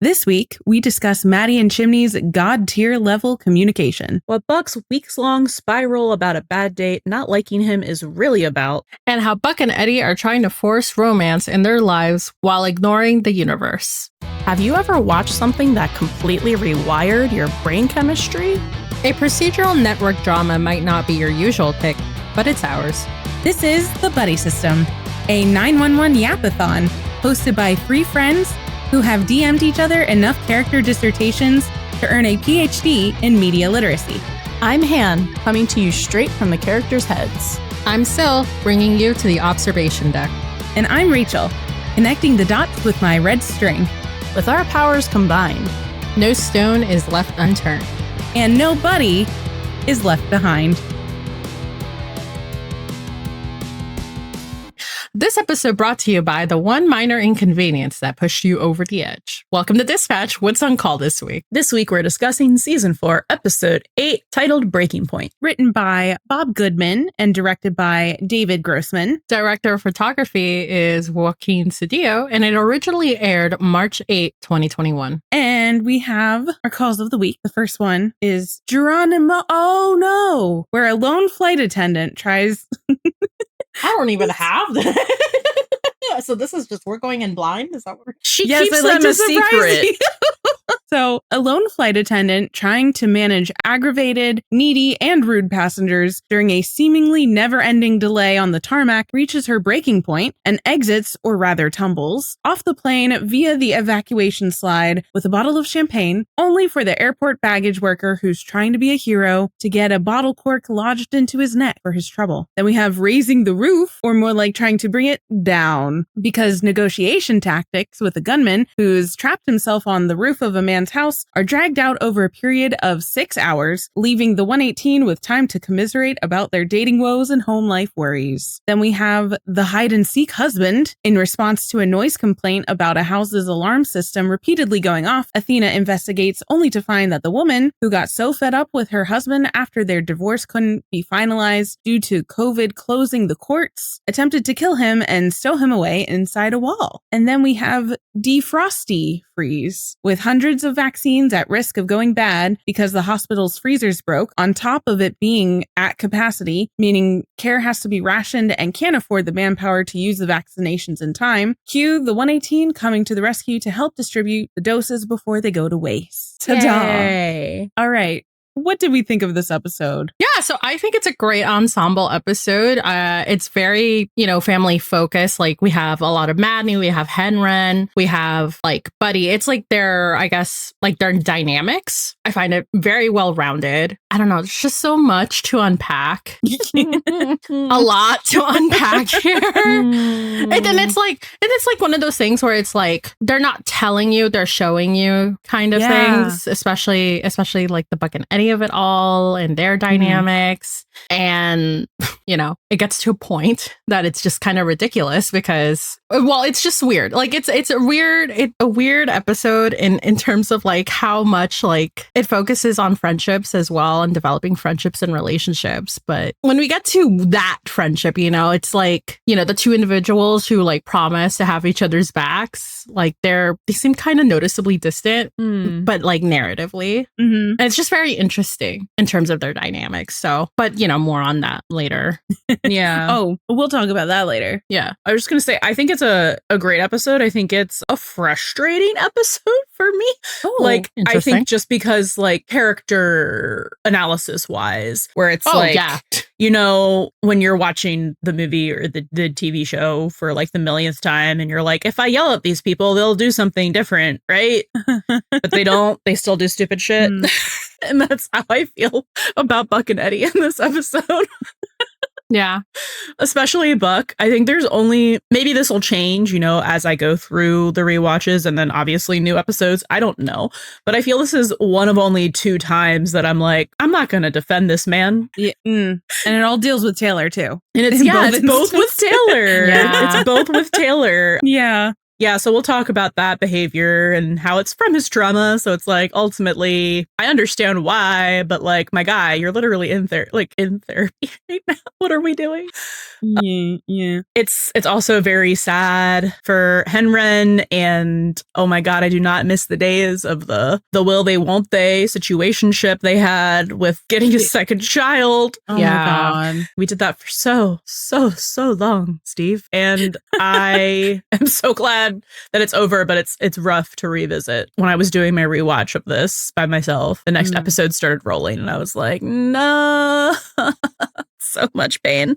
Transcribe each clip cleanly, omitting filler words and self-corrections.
This week, we discuss Maddie and Chimney's god-tier level communication. What Buck's weeks-long spiral about a bad date not liking him is really about. And how Buck and Eddie are trying to force romance in their lives while ignoring the universe. Have you ever watched something that completely rewired your brain chemistry? A procedural network drama might not be your usual pick, but it's ours. This is The Buddie System, a 911 yapathon hosted by three friends who have DM'd each other enough character dissertations to earn a PhD in media literacy. I'm Han, coming to you straight from the characters' heads. I'm Sil, bringing you to the observation deck. And I'm Rachel, connecting the dots with my red string. With our powers combined, no stone is left unturned. And no buddy is left behind. This episode brought to you by the one minor inconvenience that pushed you over the edge. Welcome to Dispatch. What's on call this week? This week we're discussing Season 4, Episode 8, titled Breaking Point. Written by Bob Goodman and directed by David Grossman. Director of photography is Joaquin Cedillo, and it originally aired March 8, 2021. And we have our calls of the week. The first one is Geronimo. Oh no! Where a lone flight attendant tries... I don't even have that. So this is just, we're going in blind? Is that what She keeps them a secret. So, a lone flight attendant trying to manage aggravated, needy, and rude passengers during a seemingly never-ending delay on the tarmac reaches her breaking point and exits, or rather tumbles, off the plane via the evacuation slide with a bottle of champagne, only for the airport baggage worker who's trying to be a hero to get a bottle cork lodged into his neck for his trouble. Then we have raising the roof, or more like trying to bring it down, because negotiation tactics with a gunman who's trapped himself on the roof of a man's house are dragged out over a period of 6 hours, leaving the 118 with time to commiserate about their dating woes and home life worries. Then we have the hide-and-seek husband. In response to a noise complaint about a house's alarm system repeatedly going off, Athena investigates only to find that the woman, who got so fed up with her husband after their divorce couldn't be finalized due to COVID closing the courts, attempted to kill him and stow him away inside a wall. And then we have Defrosty freeze, with hundreds of vaccines at risk of going bad because the hospital's freezers broke, on top of it being at capacity, meaning care has to be rationed and can't afford the manpower to use the vaccinations in time. Cue the 118 coming to the rescue to help distribute the doses before they go to waste. Ta-da! Yay. All right. What did we think of this episode? Yeah, so I think it's a great ensemble episode. It's very, family focused. Like, we have a lot of Madney, we have Henren, we have like Buddie. It's like their dynamics. I find it very well rounded. I don't know, there's just so much to unpack. A lot to unpack here. And then it's like one of those things where it's like they're not telling you, they're showing you kind of things, especially like the Buck and Eddie of it all and their dynamics. And it gets to a point that it's just kind of ridiculous because, well, it's just weird. Like it's a weird episode in terms of like how much like it focuses on friendships as well and developing friendships and relationships. But when we get to that friendship, it's like, the two individuals who like promise to have each other's backs, like they seem kind of noticeably distant, but like narratively. Mm-hmm. And it's just very interesting in terms of their dynamics. So, but more on that later. Yeah. Oh, we'll talk about that later. Yeah. I was just going to say, I think it's a great episode. I think it's a frustrating episode for me. Oh, like, I think just because like character analysis wise, where it's when you're watching the movie or the TV show for like the millionth time and you're like, if I yell at these people, they'll do something different, right? But they don't. They still do stupid shit. And that's how I feel about Buck and Eddie in this episode. Yeah. Especially Buck. I think there's only, maybe this will change, as I go through the rewatches and then obviously new episodes. I don't know. But I feel this is one of only 2 times that I'm like, I'm not going to defend this man. Yeah. And it all deals with Taylor too. And it's both with Taylor. Yeah. It's both with Taylor. Yeah. Yeah, so we'll talk about that behavior and how it's from his trauma. So it's like, ultimately, I understand why, but like, my guy, you're literally in therapy right now. What are we doing? Yeah. It's also very sad for Henren, and oh my god, I do not miss the days of the will they won't they situationship they had with getting a second child. Oh my god. We did that for so long, Steve. And I am so glad that it's over, but it's rough to revisit. When I was doing my rewatch of this by myself, the next episode started rolling and I was like, no. So much pain.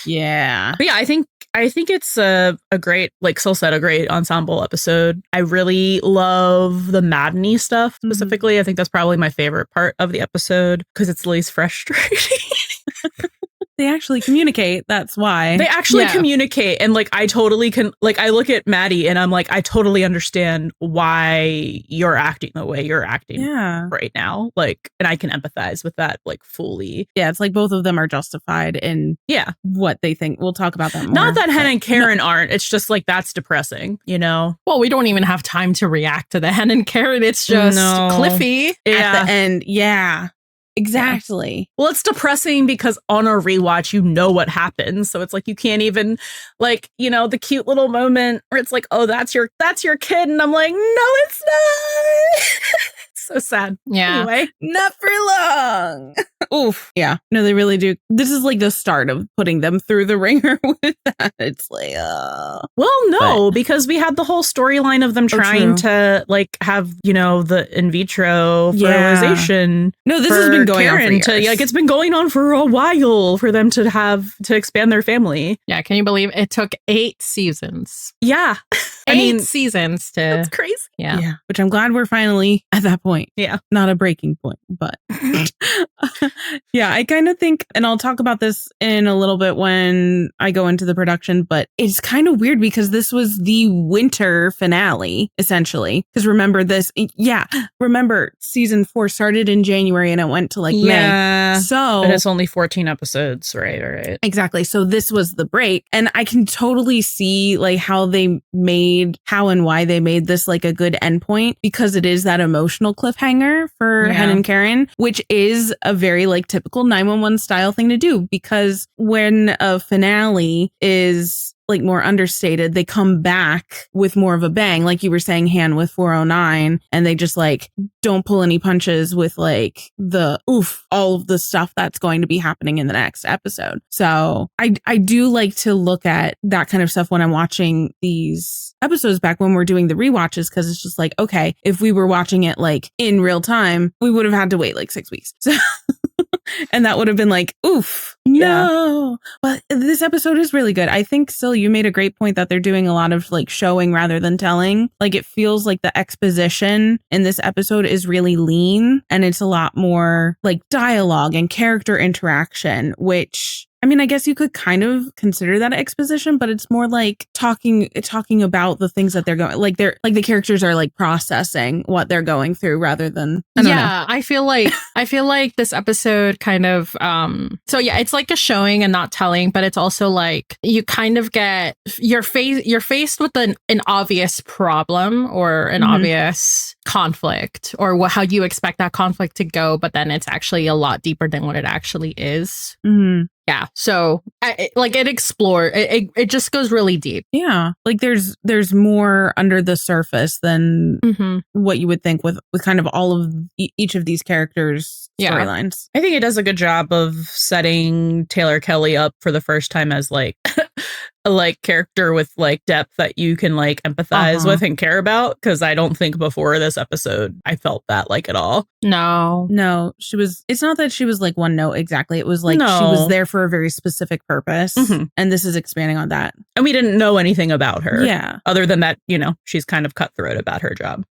Yeah. But yeah, I think it's a great, like Sil said, a great ensemble episode. I really love the Madney stuff specifically. I think that's probably my favorite part of the episode because it's least frustrating. They actually communicate. That's why. They actually communicate. And like, I totally can, like, I look at Maddie and I'm like, I totally understand why you're acting the way you're acting right now. Like, and I can empathize with that, like, fully. Yeah. It's like both of them are justified in what they think. We'll talk about that more. Not that Hen and Karen aren't. It's just like, that's depressing, you know? Well, we don't even have time to react to the Hen and Karen. It's just Cliffy at the end. Yeah. Exactly. Yeah. Well, it's depressing because on a rewatch, you know what happens. So it's like you can't even, like, you know, the cute little moment where it's like, oh, that's your kid. And I'm like, no, it's not. So sad. Yeah. Anyway. Not for long. Oof. Yeah. No, they really do. This is like the start of putting them through the ringer with that. It's like, well, no, because we had the whole storyline of them trying to like have, you know, the in vitro fertilization. No, this has been going Karen on for years. Like, it's been going on for a while for them to expand their family. Yeah. Can you believe it took 8 seasons? Yeah. I mean, seasons to. That's crazy. Yeah. Which I'm glad we're finally at that point. Yeah. Not a breaking point, but yeah, I kind of think, and I'll talk about this in a little bit when I go into the production, but it's kind of weird because this was the winter finale, essentially. Because remember season 4 started in January and it went to like May. So but it's only 14 episodes, right? Exactly. So this was the break. And I can totally see like how and why they made this like a good endpoint, because it is that emotional cliffhanger for Hen and Karen, which is a very like typical 911 style thing to do, because when a finale is like more understated, they come back with more of a bang, like you were saying, Han, with 409, and they just like don't pull any punches with like all of the stuff that's going to be happening in the next episode. So I do like to look at that kind of stuff when I'm watching these episodes back when we're doing the rewatches, because it's just like, okay, if we were watching it like in real time, we would have had to wait like 6 weeks. So and that would have been like, oof, no. But this episode is really good. I think, Sil, you made a great point that they're doing a lot of like showing rather than telling. Like, it feels like the exposition in this episode is really lean, and it's a lot more like dialogue and character interaction, which, I mean, I guess you could kind of consider that exposition, but it's more like talking about the things that they're going, like they're like the characters are like processing what they're going through rather than. I feel like this episode kind of so yeah, it's like a showing and not telling, but it's also like you kind of get you're faced with an obvious problem or an obvious conflict, or how you expect that conflict to go, but then it's actually a lot deeper than what it actually is. Yeah. So it just goes really deep. Yeah. Like there's more under the surface than what you would think with kind of all of each of these characters' storylines. I think it does a good job of setting Taylor Kelly up for the first time as like a like character with like depth that you can like empathize with and care about. Cause I don't think before this episode I felt that like at all. No, it's not that she was like one note exactly. It was like she was there for a very specific purpose. And this is expanding on that. And we didn't know anything about her. Yeah. Other than that, you know, she's kind of cutthroat about her job.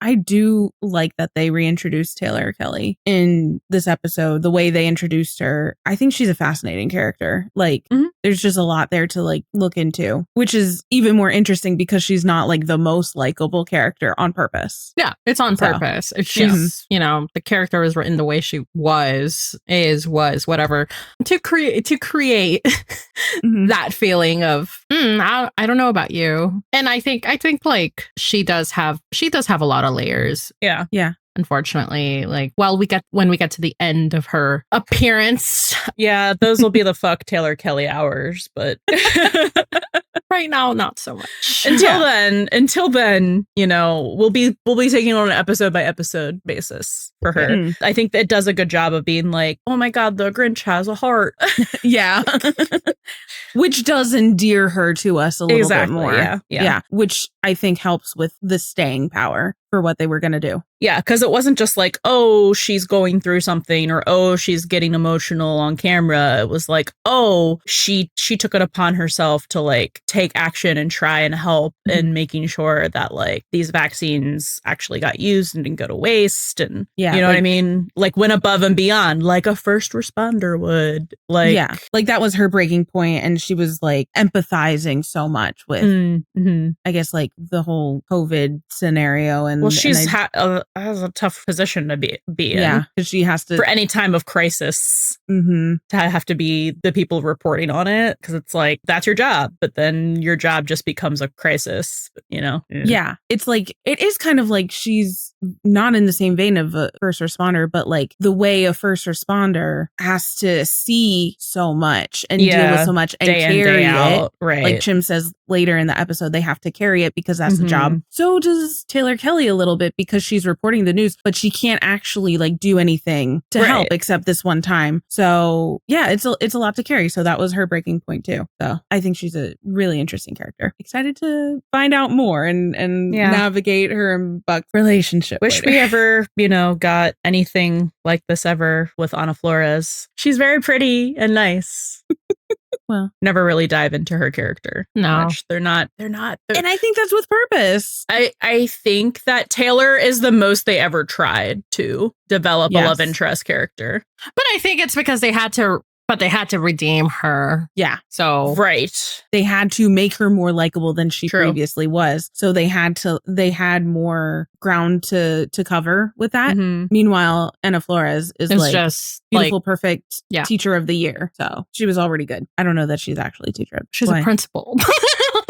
I do like that they reintroduced Taylor Kelly in this episode. The way they introduced her, I think she's a fascinating character. Like there's just a lot there to like look into, which is even more interesting because she's not like the most likable character on purpose. Yeah, it's on purpose. If she's, you know, the character was written the way she was, whatever, to create that feeling of, I don't know about you. And I think like she does have a lot of layers. Yeah. Yeah. Unfortunately, like, when we get to the end of her appearance. Yeah, those will be the fuck Taylor Kelly hours, but right now, not so much. Until then, you know, we'll be taking on an episode by episode basis for her. I think that it does a good job of being like, oh my God, the Grinch has a heart. Yeah. Which does endear her to us a little bit more. Yeah. Which I think helps with the staying power for what they were going to do. Yeah, because it wasn't just like, oh, she's going through something, or oh, she's getting emotional on camera. It was like, oh, she took it upon herself to like take action and try and help in making sure that like these vaccines actually got used and didn't go to waste. And you know what I mean? Like went above and beyond like a first responder would. Like, yeah, like that was her breaking point, and she was like empathizing so much with, I guess, like the whole COVID scenario. And well, she's has a tough position to be in. Yeah, because she has to, for any time of crisis, to have to be the people reporting on it, because it's like that's your job, but then your job just becomes a crisis, you know? Yeah, it's like, it is kind of like she's not in the same vein of a first responder, but like the way a first responder has to see so much and deal with so much and carry it. Right. Like Chim says later in the episode, they have to carry it because that's the job. So does Taylor Kelly a little bit, because she's reporting the news, but she can't actually like do anything to help except this one time. So yeah, it's a lot to carry. So that was her breaking point too. So I think she's a really interesting character. Excited to find out more and navigate her and Buck's relationship. Wish we ever, you know, got anything like this ever with Ana Flores. She's very pretty and nice. Well, never really dive into her character. No, much. They're not. And I think that's with purpose. I think that Taylor is the most they ever tried to develop a love interest character. But I think it's because they had to redeem her. Yeah. So they had to make her more likable than she previously was. So they had more ground to cover with that. Meanwhile, Ana Flores is like just beautiful, like, perfect teacher of the year. So she was already good. I don't know that she's actually teacher. She's a principal.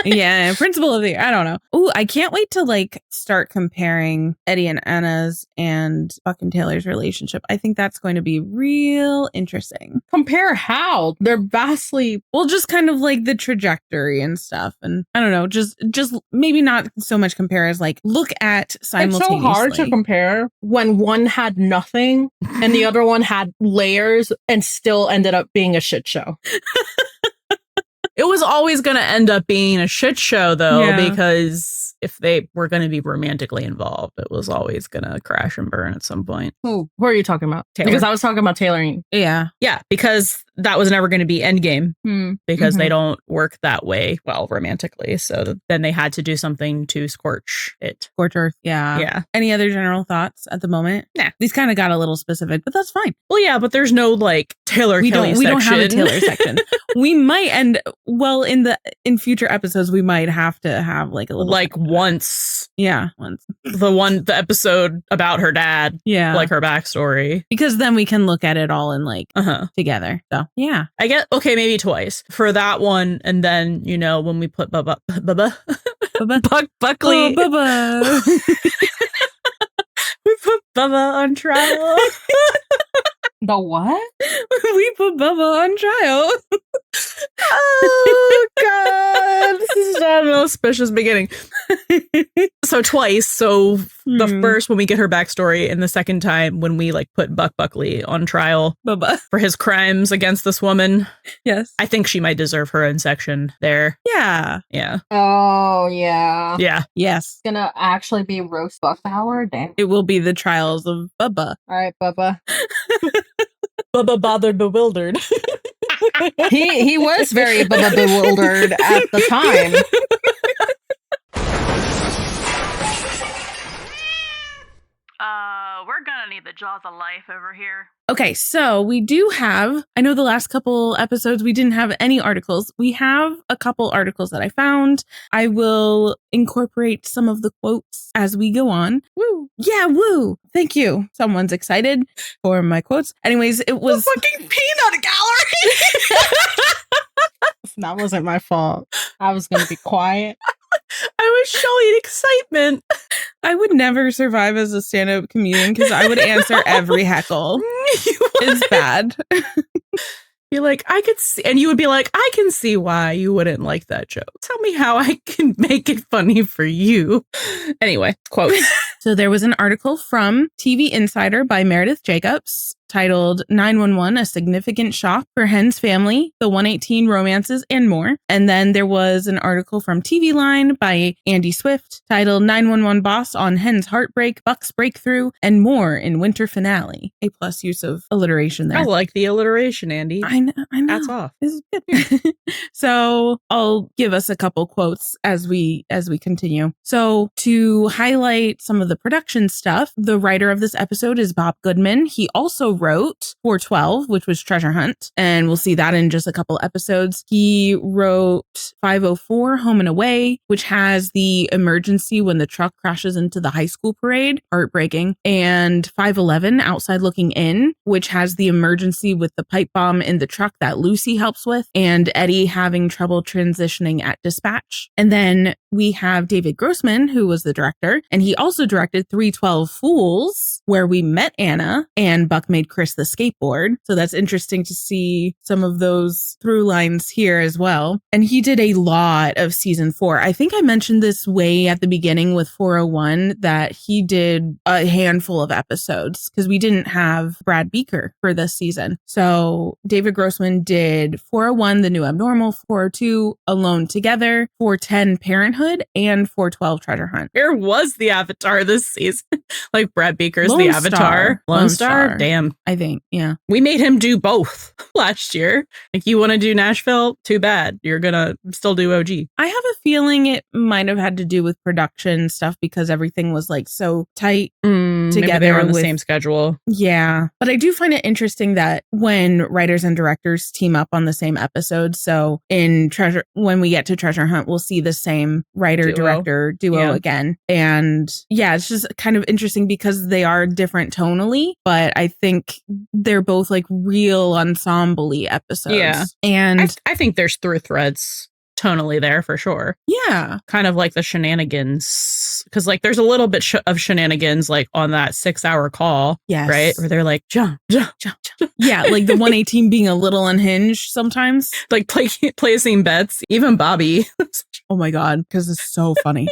Yeah, principal of the year. I don't know. Oh, I can't wait to like start comparing Eddie and Anna's and Buck and Taylor's relationship. I think that's going to be real interesting. Compare how? They're vastly, well, just kind of like the trajectory and stuff. And I don't know, just maybe not so much compare as like look at simultaneously. It's so hard to compare when one had nothing and the other one had layers and still ended up being a shit show. It was always going to end up being a shit show, though, because if they were going to be romantically involved, it was always going to crash and burn at some point. Who are you talking about? Taylor. Because I was talking about Taylor. Yeah. Yeah, because that was never going to be Endgame because they don't work that way well romantically. So then they had to do something to scorch Earth. Yeah. Yeah. Any other general thoughts at the moment? Nah. These kind of got a little specific, but that's fine. Well, yeah, but there's no like Taylor Kelly section. We don't have a Taylor section. We might in future episodes we might have to have like a little like once. Yeah, once. The episode about her dad. Yeah. Like her backstory. Because then we can look at it all in like together. So yeah. I get maybe twice for that one, and then, you know, when we put Buckley. Bubba. We put Bubba on trial. The what? We put Bubba on trial. Oh, God. This is not an auspicious beginning. So twice. So the first when we get her backstory, and the second time when we like put Buckley on trial Bubba for his crimes against this woman. Yes. I think she might deserve her own section there. Yeah. Yeah. Oh, yeah. Yeah. Yes. It's gonna actually be roast buck hour? Damn. It will be the trials of Bubba. All right, Bubba. Bubba bothered bewildered. He was very bewildered at the time. We're gonna need the the jaws of life over here. Okay, so we do have, I know the last couple episodes we didn't have any articles. We have a couple articles that I found. I will incorporate some of the quotes as we go on. Woo. Yeah, woo. Thank you. Someone's excited for my quotes. Anyways, it was... The fucking peanut gallery! That wasn't my fault. I was going to be quiet. I was showing excitement. I would never survive as a stand-up comedian because I would answer every heckle. It's bad. You're like, I could see, and you would be like, I can see why you wouldn't like that joke. Tell me how I can make it funny for you. Anyway, quotes. So there was an article from TV Insider by Meredith Jacobs titled 911, A Significant Shock for Hen's Family, The 118 Romances, and More. And then there was an article from TV Line by Andy Swift titled 911 Boss on Hen's Heartbreak, Buck's Breakthrough, and More in Winter Finale. A plus use of alliteration there. I like the alliteration, Andy. I know. That's off. This is good. So I'll give us a couple quotes as we continue. So to highlight some of the production stuff, the writer of this episode is Bob Goodman. He also wrote 412, which was Treasure Hunt, and we'll see that in just a couple episodes. He wrote 504, Home and Away, which has the emergency when the truck crashes into the high school parade, heartbreaking, and 511, Outside Looking In, which has the emergency with the pipe bomb in the truck that Lucy helps with, and Eddie having trouble transitioning at dispatch. And then we have David Grossman, who was the director, and he also directed 312 Fools, where we met Anna, and Buck made Chris the skateboard. So that's interesting to see some of those through lines here as well. And he did a lot of season 4. I think I mentioned this way at the beginning with 401 that he did a handful of episodes because we didn't have Brad Beaker for this season. So David Grossman did 401, The New Abnormal, 402, Alone Together, 410, Parenthood, and 412, Treasure Hunt. Where was the Avatar this season? Like Brad Beaker's Lone the Avatar. Star. Lone Star? Damn. I think, yeah. We made him do both last year. Like, you want to do Nashville? Too bad. You're going to still do OG. I have a feeling it might have had to do with production stuff because everything was like so tight together. Maybe they were on the same schedule. Yeah. But I do find it interesting that when writers and directors team up on the same episode, so when we get to Treasure Hunt, we'll see the same writer-director duo again. And yeah, it's just kind of interesting because they are different tonally, but I think they're both like real ensemble-y episodes. Yeah. And I think there's through threads tonally there for sure. Yeah. Kind of like the shenanigans. Because like there's a little bit of shenanigans like on that 6-hour call. Yes. Right? Where they're like, jump, jump, jump, jump. Yeah. Like the 118 being a little unhinged sometimes. Like placing bets. Even Bobby. Oh my God. Because it's so funny.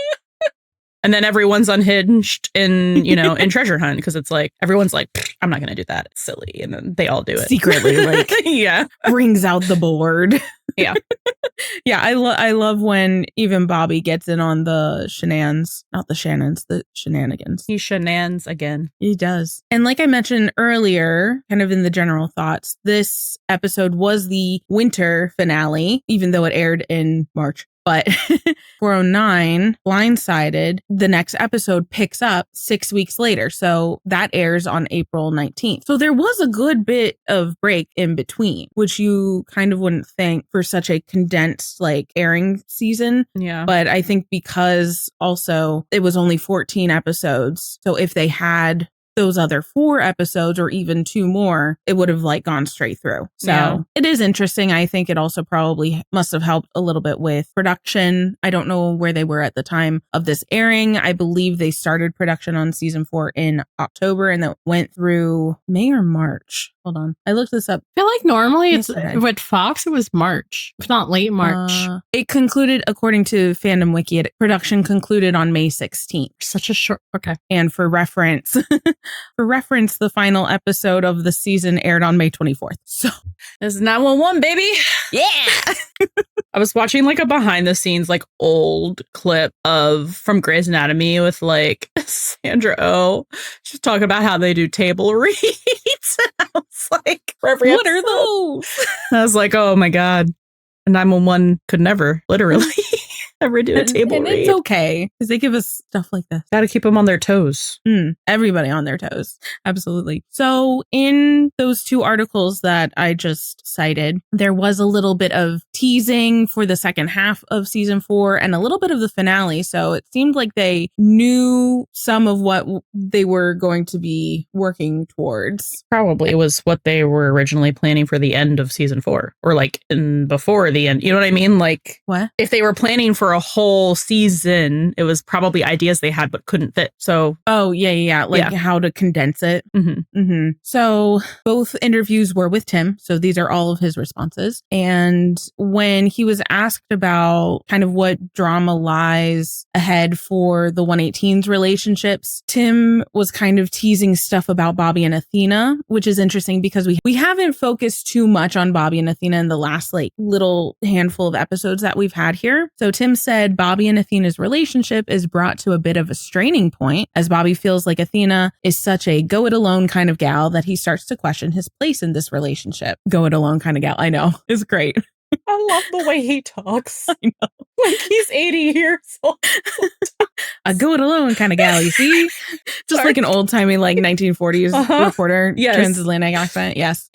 And then everyone's unhinged in Treasure Hunt because it's like, everyone's like, I'm not going to do that. It's silly. And then they all do it. Secretly, like, yeah. Brings out the board. Yeah. Yeah. I love when even Bobby gets in on the shenanigans, not the Shannons, the shenanigans. He shenanigans again. He does. And like I mentioned earlier, kind of in the general thoughts, this episode was the winter finale, even though it aired in March. But 409, Blindsided, the next episode picks up 6 weeks later. So that airs on April 19th. So there was a good bit of break in between, which you kind of wouldn't think for such a condensed like airing season. Yeah. But I think because also it was only 14 episodes. So if they had those other 4 episodes or even 2 more, it would have like gone straight through. So It is interesting. I think it also probably must have helped a little bit with production. I don't know where they were at the time of this airing. I believe they started production on season 4 in October and that went through May or March. Hold on. I looked this up. I feel like normally it's with Fox, it was March, if not late March. It concluded, according to Fandom Wiki, production concluded on May 16th. Such a short. Okay. And for reference, the final episode of the season aired on May 24th. So this is 911, baby. Yeah. I was watching like a behind the scenes like old clip from Grey's Anatomy with like Sandra Oh. She's talking about how they do table reads. And I was like, what are those? I was like, oh my God. 911 could never, literally. Ever do a table and read. It's okay because they give us stuff like this. Gotta keep them on their toes. Everybody on their toes. Absolutely. So in those 2 articles that I just cited, there was a little bit of teasing for the second half of season 4 and a little bit of the finale. So it seemed like they knew some of what they were going to be working towards. Probably was what they were originally planning for the end of season 4, or like before the end. You know what I mean? Like, what if they were planning for a whole season, it was probably ideas they had but couldn't fit. So, like how to condense it. So both interviews were with Tim. So these are all of his responses. And when he was asked about kind of what drama lies ahead for the 118's relationships, Tim was kind of teasing stuff about Bobby and Athena, which is interesting because we haven't focused too much on Bobby and Athena in the last like little handful of episodes that we've had here. So Tim said Bobby and Athena's relationship is brought to a bit of a straining point as Bobby feels like Athena is such a go it alone kind of gal that he starts to question his place in this relationship. Go it alone kind of gal. I know. It's great. I love the way he talks. I know. Like he's 80 years old. A go it alone kind of gal, you see? Just like an old timey like 1940s reporter, transatlantic accent. Yes.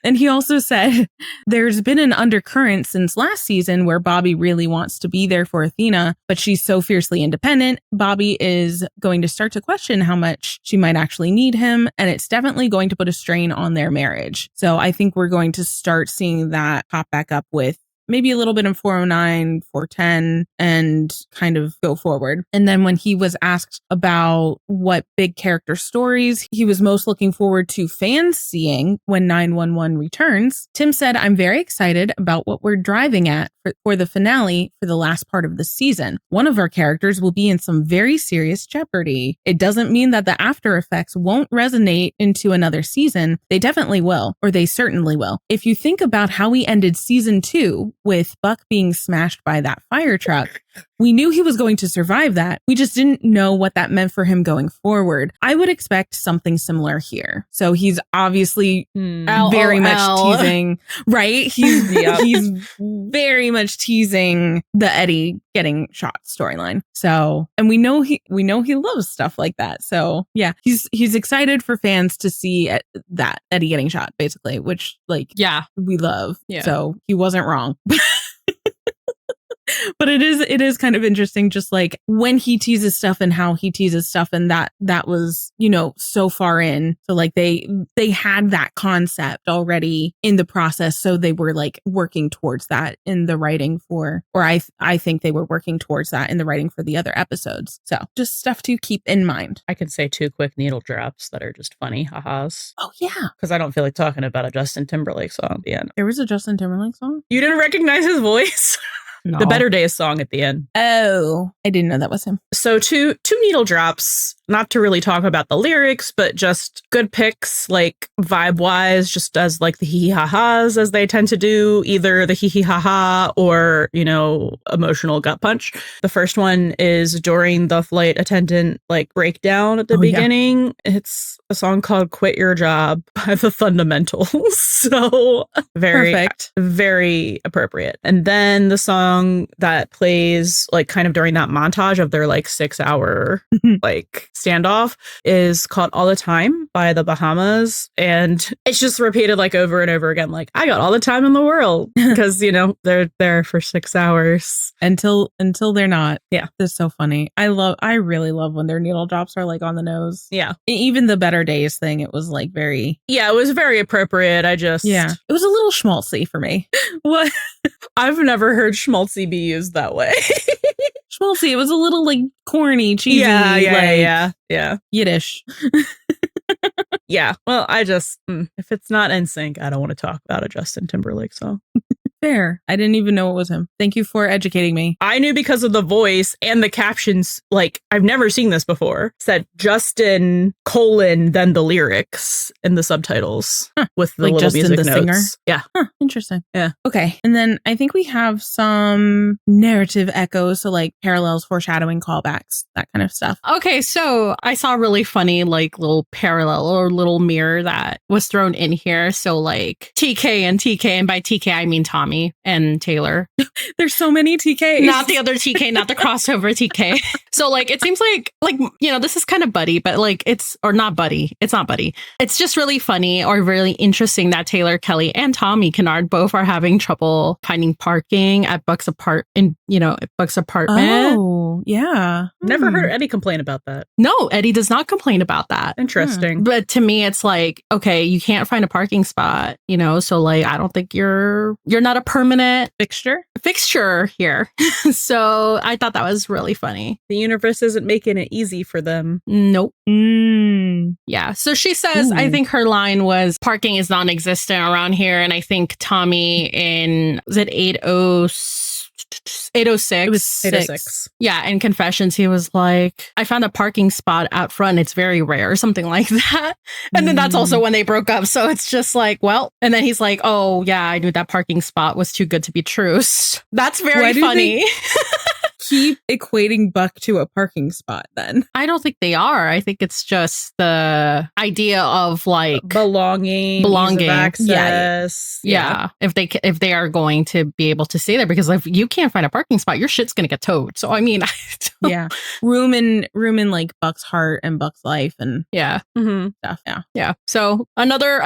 And he also said there's been an undercurrent since last season where Bobby really wants to be there for Athena, but she's so fiercely independent. Bobby is going to start to question how much she might actually need him. And it's definitely going to put a strain on their marriage. So I think we're going to start seeing that pop back up with maybe a little bit in 409, 410, and kind of go forward. And then when he was asked about what big character stories he was most looking forward to fans seeing when 911 returns, Tim said, I'm very excited about what we're driving at for the finale for the last part of the season. One of our characters will be in some very serious jeopardy. It doesn't mean that the after effects won't resonate into another season. They definitely will, or they certainly will. If you think about how we ended season 2 with Buck being smashed by that fire truck, we knew he was going to survive that. We just didn't know what that meant for him going forward. I would expect something similar here. So he's obviously very much teasing, right? He's very much teasing the Eddie getting shot storyline. So, and we know he loves stuff like that. So yeah, he's excited for fans to see that Eddie getting shot, basically, which we love. Yeah. So he wasn't wrong. But it is kind of interesting, just like when he teases stuff and how he teases stuff, and that was, so far in. So like they had that concept already in the process, so they were like working towards that in the writing for, or I think they were working towards that in the writing for the other episodes. So just stuff to keep in mind. I can say 2 quick needle drops that are just funny ha-has. Oh yeah, because I don't feel like talking about a Justin Timberlake song at the end. There was a Justin Timberlake song? You didn't recognize his voice? No. The Better Days song at the end. Oh, I didn't know that was him. So two needle drops, not to really talk about the lyrics, but just good picks, like vibe wise, just as like the hee ha ha's as they tend to do, either the hee hee ha ha or, emotional gut punch. The first one is during the flight attendant like breakdown at the beginning. Yeah. It's a song called Quit Your Job by the Fundamentals. So perfect. Very appropriate. And then the song that plays like kind of during that montage of their like 6-hour like standoff is called All the Time by the Bahamas, and it's just repeated like over and over again, like I got all the time in the world, because they're there for 6 hours until they're not. Yeah, it's so funny. I really love when their needle drops are like on the nose. Yeah, even the Better Days thing, it was like it was very appropriate. It was a little schmaltzy for me. What? I've never heard schmaltzy be used that way. Schmaltzy, it was a little like corny, cheesy, yeah, Yiddish. Yeah, well, I just if it's not NSYNC, I don't want to talk about a Justin Timberlake song. Fair. I didn't even know it was him. Thank you for educating me. I knew because of the voice and the captions. Like, I've never seen this before. Said Justin : then the lyrics in the subtitles with the like little Justin, music the notes. Singer? Yeah. Huh, interesting. Yeah. Okay. And then I think we have some narrative echoes. So like parallels, foreshadowing, callbacks, that kind of stuff. Okay. So I saw a really funny like little parallel or little mirror that was thrown in here. So like TK, and by TK I mean Tommy. Tommy and Taylor. There's so many TKs. Not the other TK, not the crossover TK. So like, it seems like, this is kind of Buddy, but like not Buddy. It's not Buddy. It's just really funny or really interesting that Taylor, Kelly, and Tommy Kennard both are having trouble finding parking at Buck's apartment. Oh, yeah. Never heard Eddie complain about that. No, Eddie does not complain about that. Interesting. But to me, it's like, okay, you can't find a parking spot, so like, I don't think you're not a permanent fixture here. So I thought that was really funny. The universe isn't making it easy for them. Nope. Yeah. So she says, I think her line was, parking is non-existent around here. And I think Tommy was it 806? It was 806. Yeah. In Confessions, he was like, I found a parking spot out front. It's very rare, something like that. And then that's also when they broke up. So it's just like, well, and then he's like, oh, yeah, I knew that parking spot was too good to be true. That's very funny. Keep equating Buck to a parking spot then? I don't think they are. I think it's just the idea of like belonging, access. Yeah. If they are going to be able to stay there, because if you can't find a parking spot, your shit's gonna get towed. So I mean, yeah, room in like Buck's heart and Buck's life and stuff. Yeah. So another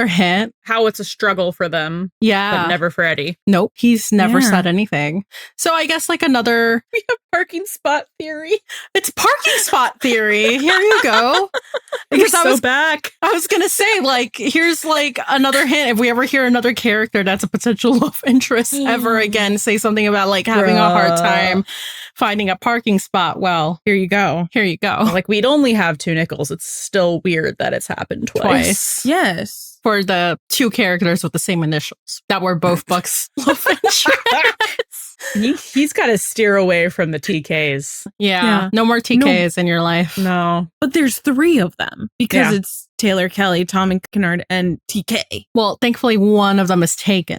hint how it's a struggle for them. Yeah, but never for Eddie. Nope, he's never said anything. So I guess like another. We have parking spot theory. It's parking spot theory. Here you go. Because I was gonna say, like, here's like another hint. If we ever hear another character that's a potential love interest ever again, say something about like having a hard time finding a parking spot. Well, here you go. Like, we'd only have 2 nickels. It's still weird that it's happened twice. Yes. For the 2 characters with the same initials that were both Buck's love interests. He's got to steer away from the TKs. Yeah. No more TKs in your life. No. But there's 3 of them because it's Taylor, Kelly, Tom and Kennard, and TK. Well, thankfully, one of them is taken.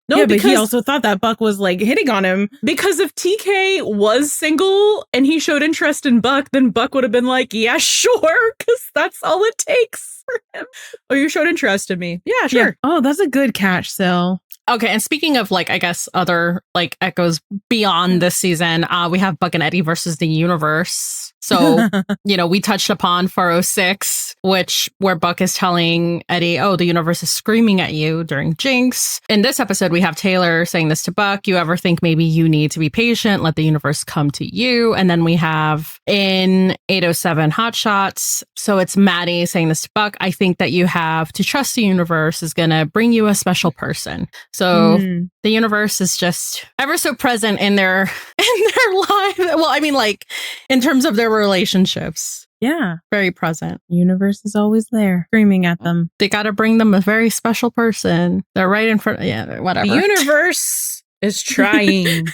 No, but he also thought that Buck was like hitting on him. Because if TK was single and he showed interest in Buck, then Buck would have been like, yeah, sure, because that's all it takes for him. Oh, you showed interest in me. Yeah, sure. Yeah. Oh, that's a good catch, Sil. Okay, and speaking of like, I guess other like echoes beyond this season, we have Buck and Eddie versus the universe. So, we touched upon 406, where Buck is telling Eddie, oh, the universe is screaming at you during Jinx. In this episode, we have Taylor saying this to Buck. You ever think maybe you need to be patient? Let the universe come to you. And then we have in 807 Hot Shots. So it's Maddie saying this to Buck. I think that you have to trust the universe is going to bring you a special person. So the universe is just ever so present in their life. Well, I mean, like in terms of their relationships. Yeah. Very present. The universe is always there, screaming at them. They got to bring them a very special person. They're right in front. Yeah, whatever. The universe is trying.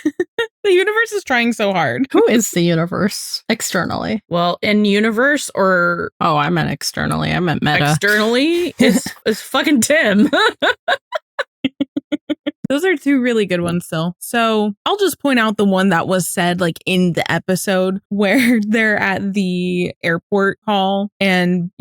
The universe is trying so hard. Who is the universe externally? Well, in universe or... Oh, I meant externally. I meant meta. Externally is fucking Tim. Those are 2 really good ones still. So I'll just point out the one that was said like in the episode where they're at the airport hall and,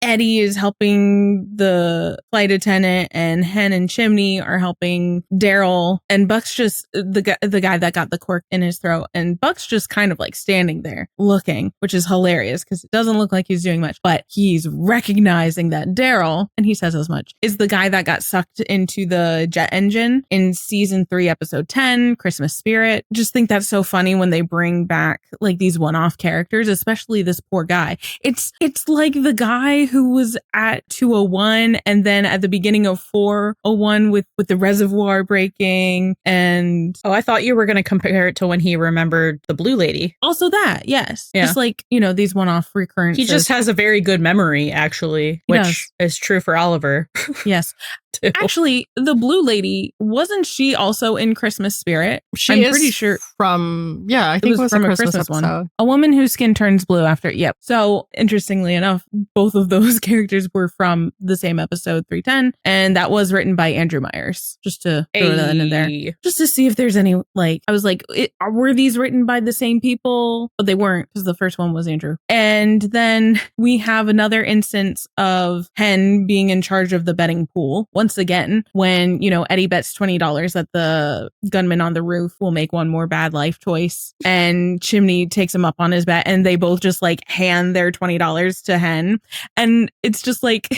Eddie is helping the flight attendant and Hen and Chimney are helping Daryl and Buck's just the guy that got the cork in his throat. And Buck's just kind of like standing there looking, which is hilarious because it doesn't look like he's doing much, but he's recognizing that Daryl, and he says as much, is the guy that got sucked into the jet engine in season 3, episode 10, Christmas Spirit. Just think that's so funny when they bring back like these one-off characters, especially this poor guy. It's like the guy who was at 201 and then at the beginning of 401 with the reservoir breaking and... Oh, I thought you were going to compare it to when he remembered the blue lady. Also that, yes. Yeah. Just like, these one-off recurrences. He just has a very good memory, actually, which is true for Oliver. Yes. Too. Actually, the blue lady, wasn't she also in Christmas Spirit? I'm pretty sure from, I think it was from a Christmas one. A woman whose skin turns blue after, yep. So interestingly enough, both of those characters were from the same episode 310. And that was written by Andrew Myers, just to throw that in there. Just to see if there's any, like, I was like, were these written by the same people? But they weren't because the first one was Andrew. And then we have another instance of Hen being in charge of the betting pool. once again when, Eddie bets $20 that the gunman on the roof will make one more bad life choice. And Chimney takes him up on his bet and they both just like hand their $20 to Hen. And it's just like,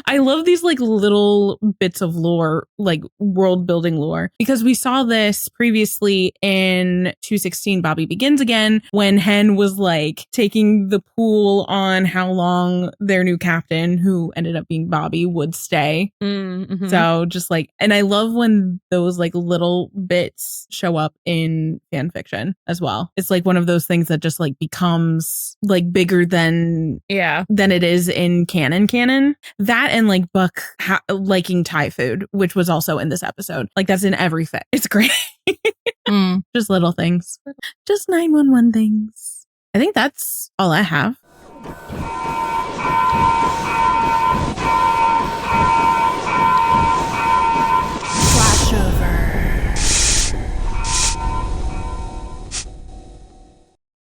I love these like little bits of lore, like world building lore, because we saw this previously in 216 Bobby Begins Again when Hen was like taking the pool on how long their new captain, who ended up being Bobby, would stay. Mm-hmm. So just like, and I love when those like little bits show up in fan fiction as well. It's like one of those things that just like becomes like bigger than it is in canon. That and like Buck liking Thai food, which was also in this episode. Like that's in every fit. It's great. Just little things. Just 911 things. I think that's all I have.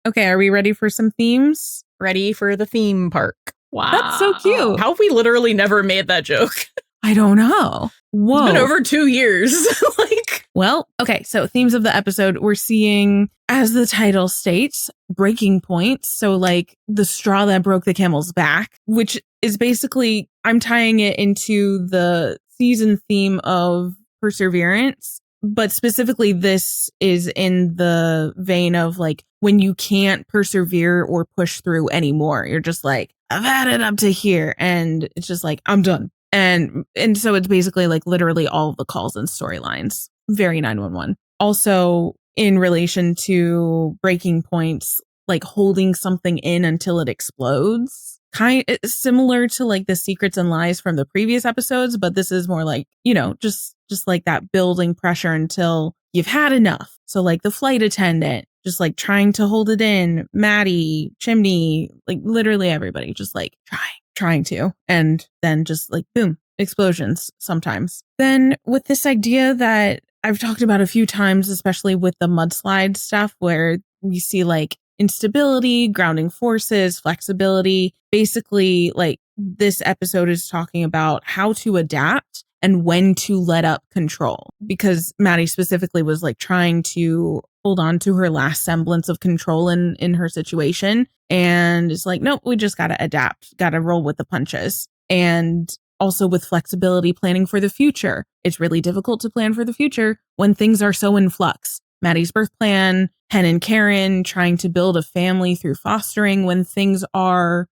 Okay, are we ready for some themes? Ready for the theme park. Wow. That's so cute. How have we literally never made that joke? I don't know. Whoa. It's been over 2 years. Well, okay, so themes of the episode, we're seeing, as the title states, breaking points. So like the straw that broke the camel's back, which is basically, I'm tying it into the season theme of perseverance. But specifically, this is in the vein of like when you can't persevere or push through anymore. You're just like, I've had it up to here. And it's just like, I'm done. And so it's basically like literally all of the calls and storylines. Very 911. Also, in relation to breaking points, like holding something in until it explodes. Kind of similar to like the secrets and lies from the previous episodes, but this is more like, just like that building pressure until you've had enough. So like the flight attendant, just like trying to hold it in, Maddie, Chimney, like literally everybody just like trying to, and then just like boom, explosions sometimes. Then with this idea that I've talked about a few times, especially with the mudslide stuff, where we see like instability, grounding forces, flexibility. Basically, like this episode is talking about how to adapt and when to let up control, because Maddie specifically was like trying to hold on to her last semblance of control in her situation. And it's like, nope, we just got to adapt, got to roll with the punches. And also with flexibility, planning for the future. It's really difficult to plan for the future when things are so in flux. Maddie's birth plan, Hen and Karen trying to build a family through fostering when things are,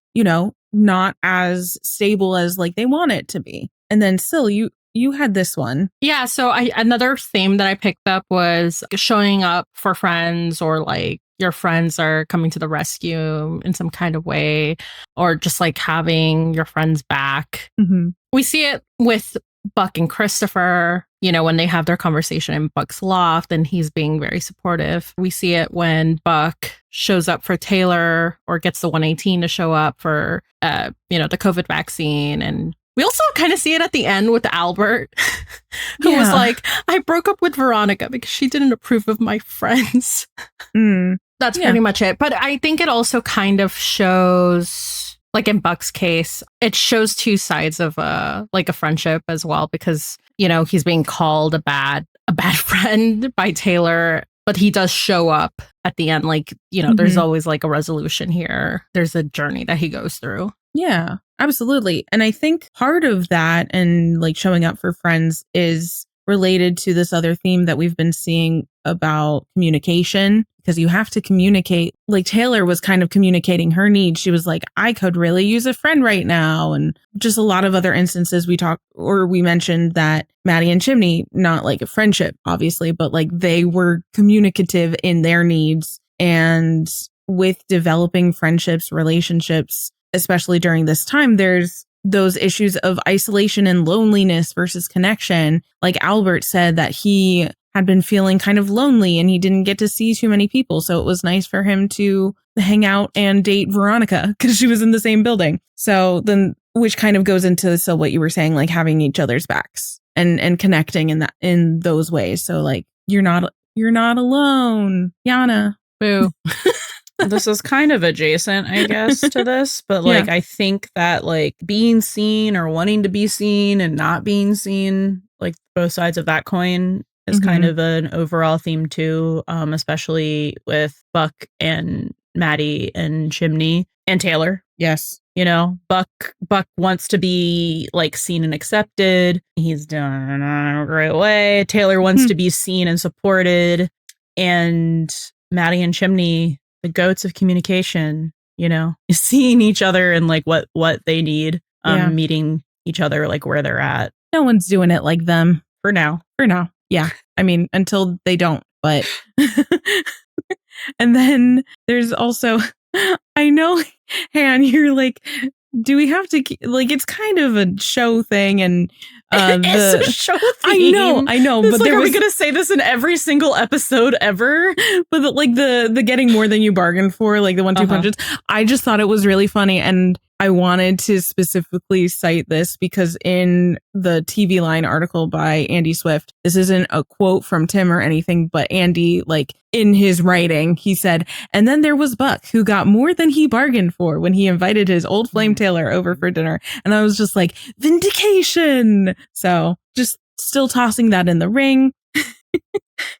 not as stable as like they want it to be. And then still, you had this one. Yeah. So another theme that I picked up was showing up for friends, or like your friends are coming to the rescue in some kind of way, or just like having your friends back. Mm-hmm. We see it with Buck and Christopher, when they have their conversation in Buck's loft and he's being very supportive. We see it when Buck shows up for Taylor, or gets the 118 to show up for, the COVID vaccine. And we also kind of see it at the end with Albert, who was like, I broke up with Veronica because she didn't approve of my friends. That's pretty much it. But I think it also kind of shows, like in Buck's case, it shows two sides of like a friendship as well, because, he's being called a bad friend by Taylor, but he does show up at the end. Like, there's always like a resolution here. There's a journey that he goes through. Yeah, absolutely. And I think part of that and like showing up for friends is related to this other theme that we've been seeing about communication, because you have to communicate. Like Taylor was kind of communicating her needs. She was like, I could really use a friend right now. And just a lot of other instances we mentioned that Maddie and Chimney, not like a friendship, obviously, but like they were communicative in their needs. And with developing friendships, relationships, especially during this time, there's those issues of isolation and loneliness versus connection. Like Albert said that he had been feeling kind of lonely and he didn't get to see too many people. So it was nice for him to hang out and date Veronica because she was in the same building. So then, which kind of goes into what you were saying, like having each other's backs and connecting in those ways. So like you're not alone, Yana. Boo. This is kind of adjacent, I guess, to this, but like I think that like being seen or wanting to be seen and not being seen, like both sides of that coin is kind of an overall theme too, especially with Buck and Maddie and Chimney and Taylor. Yes. You know, Buck wants to be like seen and accepted. He's done it a great way. Taylor wants to be seen and supported. And Maddie and Chimney, the goats of communication, you know, seeing each other and like what they need, meeting each other like where they're at. No one's doing it like them. For now. Yeah. I mean, until they don't, but. And then there's also, I know, Han, you're like, do we have to like, it's kind of a show thing, and it's a show thing. I know, but like, are we gonna say this in every single episode ever? But the getting more than you bargained for, like the 1-2 punches. I just thought it was really funny, and I wanted to specifically cite this because in the TV Line article by Andy Swift, this isn't a quote from Tim or anything, but Andy, like in his writing, he said, and then there was Buck, who got more than he bargained for when he invited his old flame Taylor over for dinner. And I was just like, vindication. So just still tossing that in the ring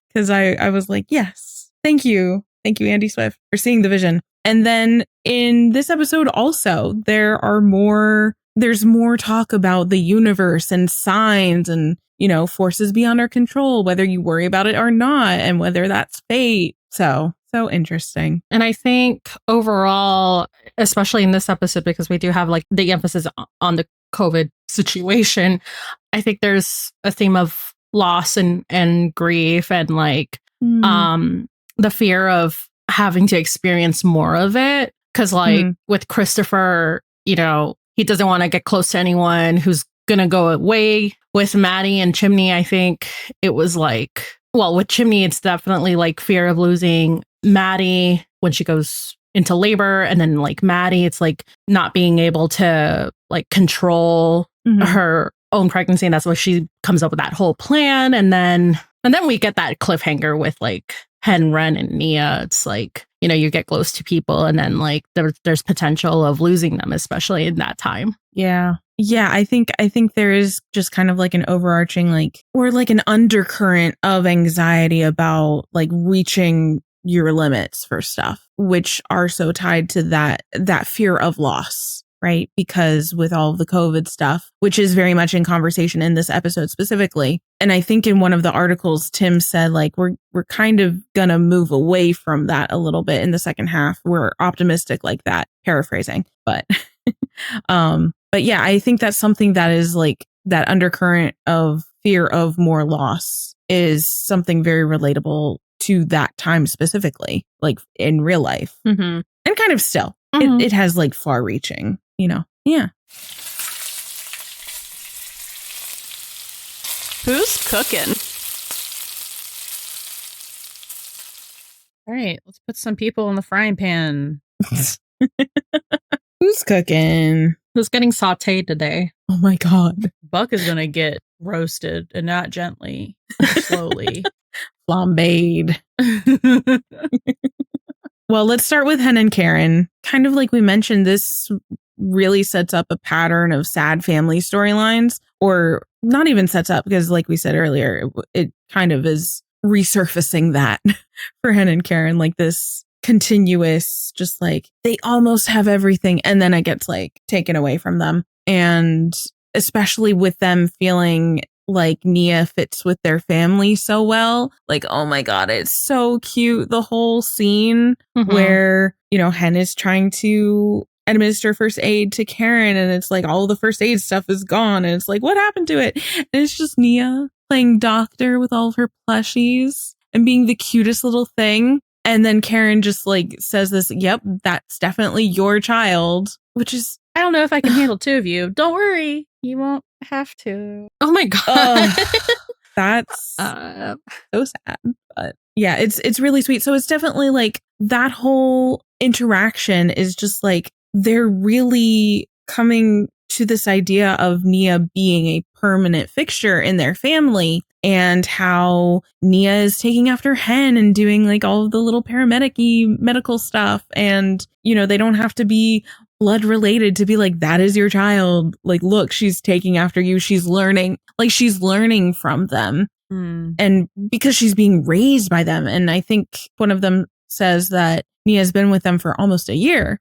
because I was like, yes, thank you. Thank you, Andy Swift, for seeing the vision. And then in this episode also, there's more talk about the universe and signs and, you know, forces beyond our control, whether you worry about it or not, and whether that's fate. So interesting. And I think overall, especially in this episode, because we do have like the emphasis on the COVID situation, I think there's a theme of loss and grief and like the fear of having to experience more of it. Because like with Christopher, you know, he doesn't want to get close to anyone who's going to go away. With Maddie and Chimney, I think it was like, well, with Chimney, it's definitely like fear of losing Maddie when she goes into labor. And then like Maddie, it's like not being able to like control her own pregnancy. And that's why she comes up with that whole plan. And then we get that cliffhanger with like Henren and Nia. It's like, you know, you get close to people and then like there's potential of losing them, especially in that time. Yeah. I think there is just kind of like an overarching like, or like an undercurrent of anxiety about like reaching your limits for stuff, which are so tied to that fear of loss, right? Because with all of the COVID stuff, which is very much in conversation in this episode specifically. And I think in one of the articles, Tim said like, we're kind of gonna move away from that a little bit in the second half. We're optimistic like that, paraphrasing, but but yeah, I think that's something that is like that undercurrent of fear of more loss is something very relatable to that time specifically, like in real life. And kind of still, it has like far reaching, you know? Yeah. Who's cooking? All right, let's put some people in the frying pan. Who's cooking? Who's getting sauteed today? Oh my God. Buck is going to get roasted and not gently, slowly. Flambéed. Well, let's start with Hen and Karen. Kind of like we mentioned, this really sets up a pattern of sad family storylines, or not even sets up, because like we said earlier, it kind of is resurfacing that for Hen and Karen, like this continuous, just like they almost have everything and then it gets like taken away from them. And especially with them feeling like Nia fits with their family so well, like, oh my God, it's so cute. The whole scene where, you know, Hen is trying to administer first aid to Karen and it's like all the first aid stuff is gone and it's like, what happened to it? And it's just Nia playing doctor with all of her plushies and being the cutest little thing. And then Karen just like says this, yep, that's definitely your child, which is, I don't know if I can handle two of you. Don't worry. You won't have to. Oh my God. That's so sad. But yeah, it's really sweet. So it's definitely like that whole interaction is just like they're really coming to this idea of Nia being a permanent fixture in their family and how Nia is taking after Hen and doing like all of the little paramedic-y medical stuff. And, you know, they don't have to be blood related to be like, that is your child. Like, look, she's taking after you. She's learning from them. And because she's being raised by them. And I think one of them says that Nia's been with them for almost a year.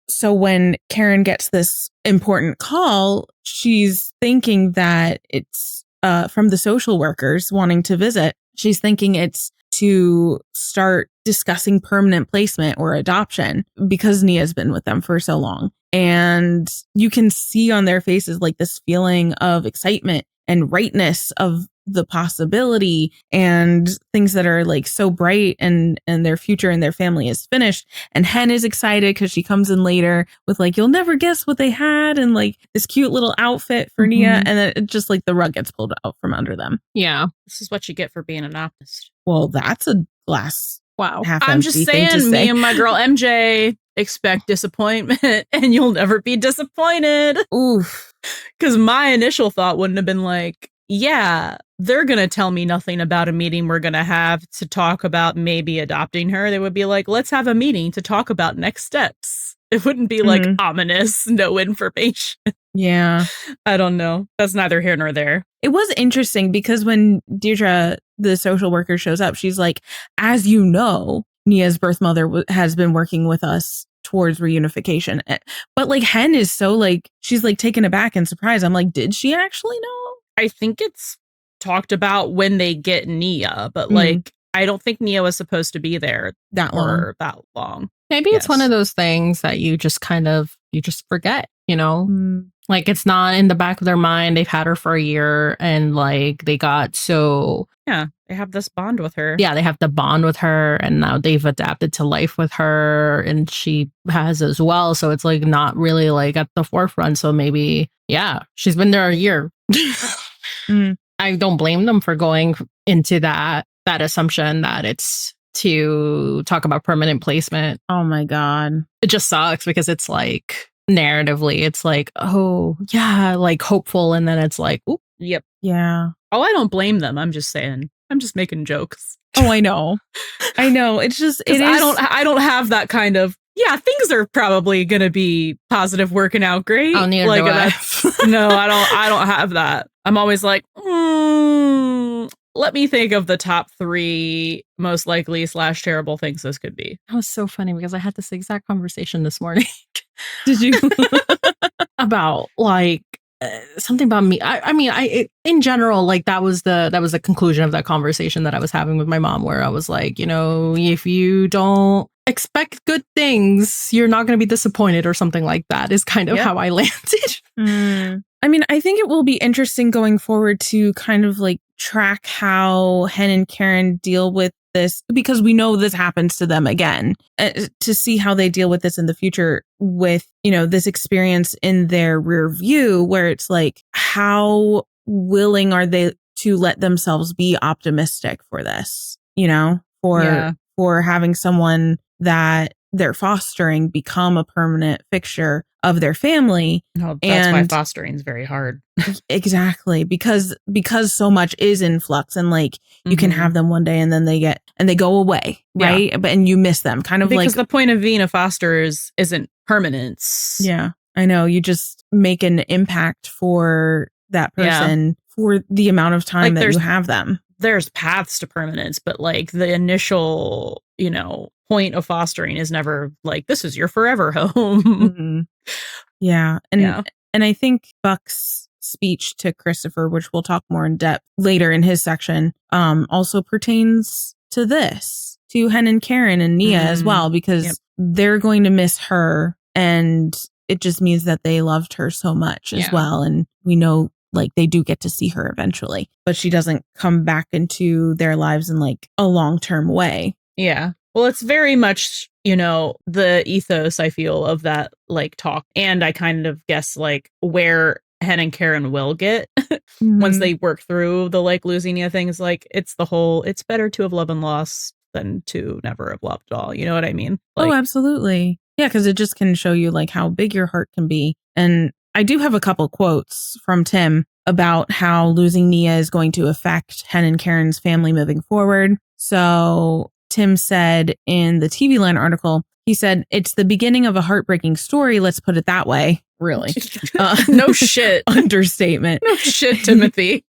So when Karen gets this important call, she's thinking that it's from the social workers wanting to visit. She's thinking it's to start discussing permanent placement or adoption because Nia's been with them for so long. And you can see on their faces like this feeling of excitement and rightness of the possibility and things that are like so bright and their future and their family is finished. And Hen is excited because she comes in later with like, you'll never guess what they had, and like this cute little outfit for Nia. And then it just like the rug gets pulled out from under them. Yeah. This is what you get for being an optimist. Well, that's a glass. Wow. I'm just saying, me and my girl MJ expect disappointment and you'll never be disappointed. Oof. Because my initial thought wouldn't have been like, yeah, they're going to tell me nothing about a meeting we're going to have to talk about maybe adopting her. They would be like, let's have a meeting to talk about next steps. It wouldn't be like ominous, no information. Yeah. I don't know. That's neither here nor there. It was interesting because when Deirdre, the social worker, shows up, she's like, as you know, Nia's birth mother has been working with us towards reunification. But like Hen is so like, she's like taken aback and surprised. I'm like, did she actually know? I think it's talked about when they get Nia, but like, I don't think Nia was supposed to be there that long. Maybe it's one of those things that you just forget, you know? Like it's not in the back of their mind. They've had her for a year and like they got so... Yeah, they have this bond with her. Yeah, they have the bond with her and now they've adapted to life with her and she has as well. So it's like not really like at the forefront. So maybe, yeah, she's been there a year. I don't blame them for going into that assumption that it's to talk about permanent placement. Oh my God. It just sucks because it's like narratively, it's like, oh yeah, like hopeful. And then it's like, oop. Yep. Yeah. Oh, I don't blame them. I'm just saying, I'm just making jokes. Oh, I know. I know. It's just, I don't have that kind of, yeah, things are probably going to be positive, working out great. Oh, neither do I. No, I don't have that. I'm always like, let me think of the top 3 most likely / terrible things this could be. That was so funny because I had this exact conversation this morning. Did you? About like something about me. I mean, in general, like that was the conclusion of that conversation that I was having with my mom, where I was like, you know, if you don't expect good things, you're not going to be disappointed or something like that is kind of how I landed. I mean, I think it will be interesting going forward to kind of like track how Hen and Karen deal with this, because we know this happens to them again, to see how they deal with this in the future with, you know, this experience in their rear view, where it's like, how willing are they to let themselves be optimistic for this, you know, for having someone that they're fostering become a permanent fixture of their family. No, that's why fostering is very hard. Exactly. Because so much is in flux, and like you can have them one day and then they go away. Right. Yeah. But you miss them kind of because the point of being a foster isn't permanence. Yeah, I know. You just make an impact for that person for the amount of time that you have them. There's paths to permanence, but like the initial, you know, point of fostering is never like, this is your forever home. Yeah. And I think Buck's speech to Christopher, which we'll talk more in depth later in his section, also pertains to this, to Hen and Karen and Nia as well, because they're going to miss her, and it just means that they loved her so much as well. And we know like they do get to see her eventually, but she doesn't come back into their lives in like a long-term way. Yeah. Well, it's very much, you know, the ethos, I feel, of that like talk. And I kind of guess like where Hen and Karen will get once they work through the like losing Nia things. Like it's the whole, it's better to have loved and lost than to never have loved at all. You know what I mean? Like, oh, absolutely. Yeah, because it just can show you like how big your heart can be. And I do have a couple quotes from Tim about how losing Nia is going to affect Hen and Karen's family moving forward. So Tim said in the TV Line article, he said, it's the beginning of a heartbreaking story. Let's put it that way. Really? No shit. Understatement. No shit, Timothy.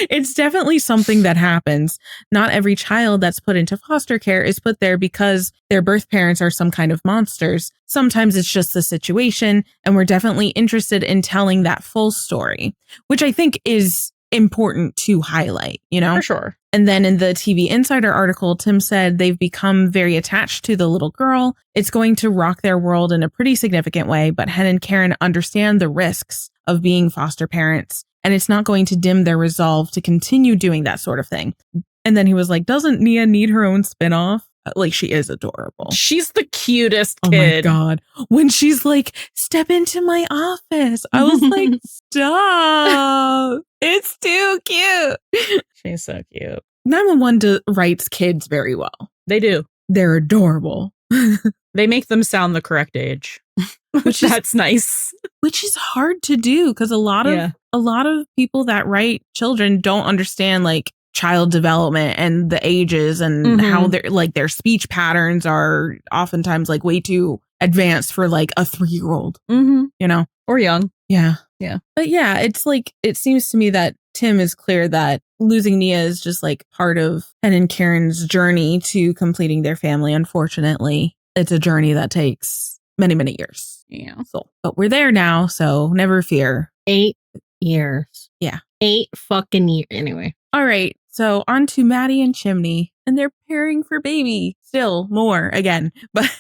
It's definitely something that happens. Not every child that's put into foster care is put there because their birth parents are some kind of monsters. Sometimes it's just the situation, and we're definitely interested in telling that full story, which I think is important to highlight, you know? For sure. And then in the TV Insider article, Tim said they've become very attached to the little girl. It's going to rock their world in a pretty significant way, but Hen and Karen understand the risks of being foster parents, and it's not going to dim their resolve to continue doing that sort of thing. And then he was like, doesn't Nia need her own spinoff? Like, she is adorable. She's the cutest kid. Oh my God. When she's like, step into my office, I was like, stop. It's too cute. She's so cute. 911 writes kids very well. They do. They're adorable. They make them sound the correct age. That's nice. Which is hard to do because a lot of people that write children don't understand like child development and the ages and how their speech patterns are oftentimes like way too advanced for like a 3-year-old, you know, or young. Yeah. But yeah, it's like, it seems to me that Tim is clear that losing Nia is just like part of Hen and Karen's journey to completing their family. Unfortunately, it's a journey that takes many, many years. Yeah. So, but we're there now, so never fear. 8 years. Yeah. 8 fucking years. Anyway. All right. So on to Maddie and Chimney, and they're preparing for baby. Still more again, but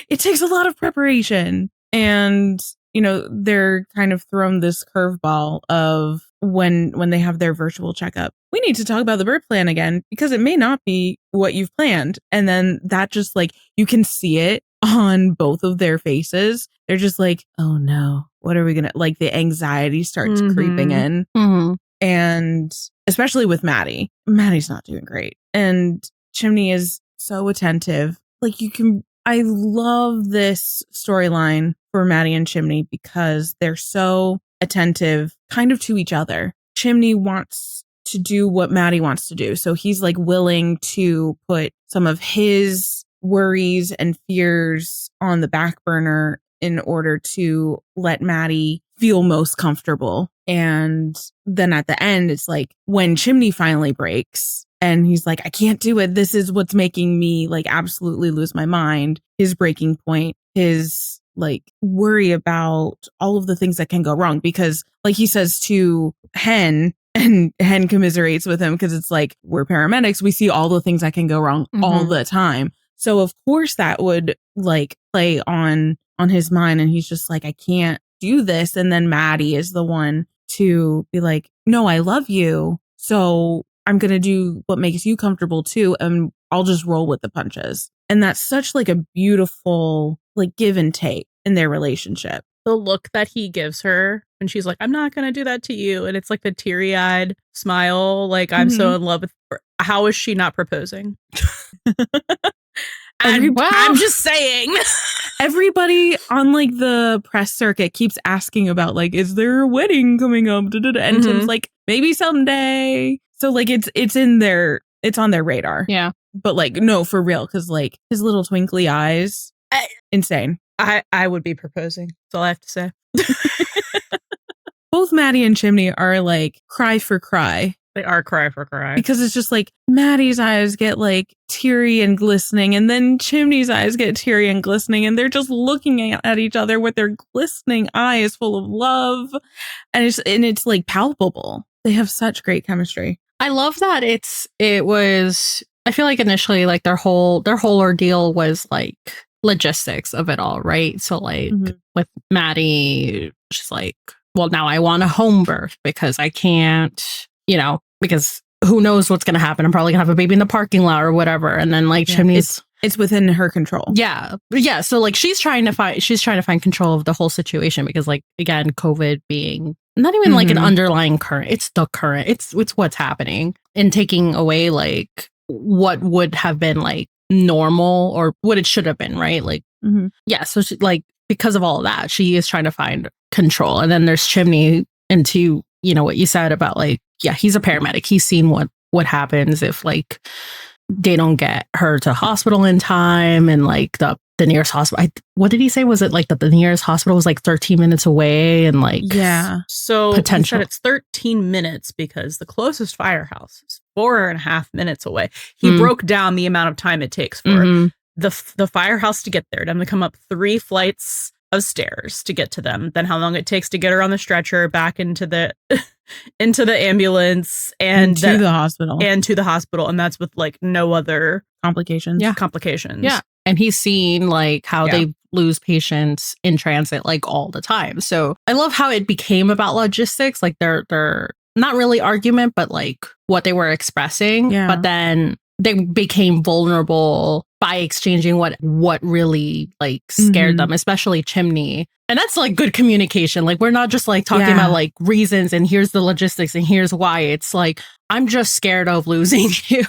it takes a lot of preparation. And, you know, they're kind of thrown this curveball of when they have their virtual checkup. We need to talk about the birth plan again because it may not be what you've planned. And then that just like, you can see it on both of their faces. They're just like, oh no, what are we going to, like the anxiety starts creeping in. And especially with Maddie, Maddie's not doing great. And Chimney is so attentive. Like I love this storyline for Maddie and Chimney because they're so attentive kind of to each other. Chimney wants to do what Maddie wants to do. So he's like willing to put some of his worries and fears on the back burner in order to let Maddie feel most comfortable. And then at the end, it's like when Chimney finally breaks and he's like, I can't do it. This is what's making me like absolutely lose my mind. His breaking point, his like worry about all of the things that can go wrong, because like he says to Hen, and Hen commiserates with him because it's like, we're paramedics. We see all the things that can go wrong all the time. So of course that would like play on his mind. And he's just like, I can't do this. And then Maddie is the one to be like, no, I love you. So I'm going to do what makes you comfortable too. And I'll just roll with the punches. And that's such like a beautiful like give and take in their relationship. The look that he gives her when she's like, I'm not going to do that to you. And it's like the teary-eyed smile. Like, I'm so in love with her. How is she not proposing? I'm just saying. Everybody on like the press circuit keeps asking about like, is there a wedding coming up? And Tim's like, maybe someday. So like it's in their, it's on their radar. Yeah. But like, no, for real. Cause like his little twinkly eyes, insane. I would be proposing. That's all I have to say. Both Maddie and Chimney are like cry for cry. They are cry for cry. Because it's just like Maddie's eyes get like teary and glistening, and then Chimney's eyes get teary and glistening, and they're just looking at each other with their glistening eyes full of love. And it's like palpable. They have such great chemistry. I love that it was, I feel like initially like their whole ordeal was like logistics of it all, right? So like with Maddie, she's like, well, now I want a home birth because I can't, you know, because who knows what's going to happen. I'm probably going to have a baby in the parking lot or whatever. And then like Chimney's, it's within her control. Yeah. Yeah. So like she's trying to find control of the whole situation because like, again, COVID being not even like an underlying current. It's the current. It's what's happening, and taking away like what would have been like normal or what it should have been. Right. Like, yeah. So she, like, because of all of that, she is trying to find control. And then there's Chimney, and to you know, what you said about like, yeah, he's a paramedic. He's seen what happens if like they don't get her to hospital in time, and like the nearest hospital. What did he say? Was it like the nearest hospital was like 13 minutes away, and like so potential. He said it's 13 minutes because the closest firehouse is 4.5 minutes away. He broke down the amount of time it takes for the firehouse to get there. Then to come up 3 flights of stairs to get to them. Then how long it takes to get her on the stretcher back into the into the ambulance and to the hospital. And that's with like no other complications. Yeah. And he's seen like how they lose patients in transit like all the time. So I love how it became about logistics. Like they're not really argument, but like what they were expressing. Yeah. But then they became vulnerable by exchanging what really like scared them, especially Chimney. And that's like good communication. Like we're not just like talking about like reasons and here's the logistics and here's why. It's like, I'm just scared of losing you.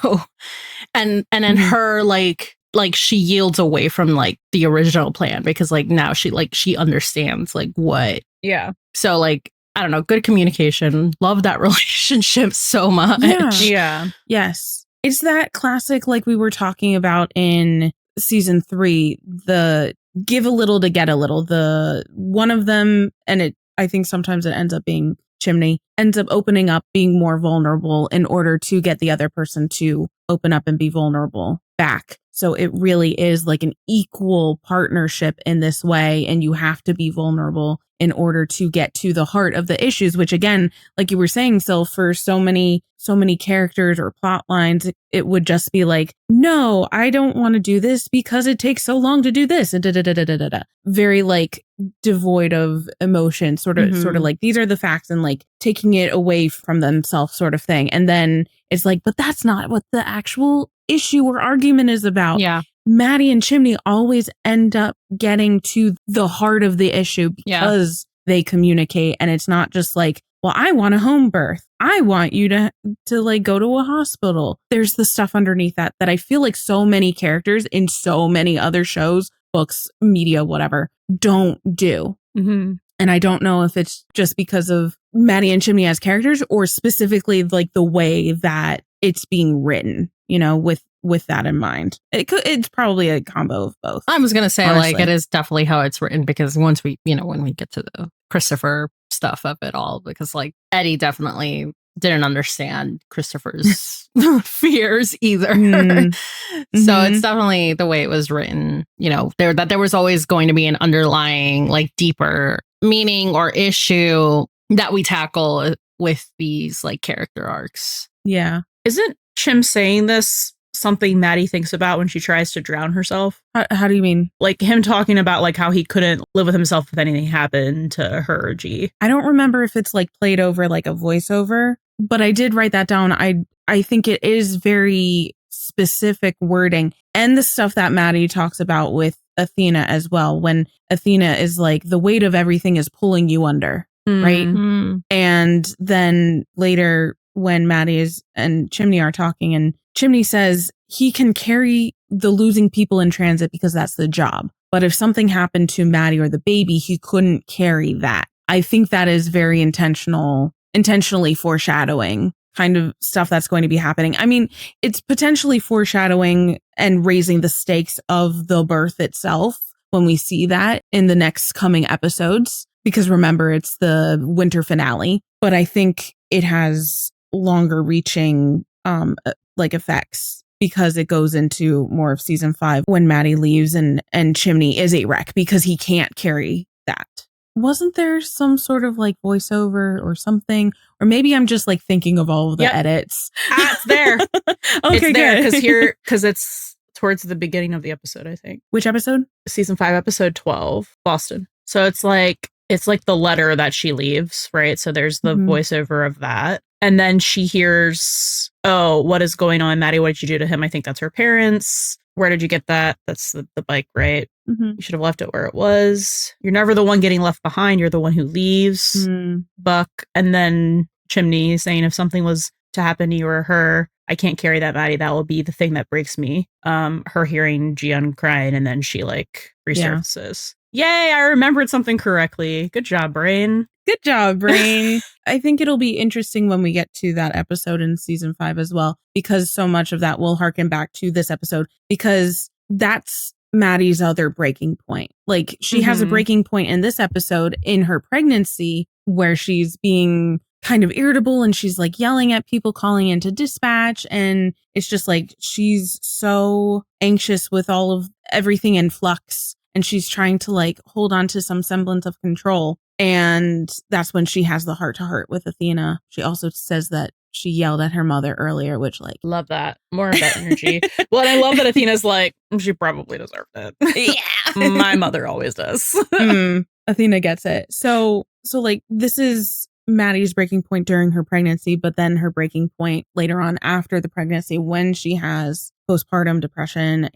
And then her like she yields away from like the original plan because like now she understands like what. Yeah. So like, I don't know, good communication. Love that relationship so much. Yeah. Yes. It's that classic, like we were talking about in season 3, the give a little to get a little. The one of them, and I think sometimes it ends up being Chimney, ends up opening up, being more vulnerable in order to get the other person to open up and be vulnerable back. So it really is like an equal partnership in this way. And you have to be vulnerable in order to get to the heart of the issues, which again, like you were saying, Syl, for so many characters or plot lines, it would just be like, no, I don't want to do this because it takes so long to do this. Very like devoid of emotion, sort of like these are the facts and like taking it away from themselves sort of thing. And then it's like, but that's not what the actual issue or argument is about. Yeah. Maddie and Chimney always end up getting to the heart of the issue because they communicate. And it's not just like, well, I want a home birth. I want you to like go to a hospital. There's the stuff underneath that I feel like so many characters in so many other shows, books, media, whatever, don't do. And I don't know if it's just because of Maddie and Chimney as characters or specifically like the way that it's being written, you know, with that in mind. It's probably a combo of both. I was going to say, honestly. like, it is definitely how it's written because once we, you know, when we get to the Christopher stuff of it all, because like Eddie definitely didn't understand Christopher's fears either. So it's definitely the way it was written, you know, there was always going to be an underlying like deeper meaning or issue that we tackle with these like character arcs. Yeah. Isn't Chim saying this something Maddie thinks about when she tries to drown herself? How do you mean? Like him talking about like how he couldn't live with himself if anything happened to her or G. I don't remember if it's like played over like a voiceover, but I did write that down. I think it is very specific wording and the stuff that Maddie talks about with Athena as well. When Athena is like, the weight of everything is pulling you under, right? And then later when Maddie and Chimney are talking and Chimney says he can carry the losing people in transit because that's the job. But if something happened to Maddie or the baby, he couldn't carry that. I think that is very intentionally foreshadowing kind of stuff that's going to be happening. I mean, it's potentially foreshadowing and raising the stakes of the birth itself when we see that in the next coming episodes, because remember, it's the winter finale. But I think it has longer reaching like effects because it goes into more of season 5 when Maddie leaves and Chimney is a wreck because he can't carry that. Wasn't there some sort of like voiceover or something? Or maybe I'm just like thinking of all of the edits. It's there. Okay, it's good. Because it's towards the beginning of the episode, I think. Which episode? Season 5, episode 12, Boston. So it's like the letter that she leaves, right? So there's the voiceover of that. And then she hears, oh, what is going on, Maddie? What did you do to him? I think that's her parents. Where did you get that? That's the bike, right? You should have left it where it was. You're never the one getting left behind. You're the one who leaves, Buck. And then Chimney saying, if something was to happen to you or her, I can't carry that, Maddie. That will be the thing that breaks me. Her hearing Jian crying, and then she like resurfaces. Yay, I remembered something correctly. Good job, brain. Good job, Brain. I think it'll be interesting when we get to that episode in season 5 as well, because so much of that will harken back to this episode, because that's Maddie's other breaking point. Like, she has a breaking point in this episode in her pregnancy where she's being kind of irritable and she's like yelling at people, calling into dispatch. And it's just like, she's so anxious with all of everything in flux. And she's trying to like hold on to some semblance of control. And that's when she has the heart to heart with Athena. She also says that she yelled at her mother earlier, which like... Love that. More of that energy. Well, and I love that Athena's like, she probably deserved it. Yeah. My mother always does. Athena gets it. So like, this is Maddie's breaking point during her pregnancy, but then her breaking point later on after the pregnancy when she has postpartum depression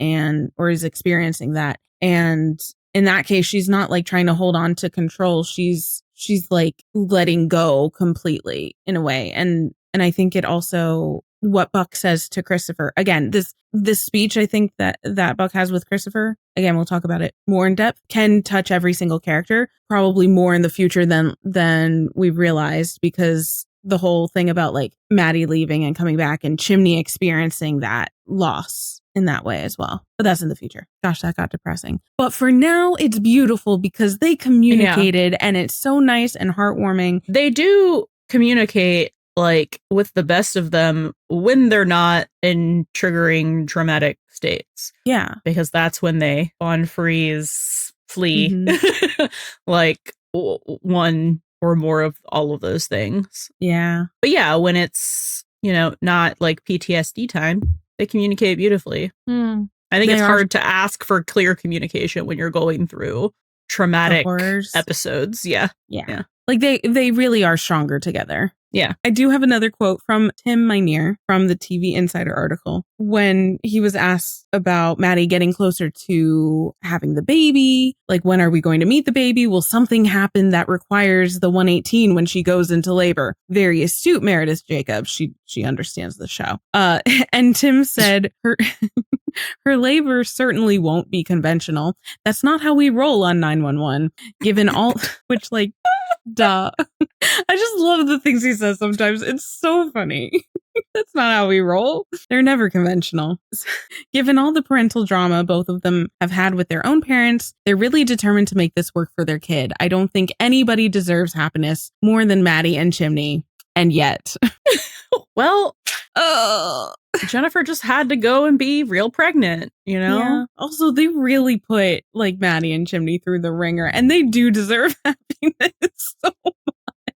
or is experiencing that. And in that case, she's not like trying to hold on to control. She's like letting go completely in a way. And I think it also, what Buck says to Christopher, again, this speech, I think that Buck has with Christopher, again, we'll talk about it more in depth, can touch every single character, probably more in the future than we've realized, because the whole thing about like Maddie leaving and coming back and Chimney experiencing that loss in that way as well. But that's in the future. Gosh, that got depressing. But for now, it's beautiful because they communicated and it's so nice and heartwarming. They do communicate like with the best of them when they're not in triggering traumatic states. Yeah. Because that's when they unfreeze, flee, like one or more of all of those things. Yeah. But yeah, when it's, not like PTSD time, they communicate beautifully. I think it's hard to ask for clear communication when you're going through traumatic episodes. Yeah. Like they really are stronger together. Yeah. I do have another quote from Tim Minear from the TV Insider article when he was asked about Maddie getting closer to having the baby. Like, when are we going to meet the baby? Will something happen that requires the 118 when she goes into labor? Very astute, Meredith Jacobs. She understands the show. And Tim said her labor certainly won't be conventional. That's not how we roll on 911. Given all, which like, duh. I just love the things he says sometimes. It's so funny. That's not how we roll. They're never conventional. Given all the parental drama both of them have had with their own parents, they're really determined to make this work for their kid. I don't think anybody deserves happiness more than Maddie and Chimney. And yet. Well, Jennifer just had to go and be real pregnant, Yeah. Also, they really put like Maddie and Chimney through the ringer, and they do deserve happiness so much.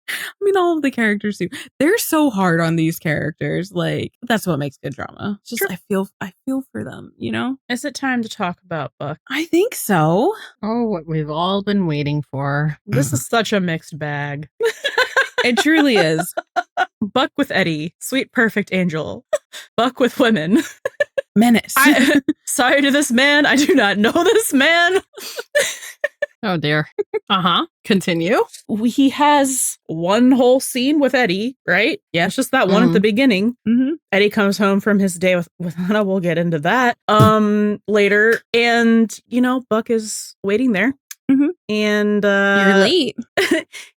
I mean, all of the characters do. They're so hard on these characters. Like, that's what makes good drama. It's just I feel for them, Is it time to talk about Buck? I think so. Oh, what we've all been waiting for. This is such a mixed bag. It truly is. Buck with Eddie, sweet, perfect angel. Buck with women. Menace. Sorry to this man. I do not know this man. Oh, dear. Continue. He has one whole scene with Eddie, right? Yeah. It's just that one at the beginning. Eddie comes home from his day with Hannah. We'll get into that later. And, Buck is waiting there. And you're late.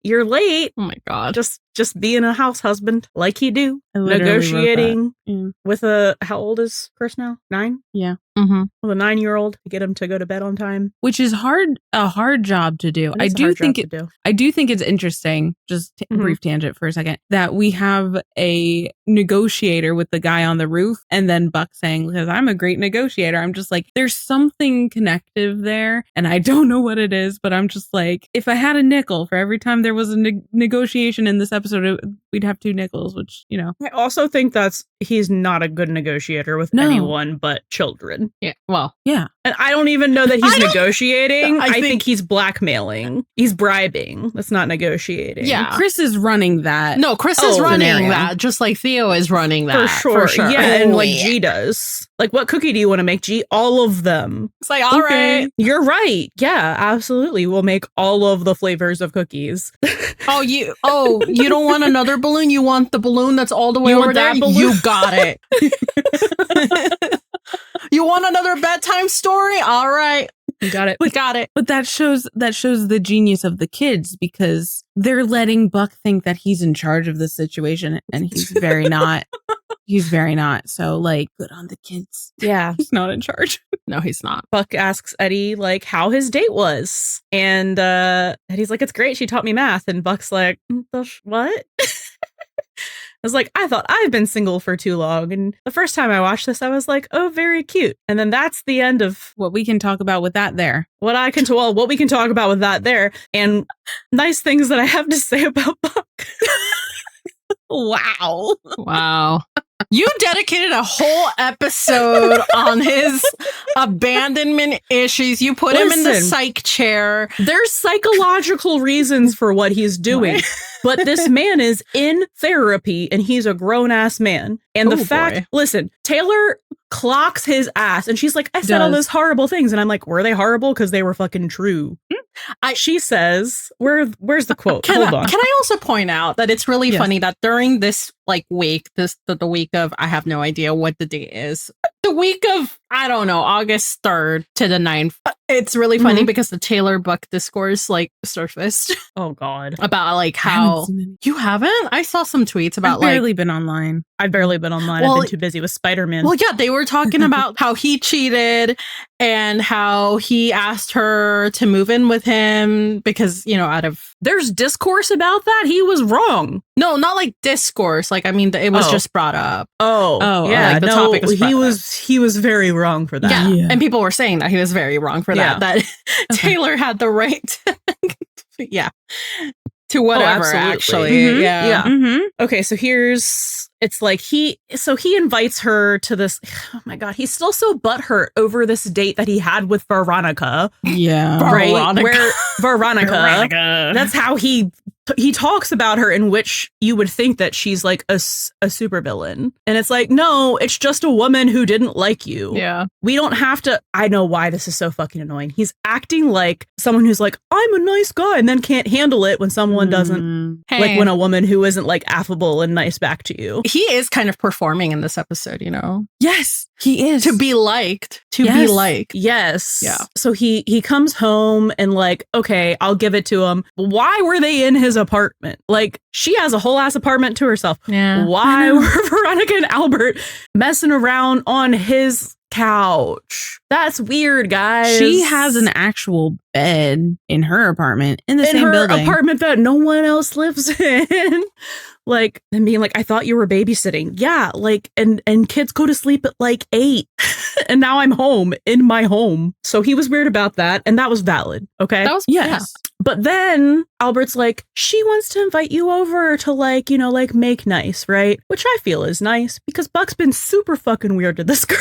You're late. Oh my god. Just being a house husband like you do. Negotiating with how old is Chris now? 9? Yeah. With a 9-year-old to get him to go to bed on time. Which is a hard job to do. I do think it's interesting, just brief tangent for a second, that we have a negotiator with the guy on the roof and then Buck saying, because I'm a great negotiator. I'm just like, there's something connective there and I don't know what it is, but I'm just like, if I had a nickel for every time there was a negotiation in this episode, we'd have 2 nickels, which, I also think he's not a good negotiator with anyone but children. Yeah. Well, yeah. And I don't even know that he's negotiating. I think he's blackmailing. He's bribing. That's not negotiating. Yeah. And Chris is running that. No, Chris is running that, just like Theo is running that. For sure. Yeah, and like G does. Like, what cookie do you want to make, G? All of them. It's like, all right. You're right. Yeah, absolutely. We'll make all of the flavors of cookies. You don't want another balloon? You want the balloon that's all the way over there? You got it. You want another bedtime story? All right. You got it. We got it. But that shows the genius of the kids, because they're letting Buck think that he's in charge of the situation, and he's very not. He's very not. So, like, good on the kids. Yeah. He's not in charge. No, he's not. Buck asks Eddie, like, how his date was. And Eddie's like, it's great. She taught me math. And Buck's like, what? I was like, I thought I've been single for too long. And the first time I watched this, I was like, oh, very cute. And then that's the end of what we can talk about with that there. What we can talk about with that there. And nice things that I have to say about Buck. Wow. You dedicated a whole episode on his abandonment issues. You put him in the psych chair. There's psychological reasons for what he's doing. But this man is in therapy and he's a grown-ass man. And listen, Taylor clocks his ass and she's like, I said all those horrible things. And I'm like, were they horrible? Because they were fucking true. She says, where's the quote? Hold on. Can I also point out that it's really funny that during this week, the week of, I have no idea what the date is, the week of, I don't know, August 3rd to the 9th, it's really funny because the Taylor Buck discourse surfaced. Oh God. About how you haven't? I saw some tweets about I've barely been online. I've barely been online. I've been too busy with Spider-Man. Well, yeah, they were talking about how he cheated and how he asked her to move in with him because, there's discourse about that. He was wrong. No, not like discourse. It was just brought up. Oh, yeah. The topic was he was very wrong for that. Yeah. And people were saying that he was very wrong for that. That Taylor had the right to whatever, actually. Mm-hmm. Yeah. Mm-hmm. Okay, so it's like he invites her to this. Oh my God, he's still so butthurt over this date that he had with Veronica. Yeah. Right? Veronica. Where Veronica. That's how he talks about her, in which you would think that she's like a supervillain. And it's like, no, it's just a woman who didn't like you. Yeah. We don't have to. I know why this is so fucking annoying. He's acting like someone who's like, I'm a nice guy, and then can't handle it when someone doesn't. Hey. Like when a woman who isn't like affable and nice back to you. He is kind of performing in this episode, Yes, he is. To be liked. Be liked. Yes. Yeah. So he comes home and like, okay, I'll give it to him. Why were they in his apartment? Like, she has a whole ass apartment to herself. Yeah. Why were Veronica and Albert messing around on his couch? That's weird, guys. She has an actual bed in her apartment in the same building. Apartment that no one else lives in. Like, and being like, I thought you were babysitting. Yeah, like, and kids go to sleep at like 8. And now I'm home in my home. So he was weird about that. And that was valid. Okay. That was, yes. But then Albert's like, she wants to invite you over to like, make nice, right? Which I feel is nice because Buck's been super fucking weird to this girl.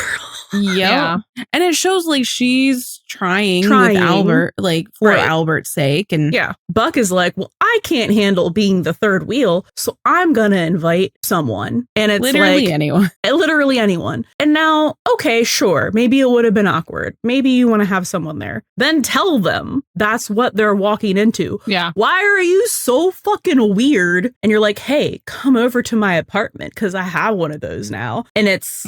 Yeah. And it shows like she's trying with Albert, like for Albert's sake. And Buck is like, well, I can't handle being the third wheel, so I'm gonna invite someone. And it's literally like anyone. Literally anyone. And now, okay, sure, maybe it would have been awkward. Maybe you want to have someone there. Then tell them that's what they're walking into. Yeah. Why are you so fucking weird? And you're like, hey, come over to my apartment because I have one of those now. And it's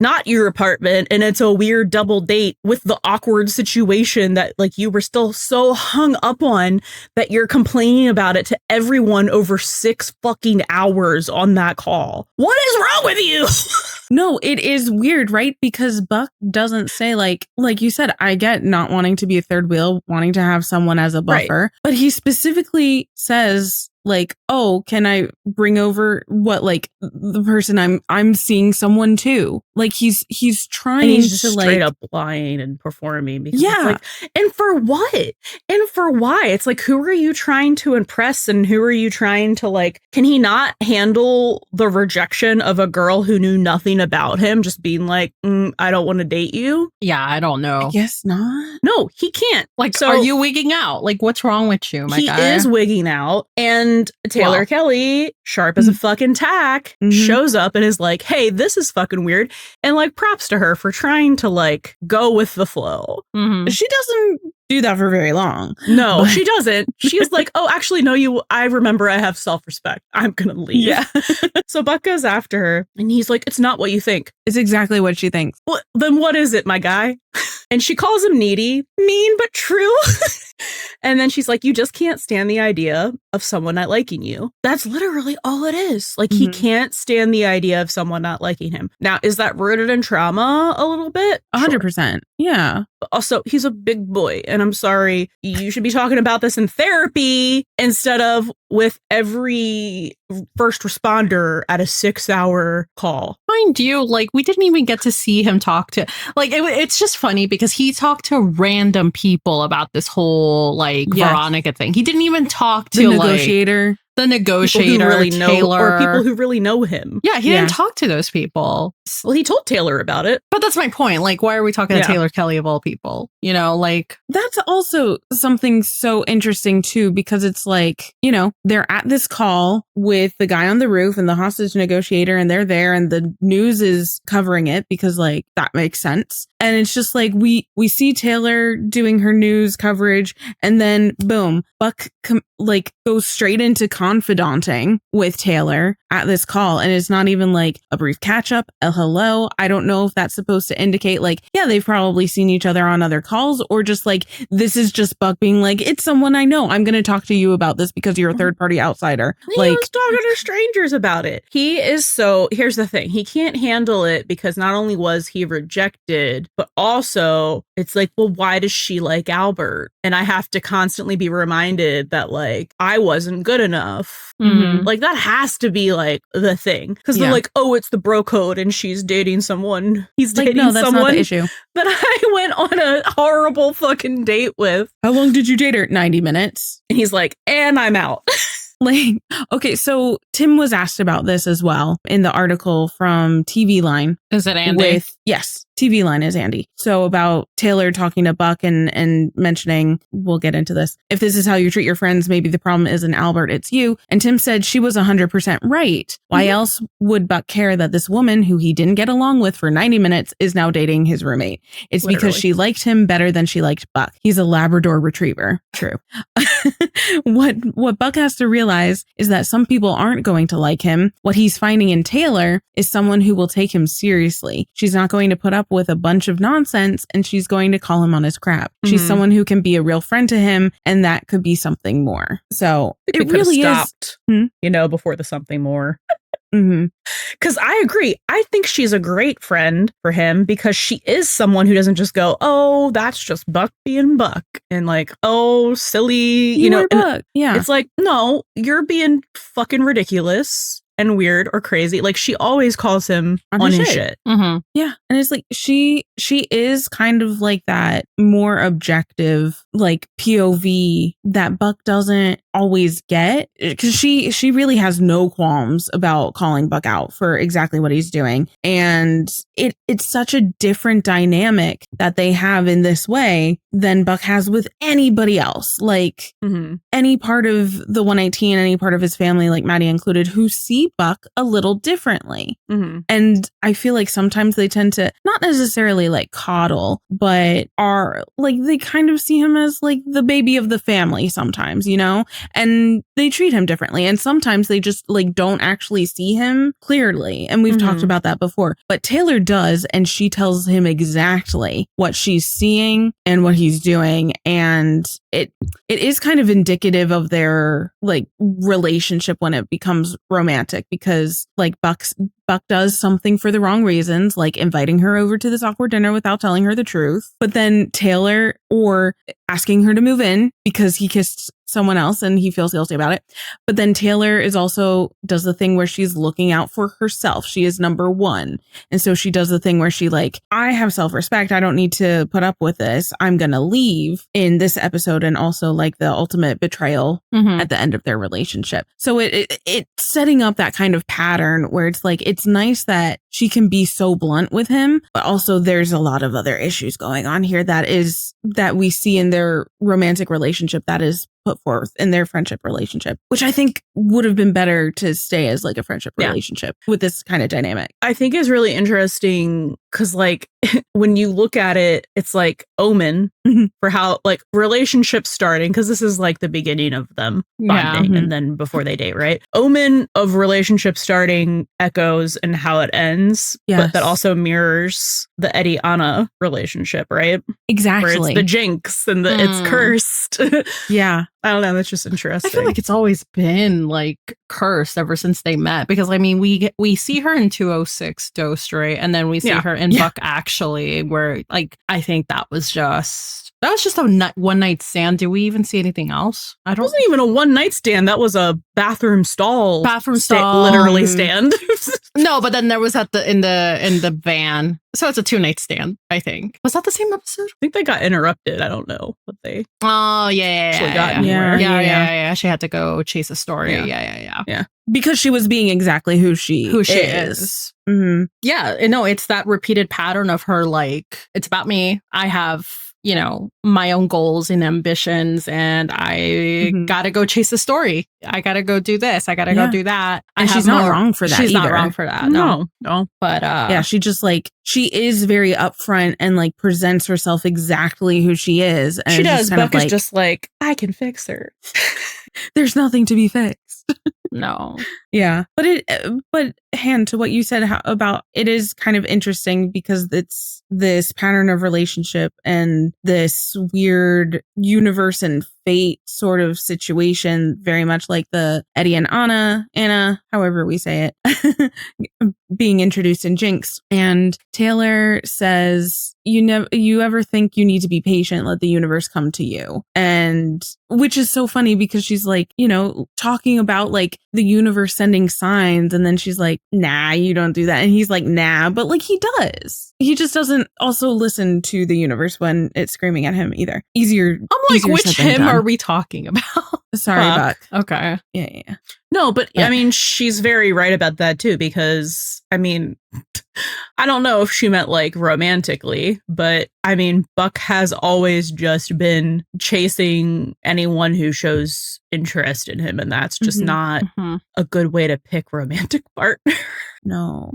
not your apartment. And it's a weird double date with the awkward situation that like you were still so hung up on that you're complaining about it to everyone over 6 fucking hours on that call. What is wrong with you? No, it is weird, right? Because Buck doesn't say like you said, I get not wanting to be a third wheel, wanting to have someone as a buffer, but he specifically says like, oh, can I bring over the person I'm seeing someone too? Like he's trying and he's just to straight up lying and performing. Because it's like, and for what? And for why? It's like, who are you trying to impress? And who are you trying to like, can he not handle the rejection of a girl who knew nothing about him? Just being like, I don't want to date you. Yeah, I don't know. I guess not. No, he can't. Like, so are you wigging out? Like, what's wrong with you, my guy? He is wigging out. And Taylor Kelly, sharp as a fucking tack, shows up and is like, hey, this is fucking weird. And like props to her for trying to like go with the flow. She doesn't do that for very long. No, she doesn't. She's like, oh, actually, no, I remember I have self-respect. I'm going to leave. Yeah. So Buck goes after her and he's like, it's not what you think. It's exactly what she thinks. Well, then what is it, my guy? And she calls him needy, mean but true. And then she's like, you just can't stand the idea of someone not liking you. That's literally all it is. Like, he can't stand the idea of someone not liking him. Now, is that rooted in trauma a little bit? 100%. Sure. Yeah. But also, he's a big boy. And I'm sorry, you should be talking about this in therapy instead of with every first responder at a 6-hour call. Mind you, like, we didn't even get to see him talk to, like, it's just funny because he talked to random people about this whole, like, Veronica thing. He didn't even talk to, the negotiator. Like, the negotiator, really Taylor. Or people who really know him. Yeah, he didn't talk to those people. Well, he told Taylor about it. But that's my point. Like, why are we talking to Taylor Kelly of all people? You know, like... That's also something so interesting, too, because it's like, you know, they're at this call with the guy on the roof and the hostage negotiator, and they're there, and the news is covering it because, like, that makes sense. And it's just like, we see Taylor doing her news coverage, and then, boom, Buck, goes straight into confidanting with Taylor at this call. And it's not even like a brief catch up, a hello. I don't know if that's supposed to indicate like, yeah, they've probably seen each other on other calls, or just like, this is just Buck being like, it's someone I know. I'm going to talk to you about this because you're a third party outsider. He was talking to strangers about it. He is here's the thing. He can't handle it because not only was he rejected, but also it's like, well, why does she like Albert? And I have to constantly be reminded that like, I wasn't good enough. Mm-hmm. Like that has to be like the thing. Because they're like, oh, it's the bro code and she's dating someone. He's dating no, that's someone not the issue. that I went on a horrible fucking date with. How long did you date her? 90 minutes. And he's like, and I'm out. Like, okay, so Tim was asked about this as well in the article from TV Line. Is it Andy? Yes, TV Line is Andy. So about Taylor talking to Buck and mentioning, we'll get into this. If this is how you treat your friends, maybe the problem isn't Albert, it's you. And Tim said she was 100% right. Why else would Buck care that this woman who he didn't get along with for 90 minutes is now dating his roommate? It's because she liked him better than she liked Buck. He's a Labrador retriever. True. What Buck has to realize is that some people aren't going to like him. What he's finding in Taylor is someone who will take him seriously. She's not going to put up with a bunch of nonsense, and she's going to call him on his crap. She's someone who can be a real friend to him, and that could be something more. So it really stopped, you know, before the something more. Because I agree. I think she's a great friend for him because she is someone who doesn't just go, oh, that's just Buck being Buck. And like, oh, silly, you know. Buck. Yeah. It's like, no, you're being fucking ridiculous and weird or crazy. Like she always calls him on his shit. Yeah. And it's like she is kind of like that more objective, like POV that Buck doesn't always get, because she really has no qualms about calling Buck out for exactly what he's doing. And it's such a different dynamic that they have in this way than Buck has with anybody else. Like any part of the 119, any part of his family, like Maddie included, who see Buck a little differently. And I feel like sometimes they tend to not necessarily like coddle, but are like, they kind of see him as like the baby of the family sometimes, you know, and they treat him differently. And sometimes they just like don't actually see him clearly. And we've talked about that before, but Taylor does. And she tells him exactly what she's seeing and what he's doing. And it is kind of indicative of their like relationship when it becomes romantic, because like Buck does something for the wrong reasons, like inviting her over to this awkward dinner without telling her the truth. But then Taylor, or asking her to move in because he kissed someone else and he feels guilty about it. But then Taylor does the thing where she's looking out for herself. She is number one. And so she does the thing where she like, I have self-respect. I don't need to put up with this. I'm going to leave in this episode. And also like the ultimate betrayal at the end of their relationship. So it's setting up that kind of pattern where it's like, it's nice that she can be so blunt with him, but also there's a lot of other issues going on here that we see in their romantic relationship that is put forth in their friendship relationship, which I think would have been better to stay as like a friendship relationship with this kind of dynamic. I think is really interesting because like when you look at it, it's like omen for how like relationships starting, because this is like the beginning of them bonding and then before they date, right? Omen of relationship starting echoes and how it ends, but that also mirrors the Eddie Anna relationship, right? Exactly. Where it's the jinx and it's cursed. Yeah. I don't know. That's just interesting. I feel like it's always been like cursed ever since they met, because I mean, we see her in 206 Dosed, right? And then we see her in Buck Actually, where like I think that was just a one night stand. Do we even see anything else? It wasn't even a one night stand. That was a bathroom stall. Literally stand. No, but then there was in the van. So it's a 2-night stand, I think. Was that the same episode? I think they got interrupted. I don't know what they. Oh yeah. She had to go chase a story. Yeah. Because she was being exactly who she is. Mm-hmm. Yeah, no, it's that repeated pattern of her like, it's about me. I have, you know, my own goals and ambitions, and I gotta go chase the story. I gotta go do this. I gotta go do that. And she's not wrong for that. She's not wrong for that. No. But yeah, she just like, she is very upfront and like presents herself exactly who she is. And she does. Buck is just like, I can fix her. There's nothing to be fixed. No. Yeah. But Han, to what you said about it is kind of interesting because it's this pattern of relationship and this weird universe and fate sort of situation, very much like the Eddie and Anna, however we say it, being introduced in Jinx. And Taylor says, you ever think you need to be patient, let the universe come to you. And which is so funny because she's like, you know, talking about like the universe sending signs. And then she's like, nah, you don't do that. And he's like, nah, but like he does. He just doesn't also listen to the universe when it's screaming at him either. I'm like, which him are we talking about? Sorry, Buck. Okay. Yeah. No, but I mean, she's very right about that too, because I mean, I don't know if she meant like romantically, but I mean, Buck has always just been chasing anyone who shows interest in him. And that's just not a good way to pick romantic partner. No.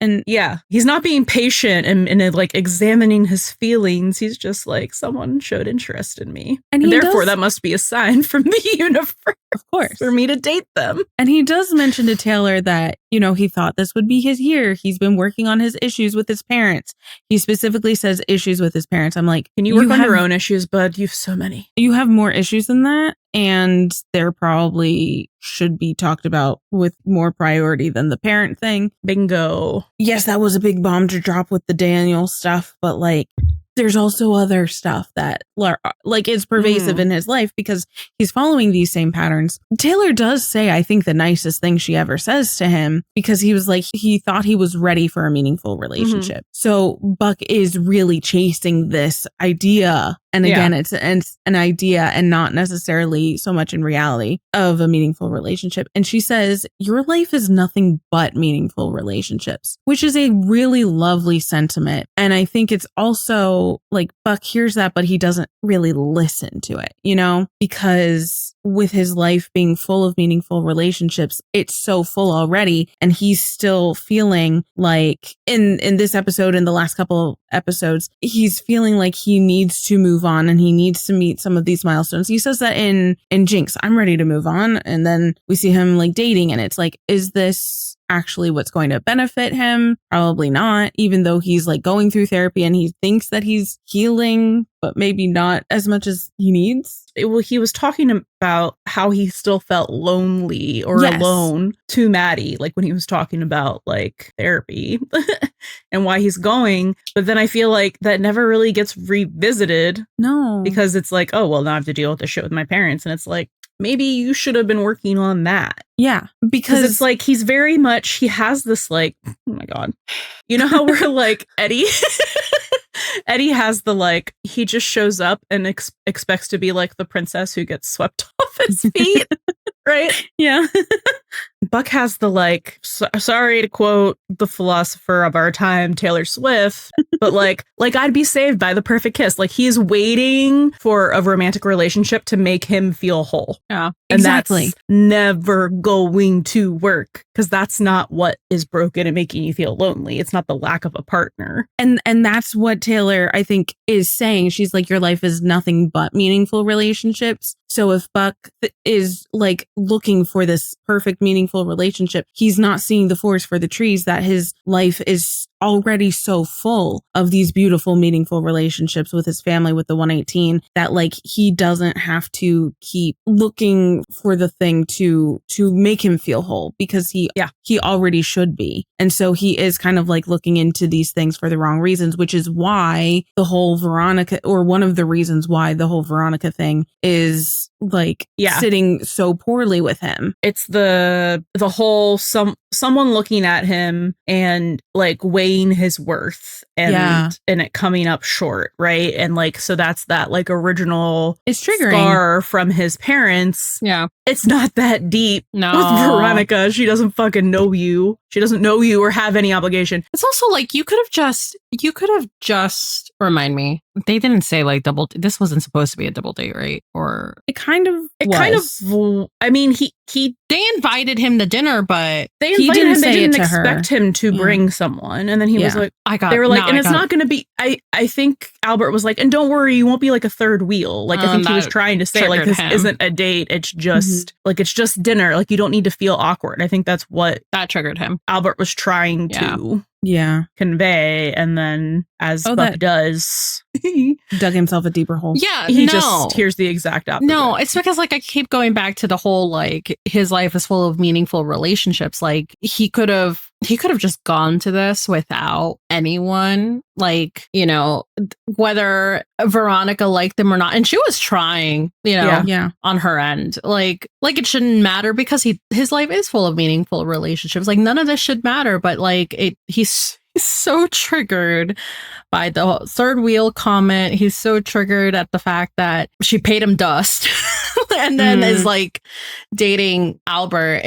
And yeah, he's not being patient and like examining his feelings. He's just like, someone showed interest in me. And therefore that must be a sign from the universe. Of course. For me to date them. And he does mention to Taylor that, you know, he thought this would be his year. He's been working on his issues with his parents. He specifically says issues with his parents. I'm like, can you work on your own issues, bud? You have so many. You have more issues than that. And they're probably should be talked about with more priority than the parent thing. Bingo. Yes, that was a big bomb to drop with the Daniel stuff, but like there's also other stuff that like is pervasive in his life because he's following these same patterns. Taylor does say, I think, the nicest thing she ever says to him because he was like, he thought he was ready for a meaningful relationship. So Buck is really chasing this idea. And again, it's an idea and not necessarily so much in reality of a meaningful relationship. And she says, your life is nothing but meaningful relationships, which is a really lovely sentiment. And I think it's also like Buck hears that, but he doesn't really listen to it, you know, because with his life being full of meaningful relationships, it's so full already. And he's still feeling like in this episode, in the last couple of episodes, he's feeling like he needs to move on and he needs to meet some of these milestones. He says that in Jinx, I'm ready to move on. And then we see him like dating and it's like, is this actually what's going to benefit him? Probably not, even though he's like going through therapy and he thinks that he's healing, but maybe not as much as he needs. Well, he was talking about how he still felt lonely or alone to Maddie, like when he was talking about like therapy and why he's going. But then I feel like that never really gets revisited. No, because it's like, oh, well, now I have to deal with this shit with my parents. And it's like, maybe you should have been working on that. Yeah, because it's like he's very much, he has this like, oh my God, you know how we're like Eddie has the like, he just shows up and expects to be like the princess who gets swept off his feet. Right? Yeah. Buck has the like, sorry to quote the philosopher of our time, Taylor Swift, but like I'd be saved by the perfect kiss. Like he's waiting for a romantic relationship to make him feel whole. Yeah, and exactly. That's never going to work because that's not what is broken and making you feel lonely. It's not the lack of a partner. And that's what Taylor, I think, is saying. She's like, your life is nothing but meaningful relationships. So if Buck is like looking for this perfect, meaningful relationship, he's not seeing the forest for the trees, that his life is already so full of these beautiful, meaningful relationships with his family, with the 118, that like he doesn't have to keep looking for the thing to make him feel whole, because he already should be. And so he is kind of like looking into these things for the wrong reasons, which is why the whole Veronica, or one of the reasons why the whole Veronica thing is like sitting so poorly with him. It's the whole someone looking at him and like weighing his worth and it coming up short, right? And like, so that's that like original it's triggering scar from his parents. Yeah. It's not that deep. No. With Veronica, she doesn't fucking know you. She doesn't know you or have any obligation. It's also like you could have just remind me. They didn't say like this wasn't supposed to be a double date, right? Or it kind of I mean, they invited him to dinner, but they didn't expect him to bring someone. And then he was like, it's not going to be, I think Albert was like, and don't worry, you won't be like a third wheel. Like, I think he was trying to say like, this isn't a date. It's just like, it's just dinner. Like, you don't need to feel awkward. I think that's what that triggered him. Albert was trying to convey. And then as Buck does, he dug himself a deeper hole. Yeah, he just hears the exact opposite. No, it's because like I keep going back to the whole like his life is full of meaningful relationships. Like he could have just gone to this without anyone, like, you know, whether Veronica liked them or not. And she was trying, you know, on her end. Like it shouldn't matter because his life is full of meaningful relationships. Like none of this should matter, but like he's so triggered by the third wheel comment. He's so triggered at the fact that she paid him dust and then is like dating Albert.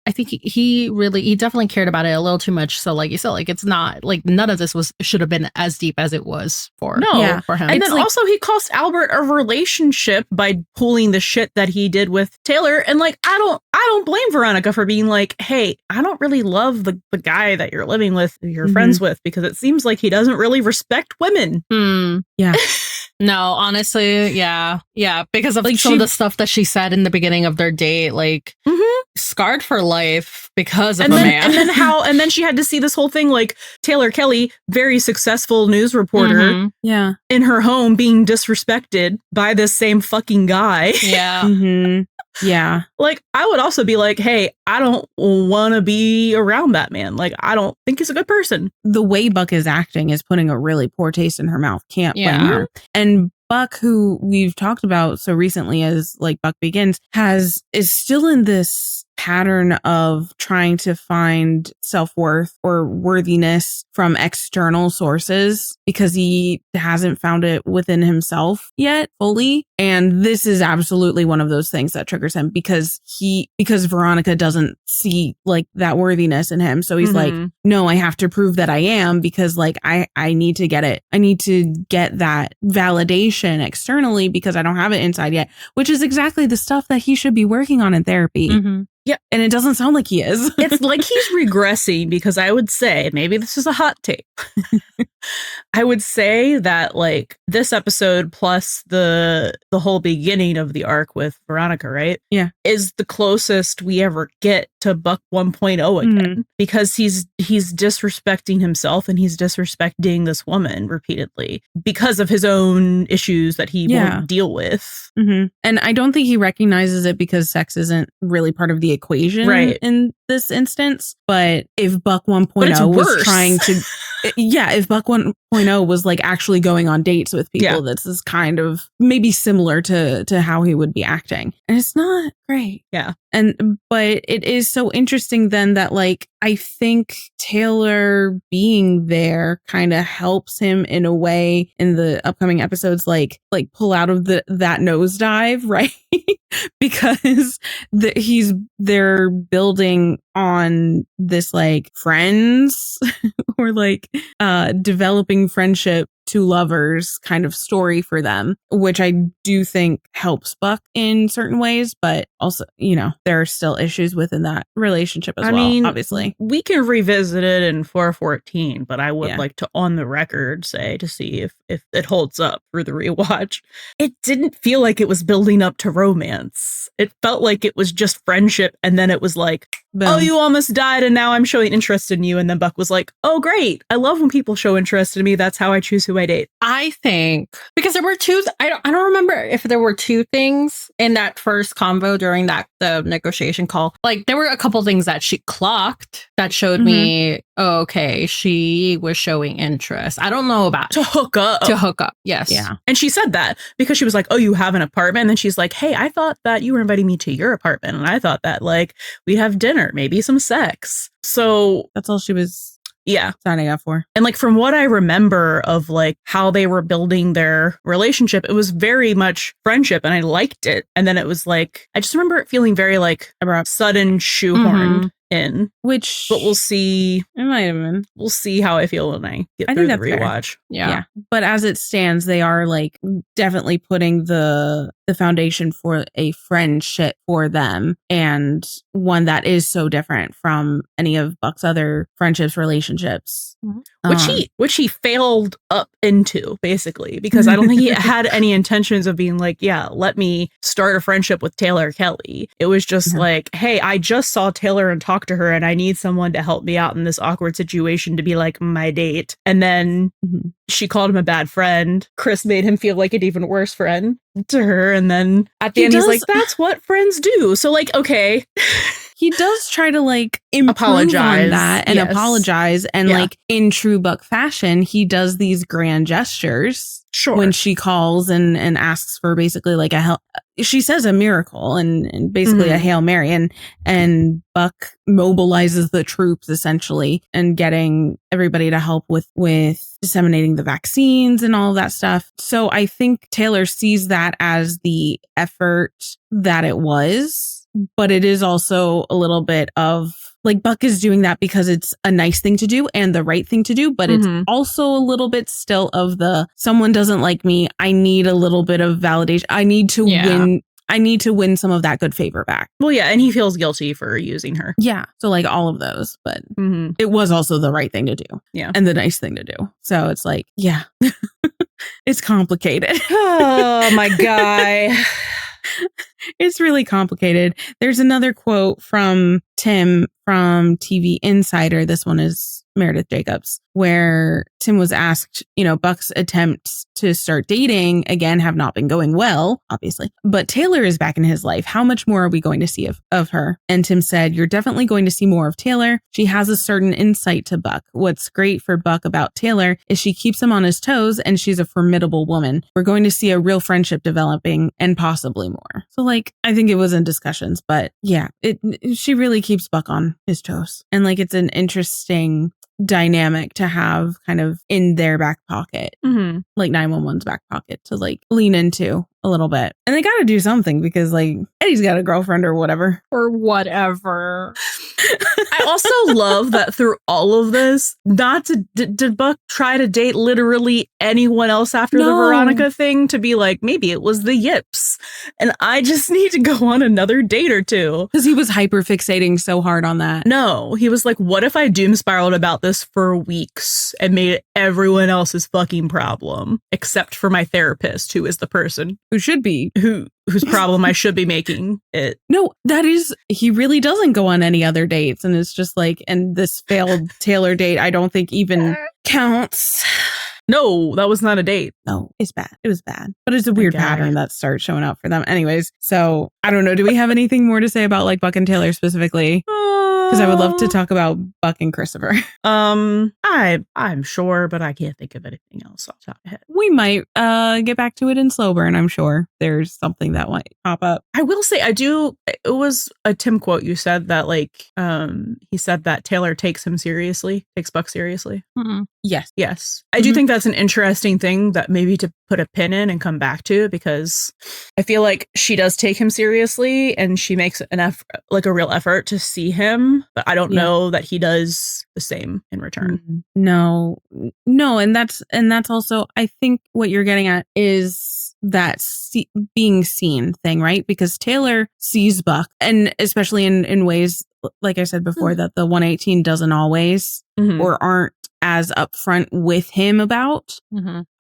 I think he definitely cared about it a little too much. So like you said, like it's not like none of this should have been as deep as it was for him. And then also he cost Albert a relationship by pulling the shit that he did with Taylor. And like I don't blame Veronica for being like, hey, I don't really love the guy that you're living with, you're friends with, because it seems like he doesn't really respect women. Yeah. No, honestly, yeah, because of like some of the stuff that she said in the beginning of their date, like scarred for life because of man. And then she had to see this whole thing, like Taylor Kelly, very successful news reporter, in her home being disrespected by this same fucking guy. Yeah. Yeah. Like, I would also be like, hey, I don't want to be around that man. Like, I don't think he's a good person. The way Buck is acting is putting a really poor taste in her mouth. Can't blame her. And Buck, who we've talked about so recently as like Buck Begins, is still in this pattern of trying to find self-worth or worthiness from external sources because he hasn't found it within himself yet fully. And this is absolutely one of those things that triggers him because Veronica doesn't see like that worthiness in him. So he's like, no, I have to prove that I am because like I need to get it. I need to get that validation externally because I don't have it inside yet, which is exactly the stuff that he should be working on in therapy. Yeah. And it doesn't sound like he is. It's like he's regressing because I would say, maybe this is a hot take. I would say that like this episode plus the whole beginning of the arc with Veronica, right? Yeah. Is the closest we ever get to Buck 1.0 again because he's disrespecting himself and he's disrespecting this woman repeatedly because of his own issues that he won't deal with. And I don't think he recognizes it because sex isn't really part of the equation in this instance. But if Buck 1.0 was trying to, if Buck 1.0 was like actually going on dates with people, this is kind of maybe similar to how he would be acting. And it's not great. Yeah. But it is so interesting then that like I think Taylor being there kind of helps him in a way in the upcoming episodes, like pull out of that nosedive, right? Because they're building on this like friends or like developing friendship to lovers kind of story for them, which I do think helps Buck in certain ways, but also, you know, there are still issues within that relationship as well, obviously. We can revisit it in 414, but I would like to on the record say to see if it holds up through the rewatch. It didn't feel like it was building up to romance. It felt like it was just friendship, and then it was like, boom. Oh, you almost died and now I'm showing interest in you. And then Buck was like, oh, great. I love when people show interest in me. That's how I choose who I date. I think because there were two, I don't remember if there were two things in that first convo during the negotiation call. Like there were a couple things that she clocked that showed me, oh, okay, she was showing interest. I don't know about to hook up. Yes. Yeah. And she said that because she was like, oh, you have an apartment. And then she's like, hey, I thought that you were inviting me to your apartment. And I thought that like we'd have dinner, maybe some sex. So that's all she was signing up for. And like from what I remember of like how they were building their relationship, it was very much friendship and I liked it. And then it was like, I just remember it feeling very like sudden shoehorned in, but we'll see. It might have been. We'll see how I feel when I get through the rewatch. Yeah. But as it stands, they are like definitely putting the foundation for a friendship for them, and one that is so different from any of Buck's other friendships, relationships. Which he failed up into, basically, because I don't think he had any intentions of being like, yeah, let me start a friendship with Taylor Kelly. It was just like, hey, I just saw Taylor and talked to her and I need someone to help me out in this awkward situation to be like my date. And then she called him a bad friend. Chris made him feel like an even worse friend to her. And then at the end, he's like, that's what friends do. So like, okay. He does try to like apologize on that and apologize. And like in true Buck fashion, he does these grand gestures when she calls and asks for basically like she says a miracle and basically a Hail Mary, and Buck mobilizes the troops essentially and getting everybody to help with disseminating the vaccines and all of that stuff. So I think Taylor sees that as the effort that it was, but it is also a little bit of like Buck is doing that because it's a nice thing to do and the right thing to do, but it's also a little bit still of the someone doesn't like me. I need a little bit of validation. I need to win. I need to win some of that good favor back. Well, yeah, and he feels guilty for using her. Yeah. So like all of those, but it was also the right thing to do. Yeah. And the nice thing to do. So it's like, yeah, it's complicated. Oh, my guy. It's really complicated. There's another quote from Tim from TV Insider. This one is Meredith Jacobs, where Tim was asked, you know, Buck's attempts to start dating again have not been going well, obviously, but Taylor is back in his life. How much more are we going to see of her? And Tim said, you're definitely going to see more of Taylor. She has a certain insight to Buck. What's great for Buck about Taylor is she keeps him on his toes and she's a formidable woman. We're going to see a real friendship developing and possibly more. So like, I think it was in discussions, but yeah, she really keeps Buck on his toes. And like, it's an interesting dynamic to have kind of in their back pocket, like 911's back pocket to like lean into a little bit. And they got to do something because like Eddie's got a girlfriend or whatever. I also love that through all of this, did Buck try to date literally anyone else after the Veronica thing to be like, maybe it was the yips and I just need to go on another date or two. Because he was hyper fixating so hard on that. No, he was like, what if I doom spiraled about this for weeks and made it everyone else's fucking problem, except for my therapist, who is the person who should be, whose problem I should be making it. No, that is, he really doesn't go on any other dates. And it's just like, and this failed Taylor date, I don't think even counts. No, that was not a date. No, it's bad. It was bad. But it's a weird pattern that starts showing up for them. Anyways, so I don't know. Do we have anything more to say about like Buck and Taylor specifically? Because I would love to talk about Buck and Christopher. I'm sure, but I can't think of anything else off the top of my head. We might get back to it in slow burn. I'm sure there's something that might pop up. I will say it was a Tim quote. You said that he said that Taylor takes Buck seriously. Mm-hmm. Yes. I do think that's an interesting thing that maybe to put a pin in and come back to, because I feel like she does take him seriously and she makes an effort, like a real effort to see him, but I don't know that he does the same in return. No. And that's also, I think what you're getting at is that being seen thing, right? Because Taylor sees Buck, and especially in ways, like I said before, that the 118 doesn't always or aren't as upfront with him about.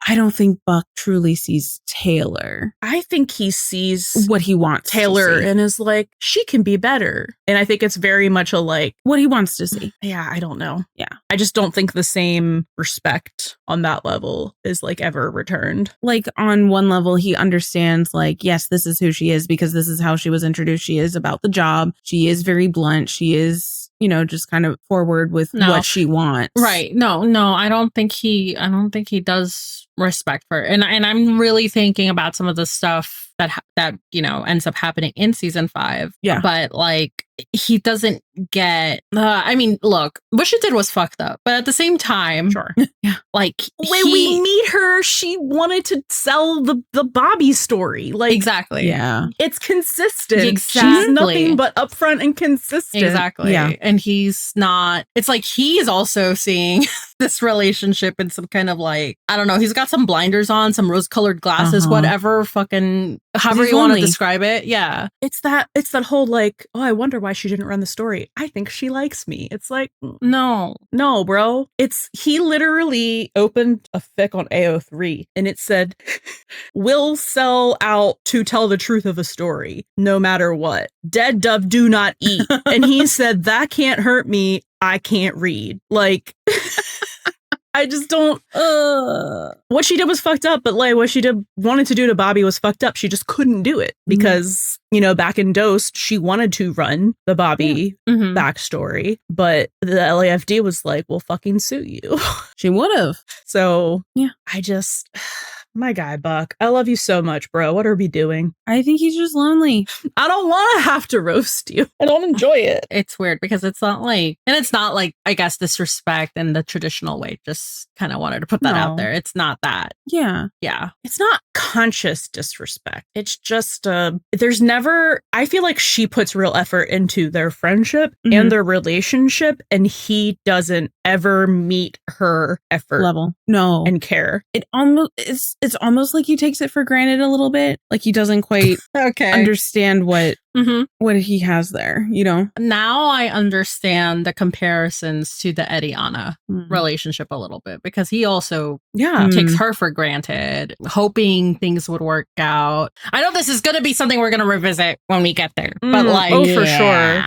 I don't think Buck truly sees Taylor. I think he sees what he wants Taylor and is like, she can be better. And I think it's very much a what he wants to see. Yeah, I don't know. Yeah. I just don't think the same respect on that level is ever returned. On one level, he understands yes, this is who she is because this is how she was introduced. She is about the job. She is very blunt. She is, just kind of forward with what she wants. Right. No, I don't think he does respect her. And I'm really thinking about some of the stuff that ends up happening in season 5. Yeah. But he doesn't get look, what she did was fucked up, but at the same time, sure. Yeah. When we meet her, she wanted to sell the Bobby story. Exactly. Yeah. It's consistent. Exactly. She's nothing but upfront and consistent. Exactly. Yeah. And he's not, it's he's also seeing this relationship in some kind of I don't know, he's got some blinders on, some rose-colored glasses, whatever, fucking however you want to describe it. Yeah. It's that whole I wonder why she didn't run the story. I think she likes me. It's no, bro. He literally opened a fic on AO3 and it said, will sell out to tell the truth of a story, no matter what. Dead dove do not eat. And he said, that can't hurt me. I can't read. I just don't. What she did was fucked up, but what she wanted to do to Bobby was fucked up. She just couldn't do it because, back in Dosed, she wanted to run the Bobby backstory, but the LAFD was like, we'll fucking sue you. She would have. So, yeah, my guy, Buck, I love you so much, bro. What are we doing? I think he's just lonely. I don't want to have to roast you. I don't enjoy it. It's weird because it's not and it's not I guess, disrespect in the traditional way. Just kind of wanted to put that out there. It's not that. Yeah. Yeah. It's not conscious disrespect. It's just, there's never, I feel like she puts real effort into their friendship and their relationship, and he doesn't ever meet her effort level. No. And care. It's almost like he takes it for granted a little bit. He doesn't quite understand what he has there, Now I understand the comparisons to the Eddie-Anna relationship a little bit, because he also takes her for granted, hoping things would work out. I know this is going to be something we're going to revisit when we get there, but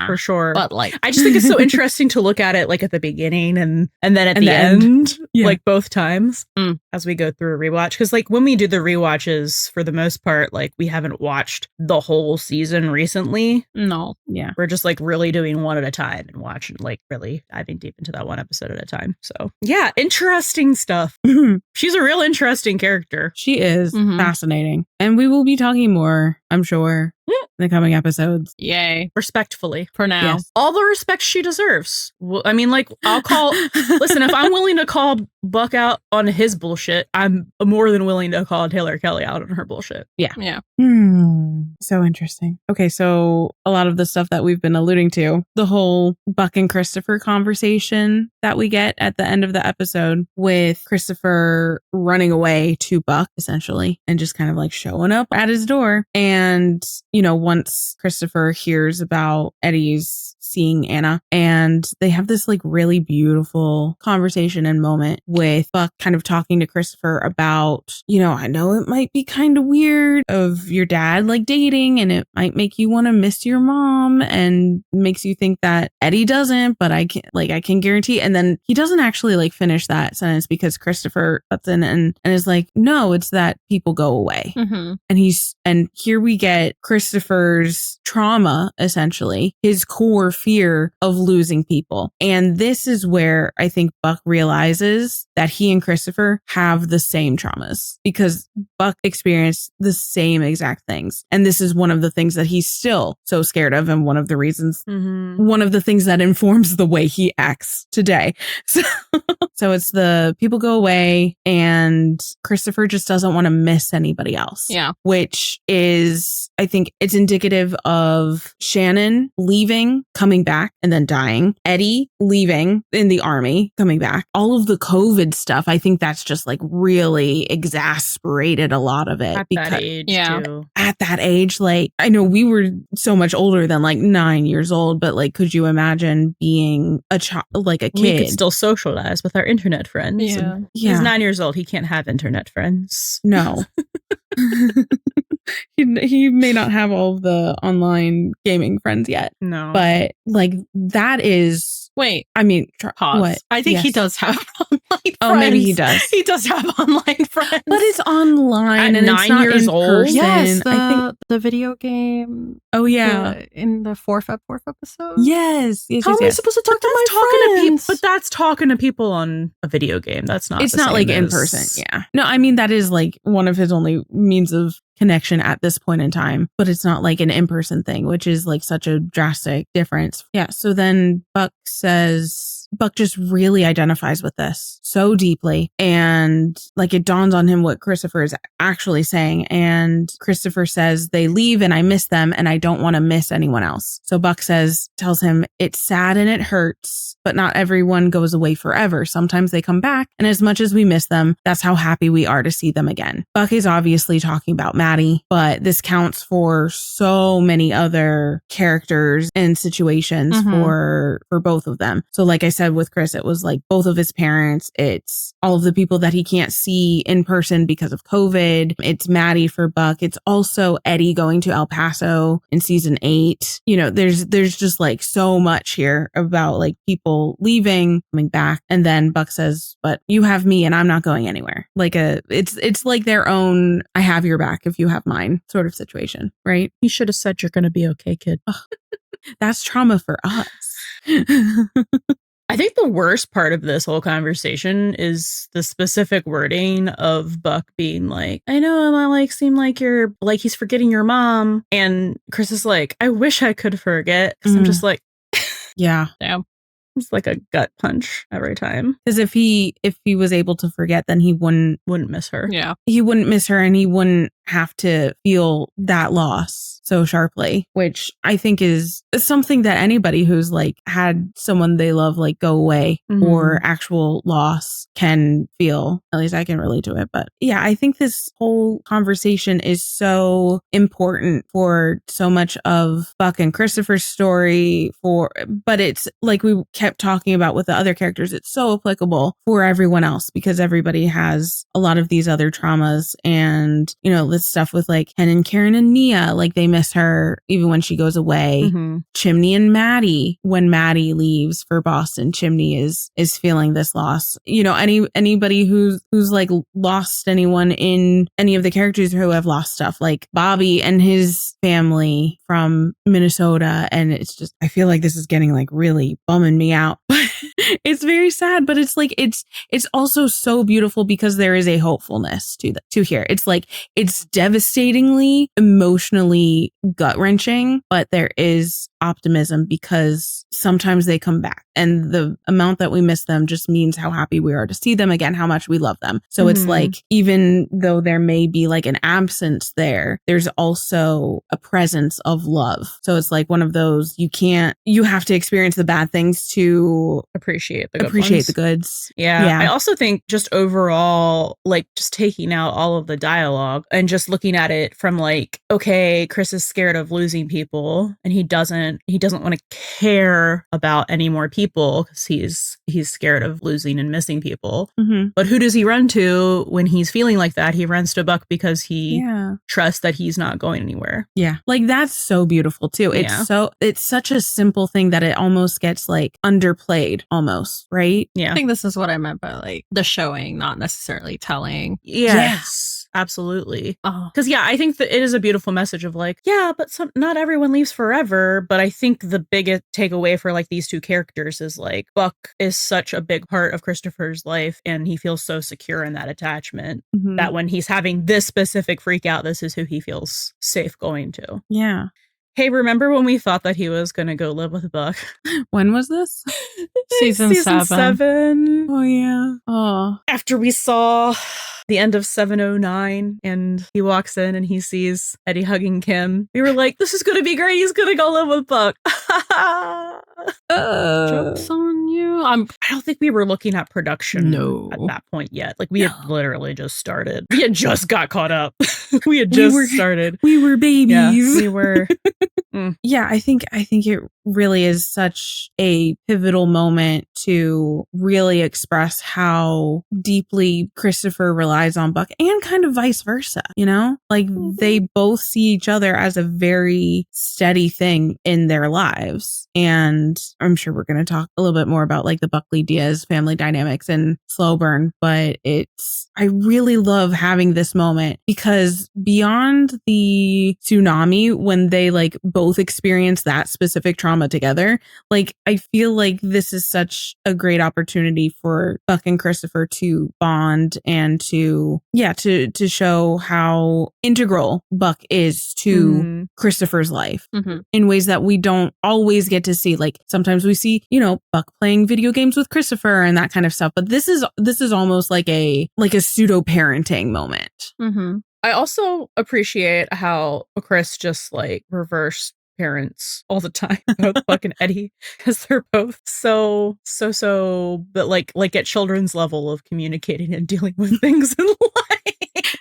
for sure. But I just think it's so interesting to look at it at the beginning and then at the end. Both times as we go through a rewatch. Because when we do the rewatches, for the most part, we haven't watched the whole season recently. No. Yeah. We're just really doing one at a time and watching, really diving deep into that one episode at a time. So yeah, interesting stuff. She's a real interesting character. She is fascinating. And we will be talking more, I'm sure, in the coming episodes. Yay. Respectfully. For now. Yes. All the respect she deserves. I'll call... Listen, if I'm willing to call Buck out on his bullshit, I'm more than willing to call Taylor Kelly out on her bullshit. Yeah. Yeah. So interesting. Okay, so a lot of the stuff that we've been alluding to, the whole Buck and Christopher conversation that we get at the end of the episode, with Christopher running away to Buck, essentially, and just kind of showing up at his door. And, once Christopher hears about Eddie's seeing Anna, and they have this really beautiful conversation and moment with Buck kind of talking to Christopher about, I know it might be kind of weird of your dad dating, and it might make you want to miss your mom, and makes you think that Eddie doesn't, but I can guarantee. And then he doesn't actually finish that sentence, because Christopher cuts in and is like, no, it's that people go away. And here we get Christopher's trauma, essentially, his core fear of losing people. And this is where I think Buck realizes that he and Christopher have the same traumas because Buck experienced the same exact things. And this is one of the things that he's still so scared of. And one of the reasons, one of the things that informs the way he acts today. So it's the people go away and Christopher just doesn't want to miss anybody else. Yeah. Which is, I think it's indicative of Shannon leaving, coming back, and then dying. Eddie leaving in the army, coming back. All of the COVID stuff, I think that's just like really exasperated a lot of it. At that age, too. At that age, like, I know we were so much older than like 9 years old, but like, could you imagine being a child, like a kid? We could still socialize with our internet friends. Yeah. He's 9 years old. He can't have internet friends. No. He may not have all of the online gaming friends yet. No. But like that is... Wait. I mean... Pause. What? I think he does have online friends. Oh, maybe he does. He does have online friends. But it's online At and 9 it's not years in old? person. Yes, I think... the video game. Oh, yeah. In the fourth episode? Yes. How am I supposed to talk to my friends? But that's talking to people on a video game. That's not. It's the not same like in as- person. Yeah. No, I mean, that is like one of his only means of connection at this point in time, but it's not like an in-person thing, which is like such a drastic difference. Yeah. So then Buck just really identifies with this so deeply. And like it dawns on him what Christopher is actually saying. And Christopher says, they leave and I miss them and I don't want to miss anyone else. So Buck tells him it's sad and it hurts, but not everyone goes away forever. Sometimes they come back. And as much as we miss them, that's how happy we are to see them again. Buck is obviously talking about Maddie, but this counts for so many other characters and situations for both of them. So like I said with Chris, it was like both of his parents. It's all of the people that he can't see in person because of COVID. It's Maddie for Buck. It's also Eddie going to El Paso in season 8. You know, there's just like so much here about like people leaving, coming back. And then Buck says, but you have me and I'm not going anywhere. Like it's like their own, I have your back if you have mine sort of situation, right? You should have said you're going to be okay, kid. That's trauma for us. I think the worst part of this whole conversation is the specific wording of Buck being like, I know I like seem like you're like he's forgetting your mom. And Chris is like, I wish I could forget. Because I'm just like, yeah. It's like a gut punch every time. Because if he was able to forget, then he wouldn't miss her. Yeah. He wouldn't miss her and he wouldn't have to feel that loss so sharply, which I think is something that anybody who's like had someone they love like go away or actual loss can feel. At least I can relate to it. But yeah, I think this whole conversation is so important for so much of Buck and Christopher's story but it's like we kept talking about with the other characters, it's so applicable for everyone else because everybody has a lot of these other traumas. And you know, this stuff with like Hen and Karen and Nia, like they miss her even when she goes away. Chimney and Maddie, when Maddie leaves for Boston, Chimney is feeling this loss. You know, anybody who's like lost anyone in any of the characters who have lost stuff, like Bobby and his family from Minnesota. And it's just, I feel like this is getting like really bumming me out. It's very sad, but it's like it's also so beautiful because there is a hopefulness to here. It's like it's devastatingly emotionally gut-wrenching, but there is optimism because sometimes they come back, and the amount that we miss them just means how happy we are to see them again, how much we love them. So it's like even though there may be like an absence there's also a presence of love. So it's like one of those you have to experience the bad things to appreciate the goods. Yeah. I also think just overall, like just taking out all of the dialogue and just looking at it from like, okay, Chris is scared of losing people and he doesn't want to care about any more people because he's scared of losing and missing people. But who does he run to when he's feeling like that? He runs to Buck because he trusts that he's not going anywhere. Yeah. Like that's so beautiful too. It's such a simple thing that it almost gets like underplayed almost, right? I think this is what I meant by like the showing, not necessarily telling. Yes. Absolutely. Because yeah, I think that it is a beautiful message of like, yeah, but not everyone leaves forever. But I think the biggest takeaway for like these two characters is like Buck is such a big part of Christopher's life, and he feels so secure in that attachment that when he's having this specific freak out, this is who he feels safe going to. Yeah. Hey, remember when we thought that he was going to go live with Buck? When was this? Season 7. Oh, yeah. Oh. After we saw the end of 709 and he walks in and he sees Eddie hugging Kim, we were like, this is going to be great. He's going to go live with Buck. Joke's on you. I don't think we were looking at production at that point yet. Like we had literally just started. We had just got caught up. We had just started. We were babies. Yeah, we were. Yeah, I think it really is such a pivotal moment to really express how deeply Christopher relies on Buck and kind of vice versa, you know? Like they both see each other as a very steady thing in their lives. And I'm sure we're going to talk a little bit more about like the Buckley Diaz family dynamics and Slow Burn, but I really love having this moment because beyond the tsunami, when they like both experience that specific trauma together, like I feel like this is such a great opportunity for Buck and Christopher to bond and to show how integral Buck is to Christopher's life in ways that we don't always get to see. Like sometimes we see, you know, Buck playing video games with Christopher and that kind of stuff, but this is almost like a pseudo parenting moment. I also appreciate how Chris just like reverse parents all the time, both Buck and Eddie, because they're both so but like at children's level of communicating and dealing with things in life.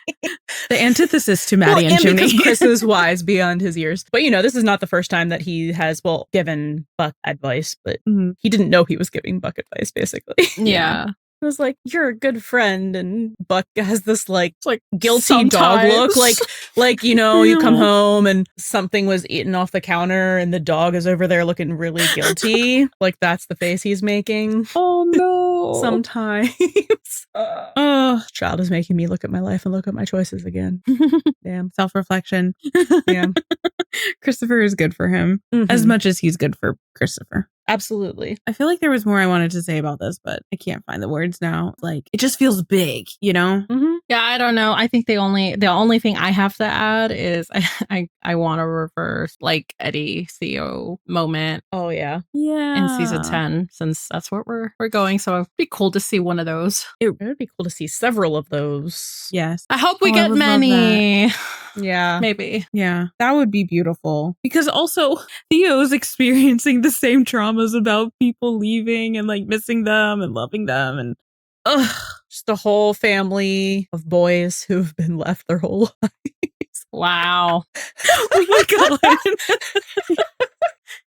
The antithesis to Maddie and Chimney. Because Chris is wise beyond his years. But you know, this is not the first time that he has given Buck advice, but he didn't know he was giving Buck advice, basically. Yeah. It was like, you're a good friend, and Buck has this like guilty sometimes. dog look, like you know, you come home and something was eaten off the counter, and the dog is over there looking really guilty, like that's the face he's making. Oh no! Sometimes, child is making me look at my life and look at my choices again. Damn, self-reflection. Yeah, Christopher is good for him as much as he's good for Christopher. Absolutely. I feel like there was more I wanted to say about this, but I can't find the words now. Like, it just feels big, you know? Yeah, I don't know. I think the only thing I have to add is I want to reverse like Eddie Theo moment. Oh yeah. Yeah. In season 10, since that's what we're going. So it'd be cool to see one of those. It would be cool to see several of those. Yes. I hope we get many. Yeah. Maybe. Yeah. That would be beautiful. Because also Theo's experiencing the same traumas about people leaving and like missing them and loving them and just a whole family of boys who've been left their whole lives. Wow. Oh my God.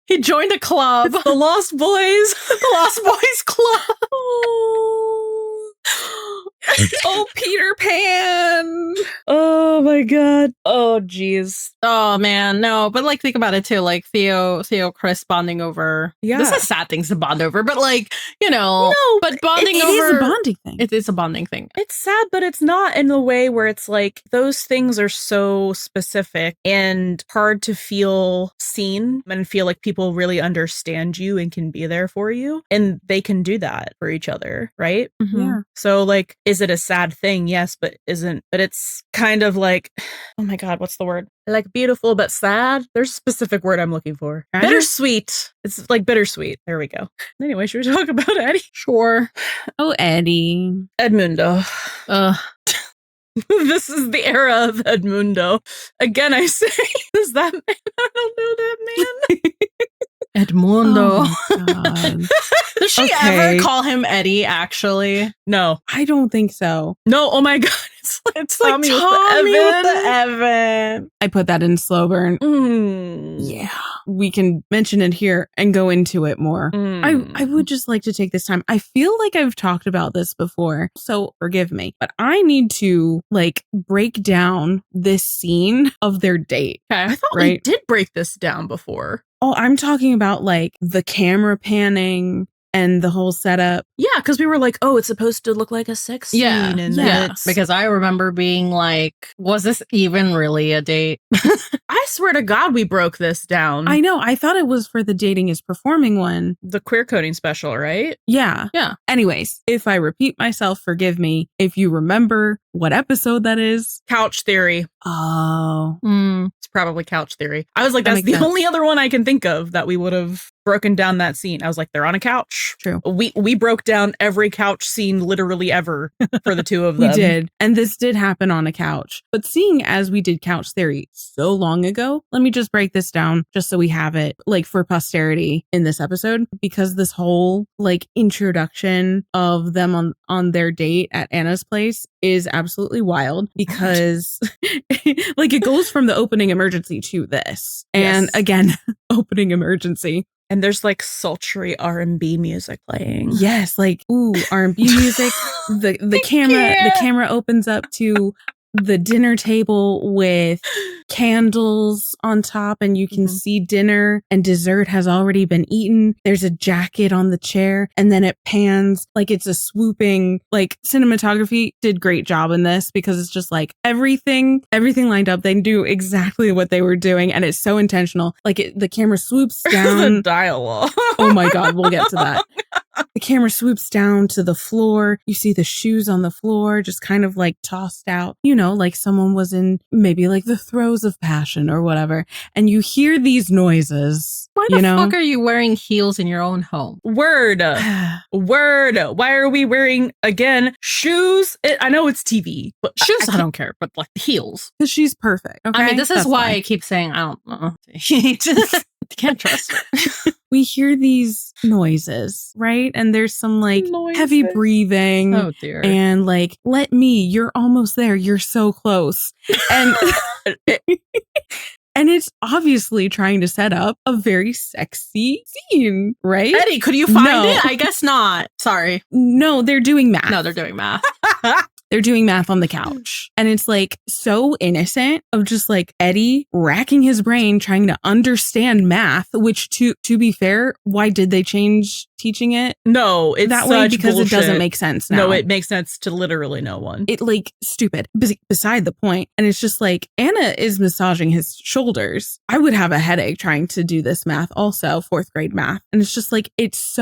He joined a club. It's the Lost Boys. The Lost Boys Club. Oh, Peter Pan. Oh my God. Oh geez. Oh man, no. But like, think about it too. Like Theo, Chris bonding over. Yeah, this is sad things to bond over. But like, you know, but bonding over. It is a bonding thing. It is a bonding thing. It's sad, but it's not in the way where it's like those things are so specific and hard to feel seen and feel like people really understand you and can be there for you, and they can do that for each other, right? Yeah. So like, is it a sad thing? Yes, but it's kind of like, oh my God, what's the word? Like beautiful but sad. There's a specific word I'm looking for. Bittersweet. It's like bittersweet. There we go. Anyway, should we talk about Eddie? Sure. Oh, Eddie. Edmundo. This is the era of Edmundo. Again, I say, is that man? I don't know that man. Edmundo. Oh God. Does she ever call him Eddie, actually? No. I don't think so. No, oh my God. It's like Tommy with the Evan. I put that in slow burn. Yeah. We can mention it here and go into it more. I would just like to take this time. I feel like I've talked about this before, so forgive me. But I need to like break down this scene of their date. Okay. I thought we did break this down before. Oh, I'm talking about like the camera panning and the whole setup. Yeah, because we were like, oh, it's supposed to look like a sex scene. And because I remember being like, was this even really a date? I swear to God, we broke this down. I know. I thought it was for the Dating is Performing one. The queer coding special, right? Yeah. Yeah. Anyways, if I repeat myself, forgive me. If you remember what episode that is. Couch Theory. Oh. It's probably Couch Theory. I was like, that's the only other one I can think of that we would have broken down that scene. I was like, they're on a couch. True. We broke down every couch scene literally ever for the two of them. We did. And this did happen on a couch. But seeing as we did Couch Theory so long ago, let me just break this down just so we have it like for posterity in this episode, because this whole like introduction of them on their date at Anna's place is absolutely wild, because like it goes from the opening emergency to this. And again, opening emergency. And there's like sultry R&B music playing. Yes, like R&B music. The camera opens up to the dinner table with candles on top, and you can see dinner and dessert has already been eaten. There's a jacket on the chair, and then it pans like it's a swooping, like cinematography did great job in this, because it's just like everything lined up. They do exactly what they were doing, and it's so intentional. Like the camera swoops down. The dialogue. Oh my God, we'll get to that. The camera swoops down to the floor. You see the shoes on the floor, just kind of like tossed out, like someone was in maybe like the throes of passion or whatever. And you hear these noises. Why the fuck are you wearing heels in your own home? Word. Why are we wearing, again, shoes? I know it's TV, but shoes, I don't care, but like heels. Because she's perfect. Okay? I mean, this is why I keep saying, I don't know. Can't trust her. We hear these noises, right? And there's some like heavy breathing. Oh dear. And like, let me, you're almost there. You're so close. And and it's obviously trying to set up a very sexy scene, right? Eddie, could you find it? I guess not. Sorry. No, they're doing math. No, they're doing math. They're doing math on the couch. And it's like so innocent of just like Eddie racking his brain trying to understand math, which to be fair, why did they change teaching it? No, it's that way because bullshit. It doesn't make sense now. No, it makes sense to literally no one. It like stupid, beside the point. And it's just like Anna is massaging his shoulders. I would have a headache trying to do this math also, 4th grade math. And it's just like, it's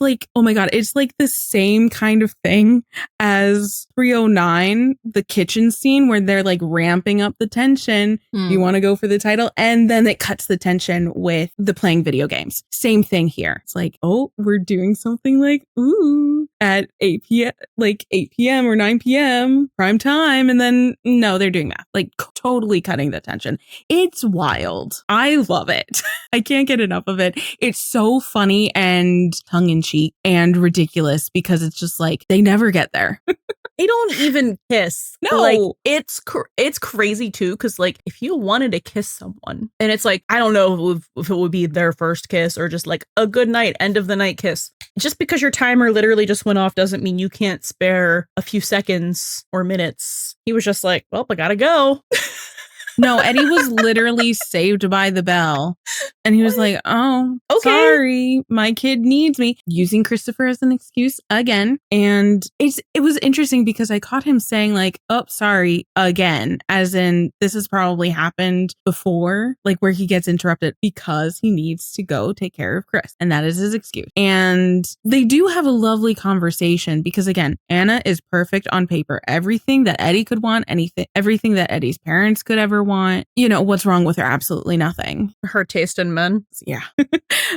like, oh my God, it's like the same kind of thing as 309, the kitchen scene where they're like ramping up the tension. You want to go for the title, and then it cuts the tension with the playing video games. Same thing here. It's like, oh, we're doing something like at 8 p.m. or 9 p.m. prime time, and then no, they're doing math, like totally cutting the tension. It's wild. I love it. I can't get enough of it. It's so funny and tongue-in-cheek and ridiculous, because it's just like they never get there. They don't even kiss. No. Like, it's crazy, too, because, like, if you wanted to kiss someone, and it's like, I don't know if it would be their first kiss or just, like, a good night, end of the night kiss. Just because your timer literally just went off doesn't mean you can't spare a few seconds or minutes. He was just like, well, I gotta go. No, Eddie was literally saved by the bell. And he was like, oh, okay. Sorry, my kid needs me. Using Christopher as an excuse again. And it was interesting because I caught him saying like, oh, sorry, again. As in, this has probably happened before, like where he gets interrupted because he needs to go take care of Chris. And that is his excuse. And they do have a lovely conversation because, again, Anna is perfect on paper. Everything that Eddie could want, everything that Eddie's parents could ever want. What's wrong with her? Absolutely nothing. Her taste in men. Yeah.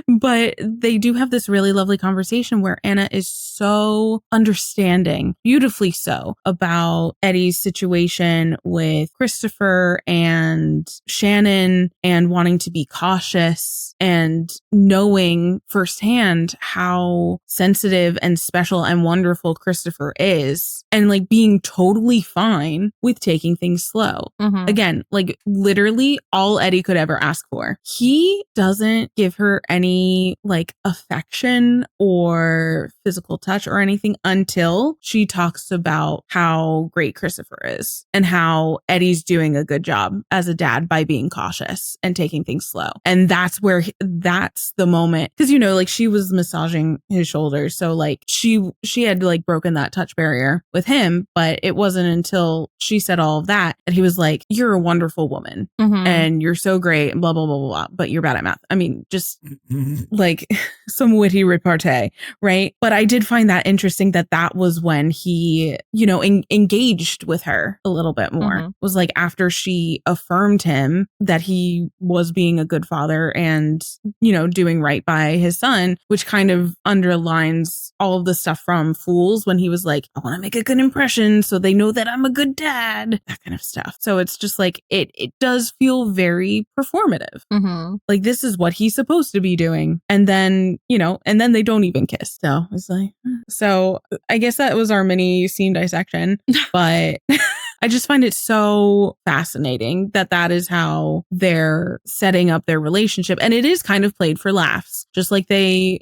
But they do have this really lovely conversation where Anna is so understanding, beautifully so, about Eddie's situation with Christopher and Shannon, and wanting to be cautious and knowing firsthand how sensitive and special and wonderful Christopher is, and like being totally fine with taking things slow. Again, like like literally all Eddie could ever ask for. He doesn't give her any like affection or physical touch or anything until she talks about how great Christopher is and how Eddie's doing a good job as a dad by being cautious and taking things slow. And that's where that's the moment, because, you know, like she was massaging his shoulders. So like she had like broken that touch barrier with him, but it wasn't until she said all of that he was like, you're a wonderful woman and you're so great and blah, blah, blah, blah, blah, but you're bad at math. I mean, just like some witty repartee, right? But I did find that interesting that was when he, you know, engaged with her a little bit more. It was like after she affirmed him that he was being a good father and, you know, doing right by his son, which kind of underlines all of the stuff from Fools when he was like, I want to make a good impression so they know that I'm a good dad, that kind of stuff. So it's just like, it does feel very performative. Like this is what he's supposed to be doing. And then, you know, and then they don't even kiss. So it's like, so I guess that was our mini scene dissection, but I just find it so fascinating that is how they're setting up their relationship. And it is kind of played for laughs, just like they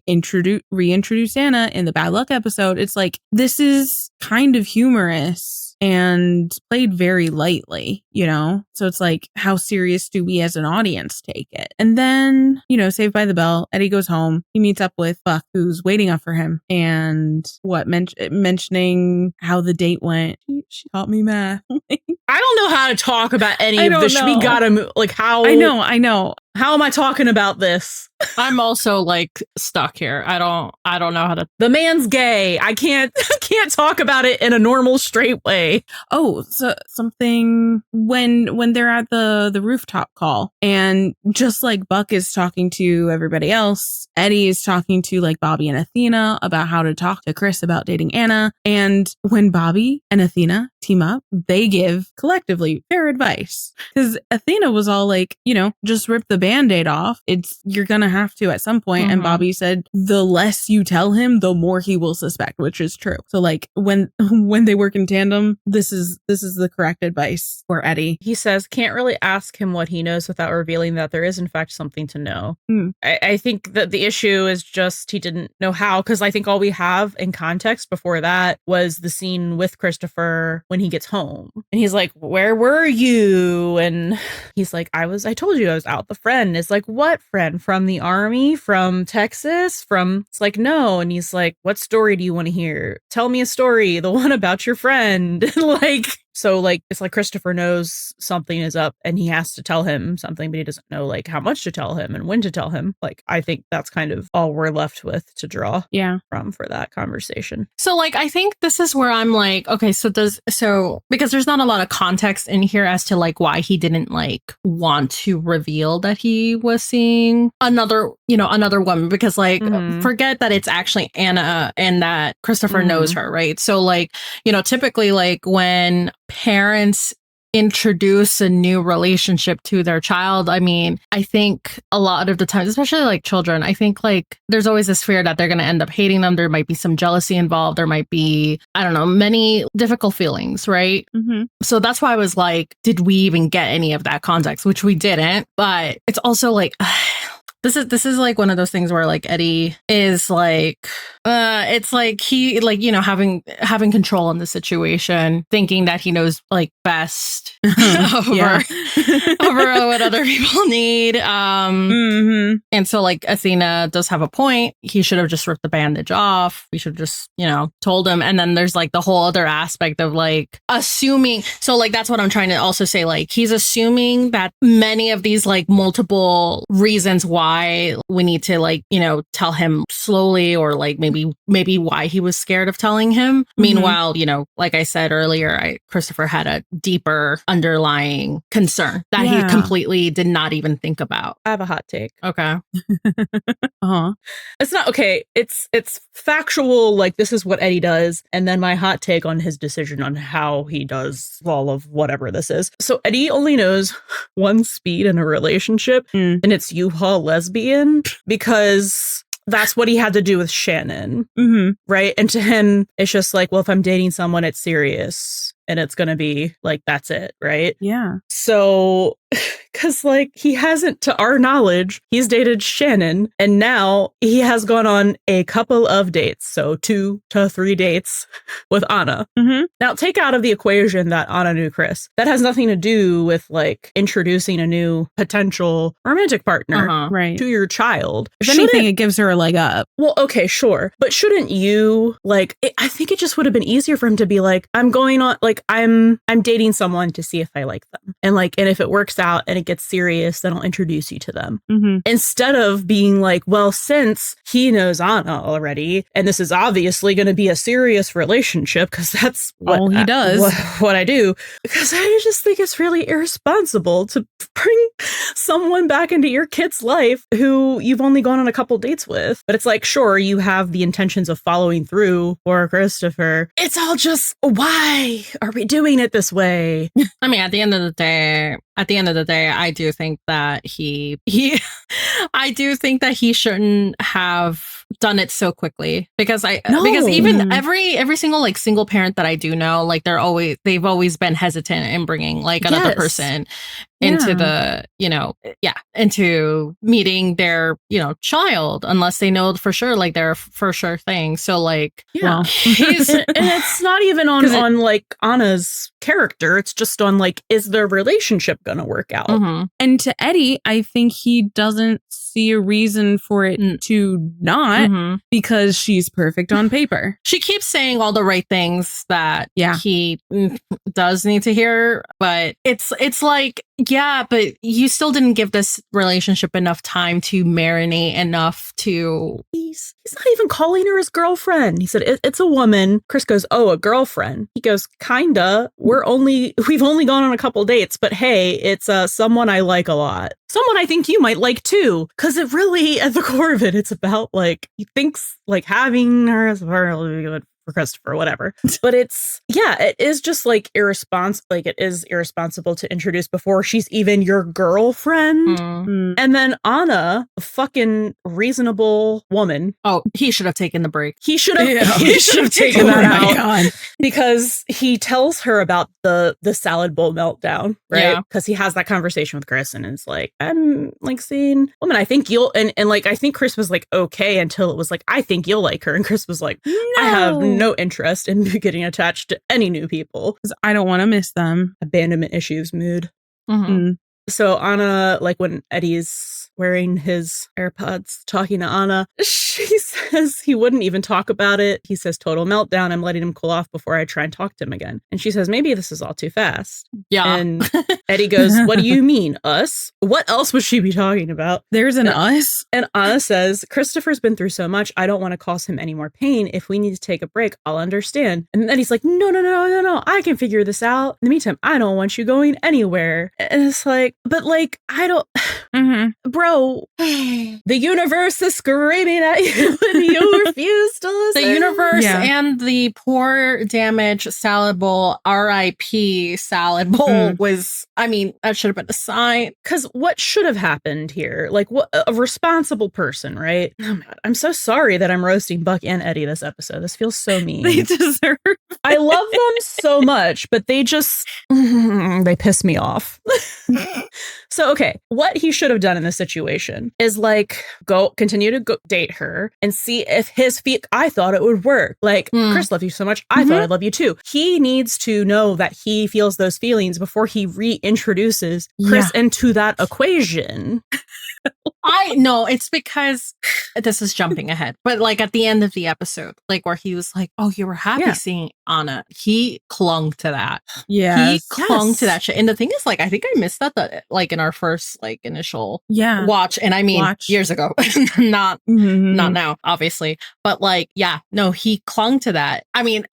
reintroduced Anna in the Bad Luck episode. It's like, this is kind of humorous and played very lightly, you know? So it's like, how serious do we as an audience take it? And then, you know, Saved by the Bell, Eddie goes home. He meets up with Buck, who's waiting up for him. And mentioning how the date went. She taught me math. I don't know how to talk about any of this. We gotta move. Like how? I know. How am I talking about this? I'm also like stuck here. I don't know how to. The man's gay. I can't talk about it in a normal straight way. Oh, so something when they're at the rooftop call, and just like Buck is talking to everybody else, Eddie is talking to like Bobby and Athena about how to talk to Chris about dating Anna. And when Bobby and Athena team up, they give collectively fair advice, because Athena was all like, you know, just rip the Band-Aid off. You're gonna have to at some point. And Bobby said, the less you tell him, the more he will suspect, which is true. So like when they work in tandem, this is the correct advice for Eddie. He says, can't really ask him what he knows without revealing that there is in fact something to know. I think that the issue is just he didn't know how, because I think all we have in context before that was the scene with Christopher when he gets home and he's like, where were you? And he's like, I told you I was out. The friend is like, what friend? From the army? From Texas? It's like, no. And he's like, what story do you want to hear? Tell me a story, the one about your friend. Like, so like, it's like Christopher knows something is up and he has to tell him something, but he doesn't know like how much to tell him and when to tell him. Like, I think that's kind of all we're left with to draw from for that conversation. So like, I think this is where I'm like, okay, so because there's not a lot of context in here as to like why he didn't like want to reveal that he was seeing another woman, because like, forget that it's actually Anna and that Christopher knows her, right? So like, you know, typically like when parents introduce a new relationship to their child, I mean, I think a lot of the times, especially like children, I think like there's always this fear that they're going to end up hating them. There might be some jealousy involved. There might be, I don't know, many difficult feelings, right? So that's why I was like, did we even get any of that context? Which we didn't. But it's also like, This is like one of those things where like Eddie is like, it's like he like, you know, having control in the situation, thinking that he knows like best over what other people need. And so like Athena does have a point. He should have just ripped the bandage off. We should have just, you know, told him. And then there's like the whole other aspect of like assuming. So like, that's what I'm trying to also say. Like, he's assuming that many of these like multiple reasons why we need to like, you know, tell him slowly, or like maybe why he was scared of telling him. Meanwhile, you know, like I said earlier, Christopher had a deeper underlying concern that he completely did not even think about. I have a hot take. Okay. It's not okay. It's factual. Like, this is what Eddie does. And then my hot take on his decision on how he does all of whatever this is. So Eddie only knows one speed in a relationship, and it's U-Haul lesbian, because that's what he had to do with Shannon. Right. And to him, it's just like, well, if I'm dating someone, it's serious. and it's gonna be like, that's it, right? Yeah. So, because like he hasn't, to our knowledge, he's dated Shannon, and now he has gone on a couple of dates, so 2 to 3 dates with Anna. Mm-hmm. Now, take out of the equation that Anna knew Chris. That has nothing to do with like introducing a new potential romantic partner Right. to your child. If anything, it gives her a leg up. Well, okay, sure. But shouldn't you, like, I think it just would have been easier for him to be like, I'm going on, like, I'm dating someone to see if I like them. And like, and if it works out and it gets serious, then I'll introduce you to them. Mm-hmm. Instead of being like, well, since he knows Anna already, and this is obviously going to be a serious relationship, because that's all he does. What I do. Because I just think it's really irresponsible to bring someone back into your kid's life who you've only gone on a couple dates with. But it's like, sure, you have the intentions of following through for Christopher. It's all just, why are we doing it this way? I mean, at the end of the day, I do think that I do think that he shouldn't have done it so quickly, because even every single like single parent that I do know, like they've always been hesitant in bringing like another person into the, into meeting their, child, unless they know for sure, like their for sure thing. So like, and it's not even on like Anna's character. It's just on like, is their relationship going to work out? Mm-hmm. And to Eddie, I think he doesn't see a reason for it to not, because she's perfect on paper. She keeps saying all the right things that he does need to hear, but it's like, yeah, but you still didn't give this relationship enough time to marinate enough to... He's not even calling her his girlfriend. He said, it's a woman. Chris goes, oh, a girlfriend. He goes, kinda. We've only gone on a couple dates, but hey, it's someone I like a lot. Someone I think you might like too. Because it really, at the core of it, it's about like, he thinks like having her as a partner for Christopher, whatever. But it is just like irresponsible. Like, it is irresponsible to introduce before she's even your girlfriend. And then Anna, a fucking reasonable woman. Oh, he should have taken the break. He should have taken that out. Because he tells her about the salad bowl meltdown, right? Because he has that conversation with Chris, and it's like, I'm like saying, woman, I think you'll, and like, I think Chris was like, okay, until it was like, I think you'll like her. And Chris was like, no. I have no interest in getting attached to any new people. Because I don't want to miss them. Abandonment issues mood. So Anna, like when Eddie's wearing his AirPods talking to Anna, she says he wouldn't even talk about it. He says, total meltdown. I'm letting him cool off before I try and talk to him again. And she says, maybe this is all too fast. Yeah. And Eddie goes, what do you mean, us? What else would she be talking about? There's an us? And Anna says, Christopher's been through so much. I don't want to cause him any more pain. If we need to take a break, I'll understand. And then he's like, no. I can figure this out. In the meantime, I don't want you going anywhere. And it's like, but like, I don't, bro, the universe is screaming at you and you refuse to listen. The universe and the poor damaged salad bowl, RIP salad bowl was, I mean, that should have been a sign. Because what should have happened here? Like, what a responsible person, right? Oh my God, I'm so sorry that I'm roasting Buck and Eddie this episode. This feels so mean. They deserve it. I love them so much, but they just, they piss me off. So, okay, what he should have done in this situation is like, continue to date her and see if his feet, I thought it would work. Like, Chris loved you so much. I thought I'd love you too. He needs to know that he feels those feelings before he reintroduces Chris into that equation. I know it's because this is jumping ahead, but like at the end of the episode, like where he was like, oh, you were happy seeing Anna. He clung to that. Yeah. He clung to that shit. And the thing is, like, I think I missed that like in our first like initial watch. And I mean, years ago, not now, obviously. But like, he clung to that. I mean,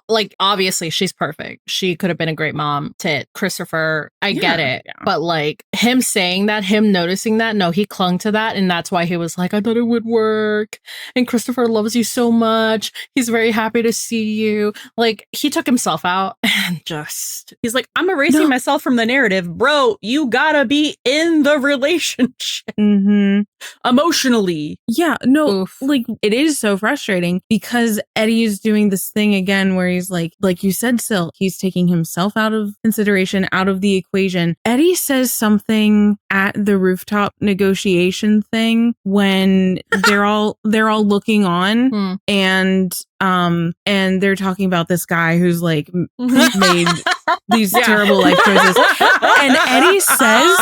like, obviously she's perfect. She could have been a great mom to Christopher. I get it. Yeah. But like him saying that, him noticing that, no, he clung to that. And that's why he was like, I thought it would work. And Christopher loves you so much. He's very happy to see you. Like, he took himself out and just... He's like, I'm erasing myself from the narrative. Bro, you gotta be in the relationship. Emotionally. Yeah, no, like, it is so frustrating because Eddie is doing this thing again where he's like you said, Sil, he's taking himself out of consideration, out of the equation. Eddie says something at the rooftop negotiation thing when they're all looking on and they're talking about this guy who's like made these terrible life choices. And Eddie says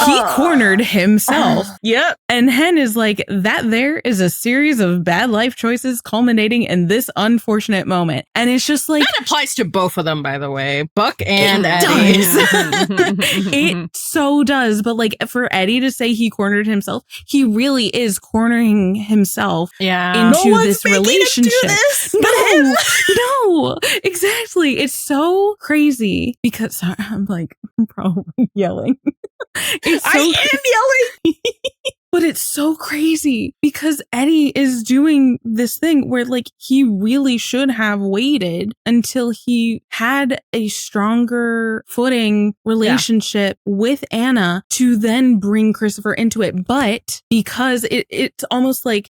he cornered himself. Yep. And Hen is like, that there is a series of bad life choices culminating in this unfortunate moment. And it's just like... That applies to both of them, by the way. Buck and Eddie. It so does. But like, for Eddie to say he cornered himself, he really is cornering himself into this relationship. No, exactly. It's so crazy because I'm like, I'm probably yelling. I am yelling. But it's so crazy because Eddie is doing this thing where like he really should have waited until he had a stronger footing relationship with Anna to then bring Christopher into it. But because it's almost like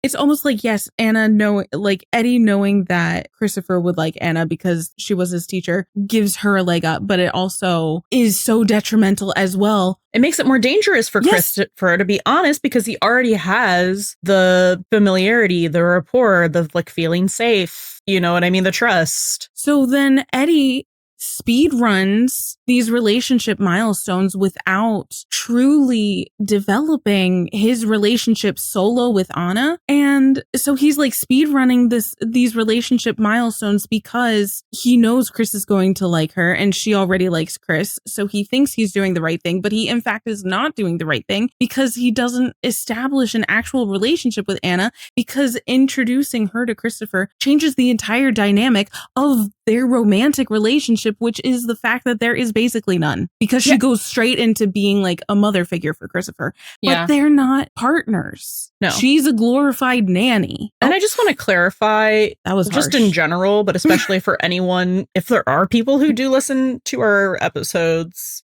yes, Eddie knowing that Christopher would like Anna because she was his teacher gives her a leg up, but it also is so detrimental as well. It makes it more dangerous for Christopher, to be honest, because he already has the familiarity, the rapport, the like feeling safe. You know what I mean? The trust. So then Eddie speed runs these relationship milestones without truly developing his relationship solo with Anna. And so he's like speed running these relationship milestones because he knows Chris is going to like her and she already likes Chris. So he thinks he's doing the right thing, but he in fact is not doing the right thing because he doesn't establish an actual relationship with Anna, because introducing her to Christopher changes the entire dynamic of their romantic relationship, which is the fact that there is basically none, because she goes straight into being like a mother figure for Christopher. But they're not partners. No. She's a glorified nanny. And I just want to clarify, that was just harsh. in general, but especially for anyone, if there are people who do listen to our episodes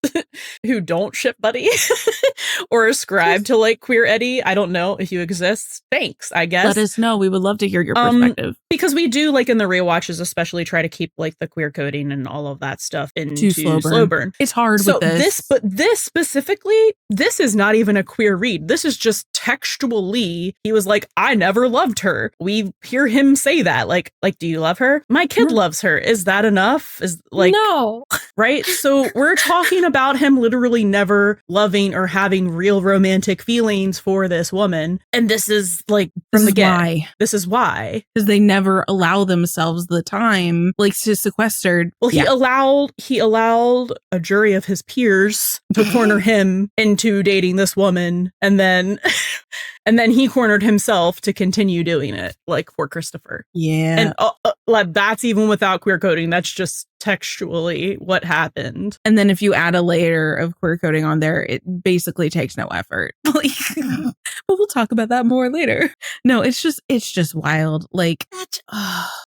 who don't ship Buddie or ascribe to like queer Eddie, I don't know if you exist. Thanks, I guess. Let us know. We would love to hear your perspective. Because we do, like in the rewatches, especially try to keep like the queer coding and all of that stuff into slow burn. It's hard with this. But this specifically, this is not even a queer read. This is just textually, he was like, I never loved her. We hear him say that. Like, do you love her? My kid loves her. Is that enough? Is like, no. Right? So we're talking about him literally never loving or having real romantic feelings for this woman. And this is like, from the get. This is why. Because they never allow themselves the time, like, to sequester. Well, he allowed a jury of his peers to corner him into dating this woman, and then he cornered himself to continue doing it, like for Christopher. Yeah. And like, that's even without queer coding. That's just textually what happened. And then if you add a layer of queer coding on there, it basically takes no effort. But we'll talk about that more later. No, it's just wild. Like,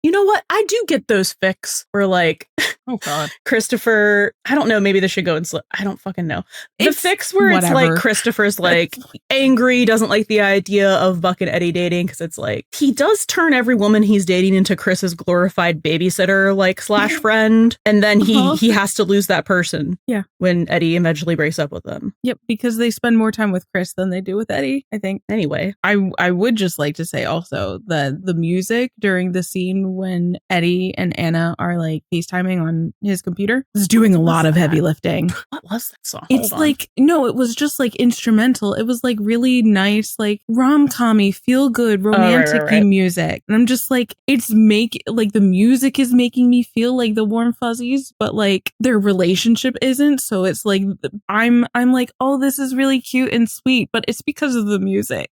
you know what? I do get those fics where like, oh God, Christopher, I don't know, maybe this should go in slow. I don't fucking know. The fics where it's like Christopher's like angry, doesn't like the idea of Buck and Eddie dating, because it's like he does turn every woman he's dating into Chris's glorified babysitter, like / friend, and then he has to lose that person. Yeah. When Eddie eventually breaks up with them. Yep, because they spend more time with Chris than they do with Eddie, I think. Anyway, I would just like to say also that the music during the scene when Eddie and Anna are like FaceTiming on his computer is doing a lot of heavy lifting. What was that song? It's like, no, it was just like instrumental. It was like really nice, like rom-com-y, feel good, romantic-y music. And I'm just like, the music is making me feel like the warm fuzzies, but like their relationship isn't. So it's like, I'm like, oh, this is really cute and sweet, but it's because of the music.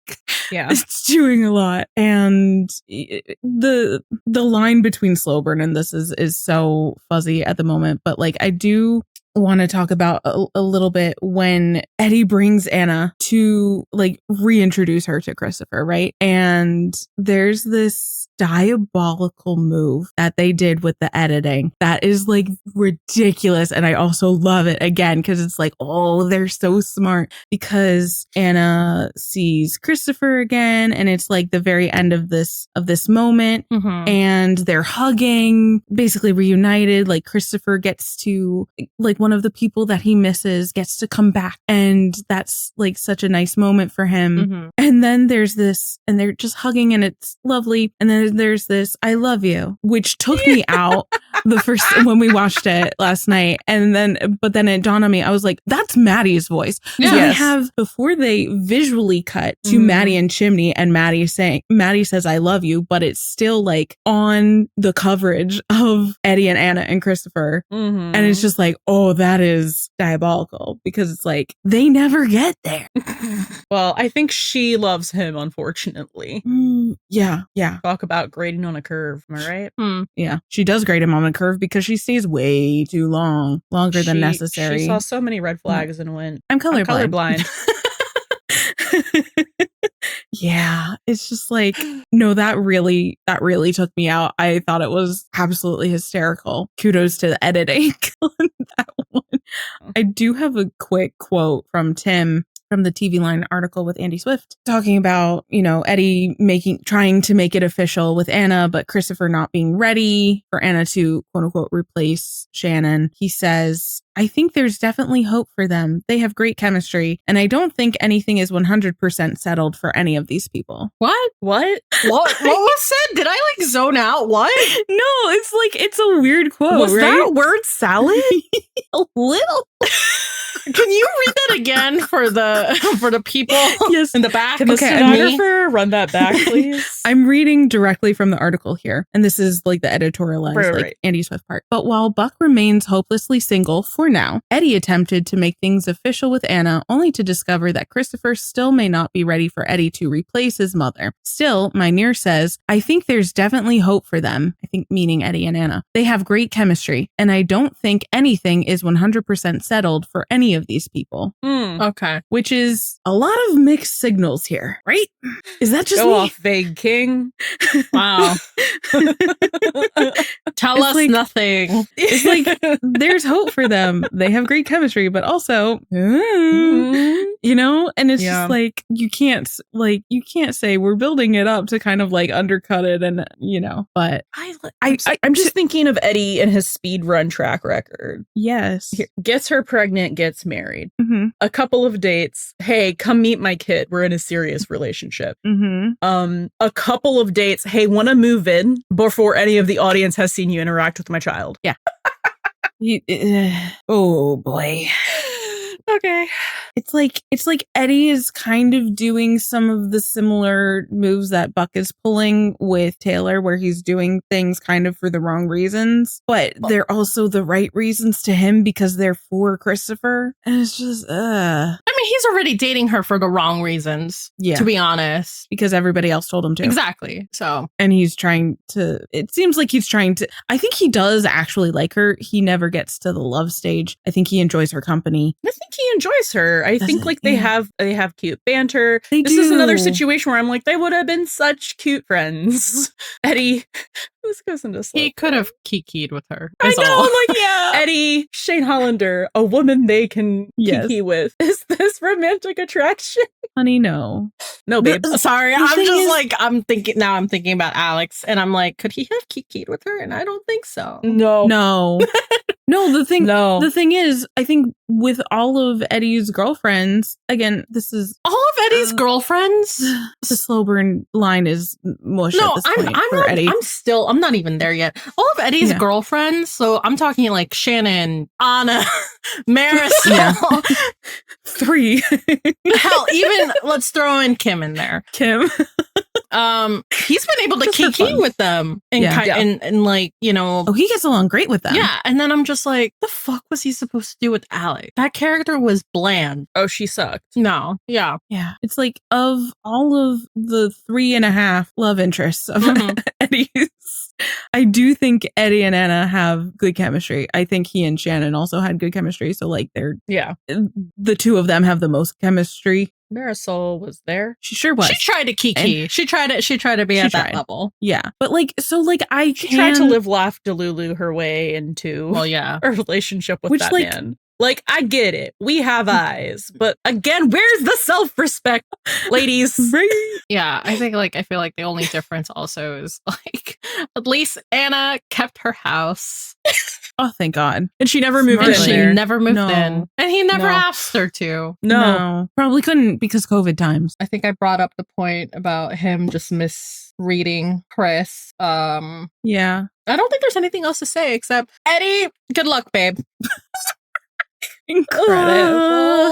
Yeah. It's doing a lot. And the line between slow burn and this is so fuzzy at the moment, but like I do want to talk about a little bit when Eddie brings Anna to like reintroduce her to Christopher, right? And there's this diabolical move that they did with the editing that is like ridiculous. And I also love it again because it's like, oh, they're so smart, because Anna sees Christopher again and it's like the very end of this moment, and they're hugging, basically reunited. Like Christopher gets to, like, one of the people that he misses gets to come back, and that's like such a nice moment for him. And then there's this, and they're just hugging and it's lovely, and then there's this I love you, which took me out the first when we watched it last night, and then but then it dawned on me, I was like, that's Maddie's voice. So they have, before they visually cut to Maddie and Chimney, and Maddie says I love you, but it's still like on the coverage of Eddie and Anna and Christopher. And it's just like, oh, that is diabolical, because it's like they never get there. Well, I think she loves him, unfortunately. Yeah. Talk about grading on a curve, am I right? Yeah, she does grade him on a curve because she stays way too longer than necessary. She saw so many red flags and went, I'm colorblind. I'm Yeah, it's just like, no, that really took me out. I thought it was absolutely hysterical. Kudos to the editing on that one. I do have a quick quote from Tim from the TV Line article with Andy Swift talking about, Eddie trying to make it official with Anna, but Christopher not being ready for Anna to quote unquote replace Shannon. He says, I think there's definitely hope for them. They have great chemistry, and I don't think anything is 100% settled for any of these people. What was said? Did I like zone out? What? No, it's like, it's a weird quote. Was right? that word salad? A little. Can you read that again for the people in the back? Can the stenographer run that back, please? I'm reading directly from the article here, and this is like the editorialized, right. Andy Swift part. But while Buck remains hopelessly single for now, Eddie attempted to make things official with Anna, only to discover that Christopher still may not be ready for Eddie to replace his mother. Still, Minear says, I think there's definitely hope for them. I think meaning Eddie and Anna. They have great chemistry, and I don't think anything is 100% settled for any of these people. Okay. Which is a lot of mixed signals here, right? Is that just Go me? off, vague king. Wow. Tell us like, nothing. It's like, there's hope for them. They have great chemistry, but also, and it's just like, you can't say we're building it up to kind of like undercut it, and but I'm just thinking of Eddie and his speed run track record. Yes. Gets her pregnant, gets married. A couple of dates. Hey, come meet my kid. We're in a serious relationship. A couple of dates. Hey, want to move in before any of the audience has seen you interact with my child. Yeah. Oh boy. Okay. It's like Eddie is kind of doing some of the similar moves that Buck is pulling with Taylor, where he's doing things kind of for the wrong reasons, but they're also the right reasons to him because they're for Christopher. And it's just, I mean, he's already dating her for the wrong reasons, to be honest. Because everybody else told him to. Exactly. So. And it seems like he's trying to, I think he does actually like her. He never gets to the love stage. I think he enjoys her company. I think he enjoys her. I think like they have cute banter. This is another situation where I'm like, they would have been such cute friends. Eddie, this goes into slow. He could have kikied with her. I know, like, yeah. Eddie, Shane Hollander, a woman they can kiki with. Is this romantic attraction? Honey, no. No, babe. Sorry, I'm thinking about Alex, and I'm like, could he have kikied with her? And I don't think so. No. No, the thing is, I think with all of Eddie's girlfriends, again, this is all of Eddie's girlfriends. The slow burn line is mush at this point for Eddie. I'm not even there yet. All of Eddie's girlfriends. So I'm talking like Shannon, Anna, Marisol. 3. Hell, even let's throw in Kim in there. Kim. He's been able to kiki with them and like, oh, he gets along great with them. Yeah. And then I'm just like, the fuck was he supposed to do with Alex? That character was bland. Oh, she sucked. No. Yeah. It's like, of all of the 3.5 love interests of Eddie's, I do think Eddie and Anna have good chemistry. I think he and Shannon also had good chemistry. So like the two of them have the most chemistry. Marisol was there. She sure was. She tried to kiki. And she tried to be at that level. Yeah. But like, so like she tried to live laugh Delulu her way into a relationship with that man. Like, I get it. We have eyes. But again, where's the self-respect, ladies? Yeah, I feel like the only difference also is like at least Anna kept her house. Oh, thank God. And she never moved in. She never moved in. And he never asked her to. No. Probably couldn't because COVID times. I think I brought up the point about him just misreading Chris. Yeah. I don't think there's anything else to say except Eddie, good luck, babe. Incredible.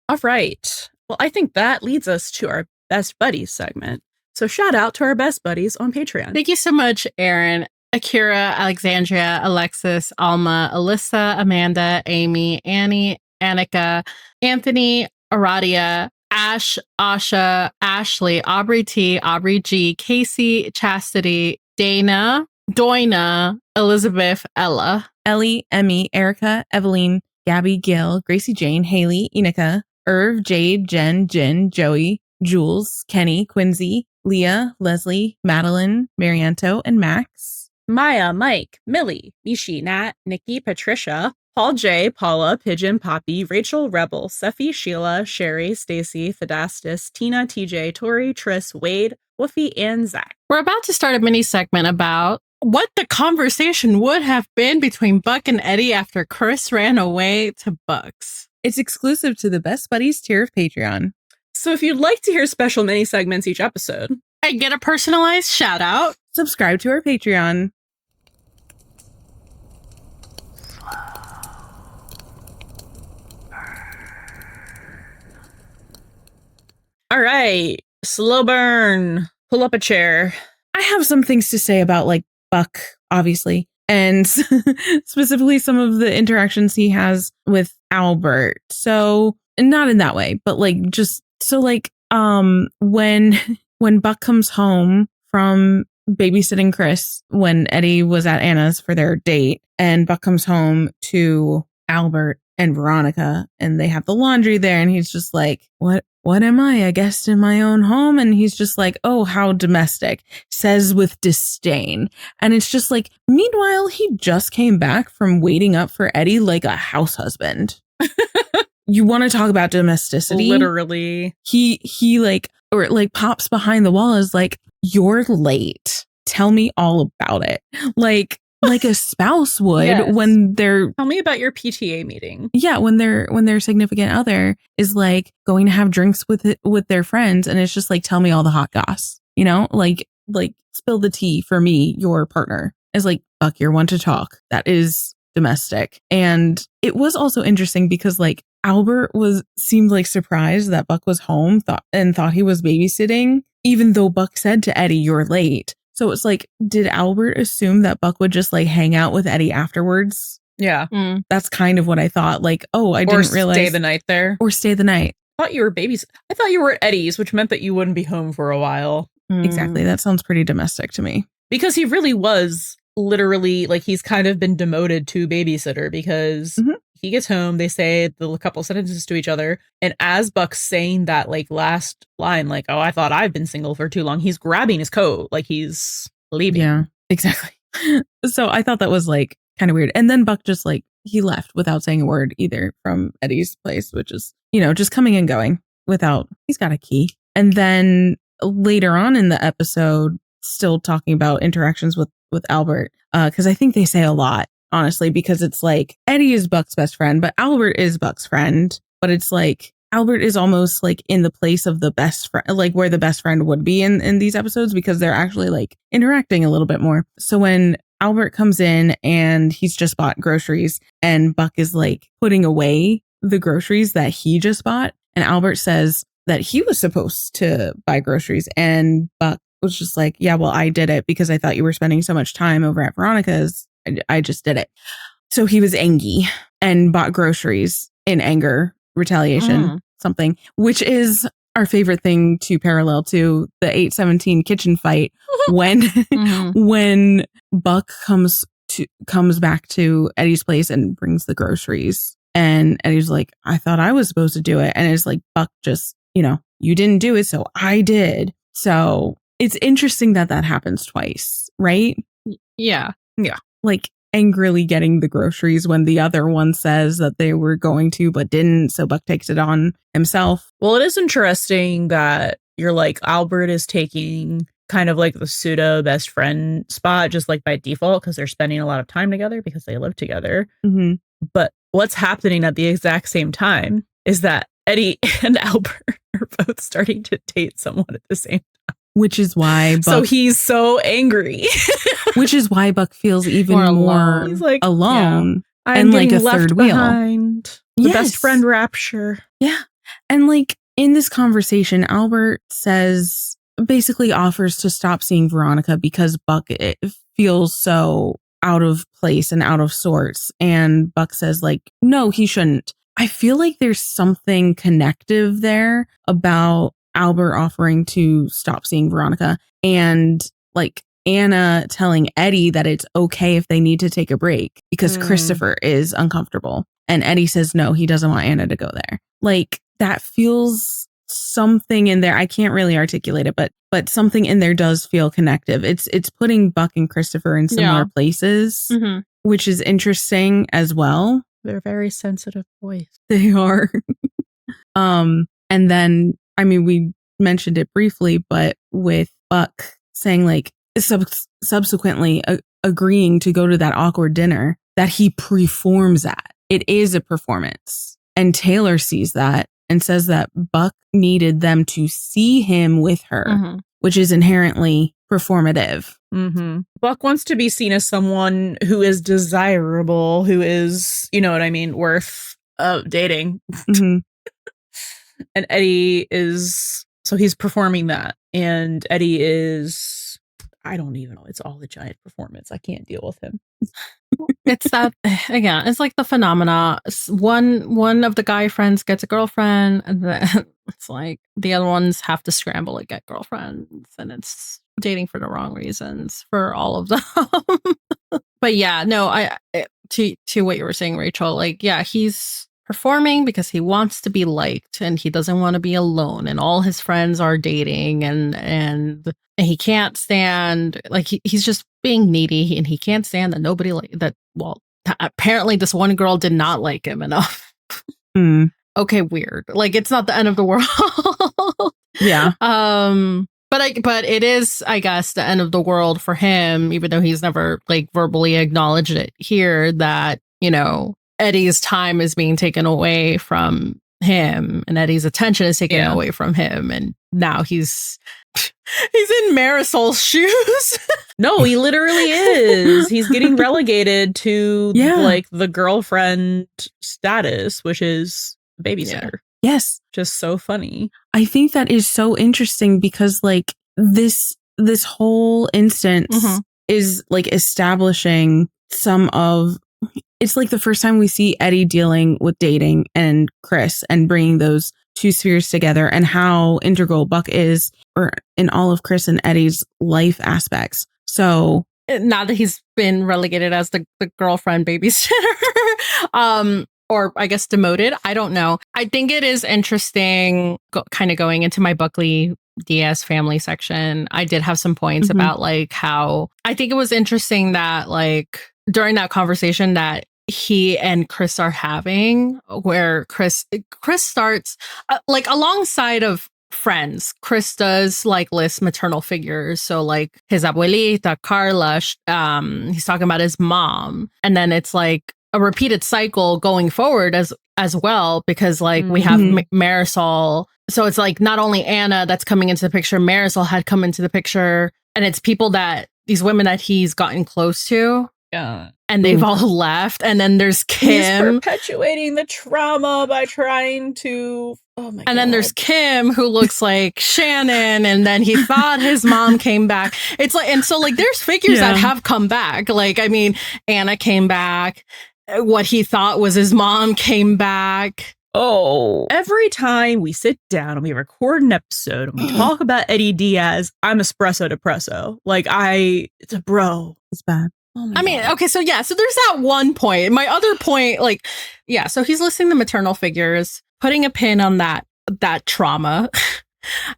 All right. Well, I think that leads us to our Best Buddies segment. So shout out to our Best Buddies on Patreon. Thank you so much, Aaron, Akira, Alexandria, Alexis, Alma, Alyssa, Amanda, Amy, Annie, Annika, Anthony, Aradia, Ash, Asha, Ashley, Aubrey T, Aubrey G, Casey, Chastity, Dana, Doina, Elizabeth, Ella, Ellie, Emmy, Erica, Eveline, Gabby, Gail, Gracie Jane, Haley, Inika, Irv, Jade, Jen, Jin, Joey, Jules, Kenny, Quincy, Leah, Leslie, Madeline, Marianto, and Max. Maya, Mike, Millie, Mishi, Nat, Nikki, Patricia, Paul J, Paula, Pigeon, Poppy, Rachel, Rebel, Seffi, Sheila, Sherry, Stacy, Fadastis, Tina, TJ, Tori, Triss, Wade, Woofy, and Zach. We're about to start a mini segment about what the conversation would have been between Buck and Eddie after Chris ran away to Buck's. It's exclusive to the Best Buddies tier of Patreon. So if you'd like to hear special mini segments each episode and get a personalized shout out, subscribe to our Patreon. All right, slow burn. Pull up a chair. I have some things to say about like Buck, obviously, and specifically some of the interactions he has with Albert. So not in that way, but like just so like when Buck comes home from babysitting Chris when Eddie was at Anna's for their date, and Buck comes home to Albert and Veronica and they have the laundry there, and he's just like, what am I, a guest in my own home? And he's just like, oh, how domestic, says with disdain. And it's just like, meanwhile, he just came back from waiting up for Eddie like a house husband. You want to talk about domesticity? Literally. He like, or like pops behind the wall is like, you're late. Tell me all about it. Like a spouse would when they're... Tell me about your PTA meeting. Yeah, when their significant other is like going to have drinks with their friends, and it's just like, tell me all the hot goss. You know, like spill the tea for me, your partner. Is like, Buck, you're one to talk. That is domestic. And it was also interesting because like Albert seemed like surprised that Buck was home, thought he was babysitting, even though Buck said to Eddie, you're late. So it's like, did Albert assume that Buck would just like hang out with Eddie afterwards? Yeah. That's kind of what I thought. Like, oh, I didn't realize. Or stay the night there. Or stay the night. I thought you were babies. I thought you were at Eddie's, which meant that you wouldn't be home for a while. Exactly. That sounds pretty domestic to me. Because he really was literally like, he's kind of been demoted to babysitter because he gets home, they say the couple sentences to each other, and as Buck's saying that like last line, like, oh, I thought I've been single for too long, he's grabbing his coat like he's leaving. Yeah, exactly. So I thought that was like kind of weird. And then Buck just like, he left without saying a word either from Eddie's place, which is, you know, just coming and going without, he's got a key. And then later on in the episode, still talking about interactions with Albert, because I think they say a lot, honestly, because it's like Eddie is Buck's best friend, but Albert is Buck's friend. But it's like Albert is almost like in the place of the best friend, like where the best friend would be in these episodes, because they're actually like interacting a little bit more. So when Albert comes in and he's just bought groceries and Buck is like putting away the groceries that he just bought, and Albert says that he was supposed to buy groceries, and Buck was just like, yeah, well, I did it because I thought you were spending so much time over at Veronica's. I just did it. So he was angry and bought groceries in anger, retaliation, something, which is our favorite thing to parallel to the 817 kitchen fight when when Buck comes back to Eddie's place and brings the groceries. And Eddie's like, I thought I was supposed to do it. And it's like, Buck just, you didn't do it, so I did. So it's interesting that happens twice, right? Yeah. Yeah. Like angrily getting the groceries when the other one says that they were going to, but didn't. So Buck takes it on himself. Well, it is interesting that you're like, Albert is taking kind of like the pseudo best friend spot, just like by default, because they're spending a lot of time together because they live together. Mm-hmm. But what's happening at the exact same time is that Eddie and Albert are both starting to date someone at the same time. Which is why Buck... So he's so angry. Which is why Buck feels even more He's like, alone. Yeah, I'm and like a left third behind. Wheel. The best friend rapture. Yeah. And like in this conversation, Albert basically offers to stop seeing Veronica because Buck feels so out of place and out of sorts. And Buck says like, no, he shouldn't. I feel like there's something connective there about Albert offering to stop seeing Veronica and like Anna telling Eddie that it's okay if they need to take a break because Christopher is uncomfortable. And Eddie says, no, he doesn't want Anna to go there. Like that feels something in there. I can't really articulate it, but something in there does feel connective. It's putting Buck and Christopher in similar places, which is interesting as well. They're very sensitive boys. They are. And then, I mean, we mentioned it briefly, but with Buck saying like subsequently agreeing to go to that awkward dinner that he performs at. It is a performance. And Taylor sees that and says that Buck needed them to see him with her, which is inherently performative. Buck wants to be seen as someone who is desirable, who is, you know what I mean, worth dating. And Eddie is, so he's performing that. And Eddie is, I don't even know. It's all a giant performance. I can't deal with him. It's that, again, it's like the phenomena. One of the guy friends gets a girlfriend, and then it's like the other ones have to scramble to get girlfriends, and it's dating for the wrong reasons for all of them. But yeah, no, to what you were saying, Rachel, like, yeah, he's performing because he wants to be liked and he doesn't want to be alone, and all his friends are dating and he can't stand, like, he's just being needy, and he can't stand that nobody apparently this one girl did not like him enough. Okay, weird. Like, it's not the end of the world. Yeah. But it is, I guess, the end of the world for him, even though he's never like verbally acknowledged it here, that, you know, Eddie's time is being taken away from him and Eddie's attention is taken away from him. And now he's in Marisol's shoes. No, he literally is. He's getting relegated to like the girlfriend status, which is babysitter. Yes. Just so funny. I think that is so interesting because like this whole instance is like establishing it's like the first time we see Eddie dealing with dating and Chris and bringing those two spheres together and how integral Buck is in all of Chris and Eddie's life aspects. So now that he's been relegated as the girlfriend babysitter, or I guess demoted, I don't know. I think it is interesting kind of going into my Buckley Diaz family section. I did have some points about like how I think it was interesting that like during that conversation that he and Chris are having, where Chris starts like alongside of friends, Chris does like list maternal figures. So like his abuelita, Carla, he's talking about his mom. And then it's like a repeated cycle going forward as well, because like we have Marisol. So it's like not only Anna that's coming into the picture, Marisol had come into the picture, and it's people that these women that he's gotten close to. Yeah. And they've all left. And then there's Kim. He's perpetuating the trauma by trying to... Oh my God. And then there's Kim, who looks like Shannon. And then he thought his mom came back. It's like, and so like there's figures that have come back. Like, I mean, Anna came back. What he thought was his mom came back. Oh. Every time we sit down and we record an episode and we talk about Eddie Diaz, I'm espresso depresso. Like, it's a bro. It's bad. Oh I mean, okay, so there's that one point. My other point, like, yeah, so he's listing the maternal figures, putting a pin on that trauma.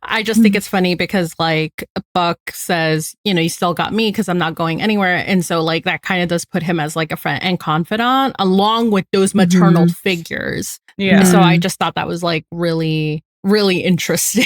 I just think it's funny because, like, Buck says, you still got me because I'm not going anywhere. And so, like, that kind of does put him as, like, a friend and confidant along with those maternal figures. Yeah. So I just thought that was, like, really, really interesting.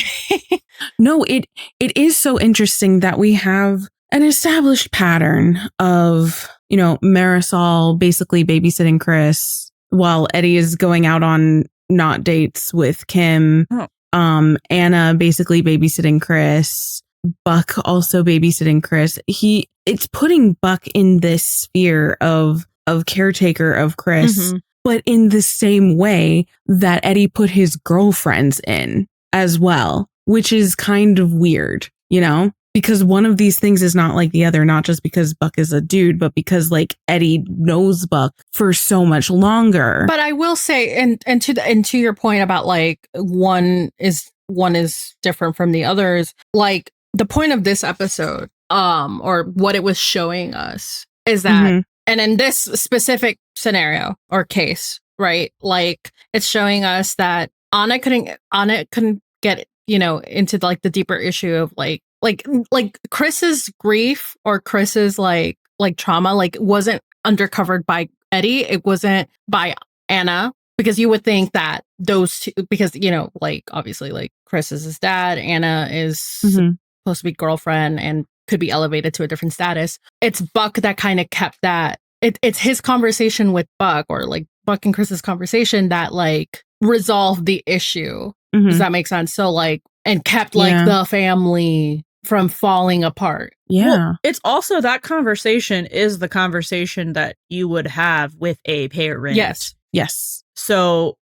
No, it is so interesting that we have an established pattern of, Marisol basically babysitting Chris while Eddie is going out on not dates with Kim. Oh. Anna basically babysitting Chris. Buck also babysitting Chris. It's putting Buck in this sphere of caretaker of Chris, but in the same way that Eddie put his girlfriends in as well, which is kind of weird, because one of these things is not like the other, not just because Buck is a dude, but because, like, Eddie knows Buck for so much longer. But I will say, and to your point about, like, one is different from the others, like, the point of this episode, or what it was showing us is that, and in this specific scenario or case, right, like, it's showing us that Anna couldn't get, into, like, the deeper issue of, like Chris's grief or Chris's like trauma, like, wasn't undercovered by Eddie. It wasn't by Anna, because you would think that those two, because, like, obviously, like, Chris is his dad, Anna is supposed to be girlfriend and could be elevated to a different status. It's Buck that kind of kept that. It's his conversation with Buck, or, like, Buck and Chris's conversation that, like, resolved the issue. Does that make sense? So, like, and kept, like, the family from falling apart. Yeah. Well, it's also that conversation is the conversation that you would have with a parent. Yes. So,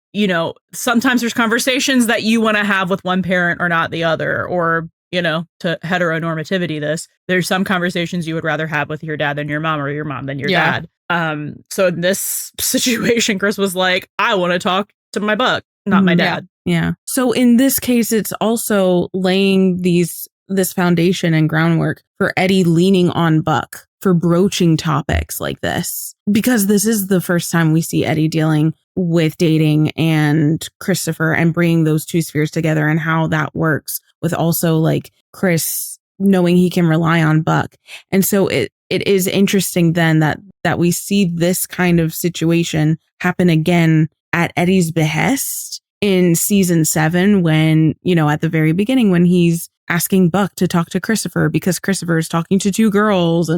sometimes there's conversations that you want to have with one parent or not the other, or, to heteronormativity there's some conversations you would rather have with your dad than your mom, or your mom than your dad. So in this situation, Chris was like, I want to talk to my Buck, not my dad. Yeah. So in this case, it's also laying this foundation and groundwork for Eddie leaning on Buck for broaching topics like this, because this is the first time we see Eddie dealing with dating and Christopher and bringing those two spheres together, and how that works with also, like, Chris knowing he can rely on Buck. And so it is interesting then that we see this kind of situation happen again at Eddie's behest in season 7, when, at the very beginning, when he's asking Buck to talk to Christopher because Christopher is talking to two girls,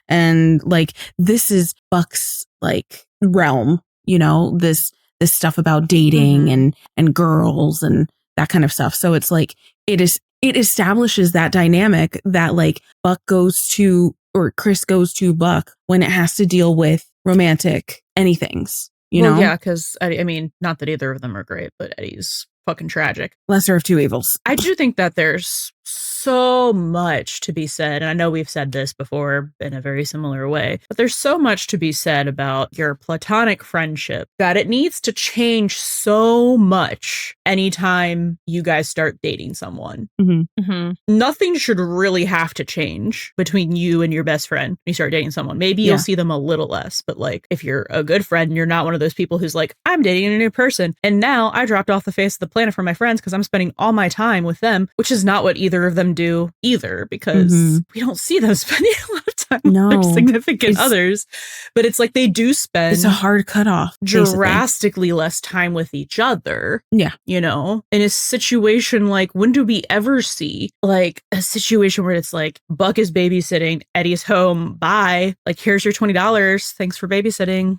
and like, this is Buck's, like, realm, this stuff about dating and girls and that kind of stuff. So it's like, it establishes that dynamic that, like, Buck goes to, or Chris goes to Buck when it has to deal with romantic anythings, know? Yeah, because I mean, not that either of them are great, but Eddie's fucking tragic. Lesser of two evils. I do think that there's so much to be said, and I know we've said this before in a very similar way, but there's so much to be said about your platonic friendship that it needs to change so much anytime you guys start dating someone. Nothing should really have to change between you and your best friend when you start dating someone. Maybe you'll see them a little less, but, like, if you're a good friend and you're not one of those people who's like, I'm dating a new person and now I dropped off the face of the planet for my friends because I'm spending all my time with them, which is not what either of them do either, because we don't see them spending a lot of time with their significant others. But it's like they do spend, it's a hard cutoff, drastically less time with each other. Yeah. In a situation, like, when do we ever see, like, a situation where it's like, Buck is babysitting, Eddie's home, bye, like, here's your $20, thanks for babysitting.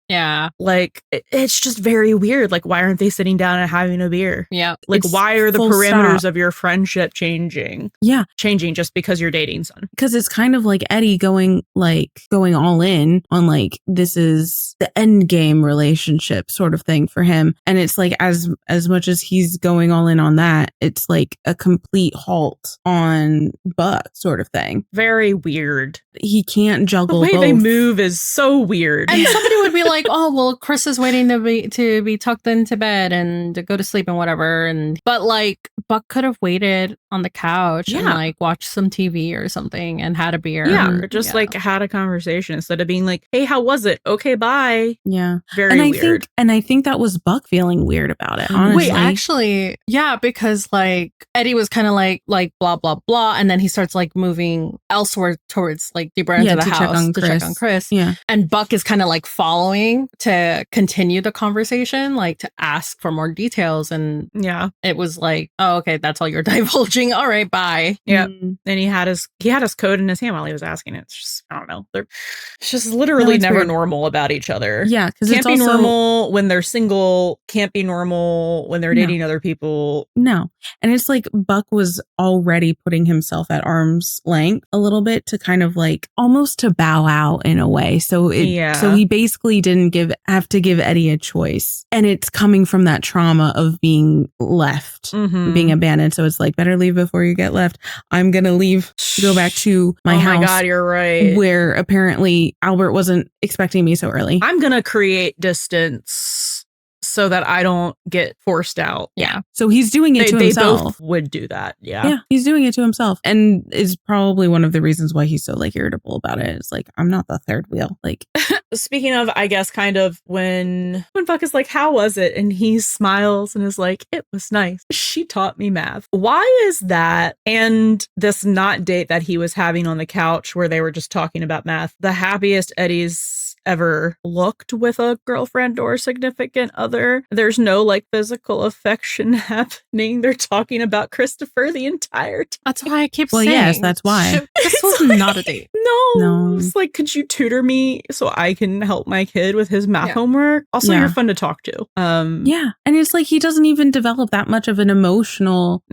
Yeah. Like, it's just very weird. Like, why aren't they sitting down and having a beer? Yeah. Like, why are the parameters of your friendship changing? Yeah. Changing just because you're dating someone. Because it's kind of like Eddie really going all in on like, this is the end game relationship sort of thing for him. And it's like, as much as he's going all in on that, it's like a complete halt on Buck sort of thing. Very weird. He can't juggle both. The way both. they move is so weird. And somebody would be like, oh, well, Chris is waiting to be tucked into bed and to go to sleep and whatever. But like, Buck could have waited on the couch and like watched some TV or something and had a beer. Yeah, or just like had a conversation instead of being like, hey, how was it? Okay, bye. Yeah. Very weird. I think that was Buck feeling weird about it, honestly. Wait, actually, yeah, because like Eddie was kind of like blah, blah, blah. And then he starts like moving elsewhere towards like deeper into the house to check on Chris. Yeah. And Buck is kind of like following to continue the conversation, like to ask for more details. And yeah, it was like, oh, okay, that's all you're divulging. All right, bye. Yeah. And he had his code in his hand while he was asking it. It's just, I don't know. It's just literally never weird. Normal about each other. Yeah. Because can't be normal when they're single. Can't be normal when they're dating other people. No. And it's like Buck was already putting himself at arm's length a little bit to kind of like almost to bow out in a way. So he basically didn't have to give Eddie a choice. And it's coming from that trauma of being left, being abandoned. So it's like, better leave before you get left. I'm going to leave, go back to my house. Oh my God, you're right. Where apparently Albert wasn't expecting me so early. I'm going to create distance so that I don't get forced out. Yeah. So he's doing it to himself. They both would do that. Yeah. Yeah. He's doing it to himself. And is probably one of the reasons why he's so like irritable about it. It's like, I'm not the third wheel. Like, speaking of, I guess kind of when Buck is like, how was it? And he smiles and is like, it was nice. She taught me math. Why is that? And this not date that he was having on the couch where they were just talking about math, the happiest Eddie's ever looked with a girlfriend or significant other. There's no like physical affection happening. They're talking about Christopher the entire time. That's why I keep saying. Well, yes, that's why. This was not a date. No. It's like, could you tutor me so I can help my kid with his math homework? Also, you're fun to talk to. Yeah. And it's like he doesn't even develop that much of an emotional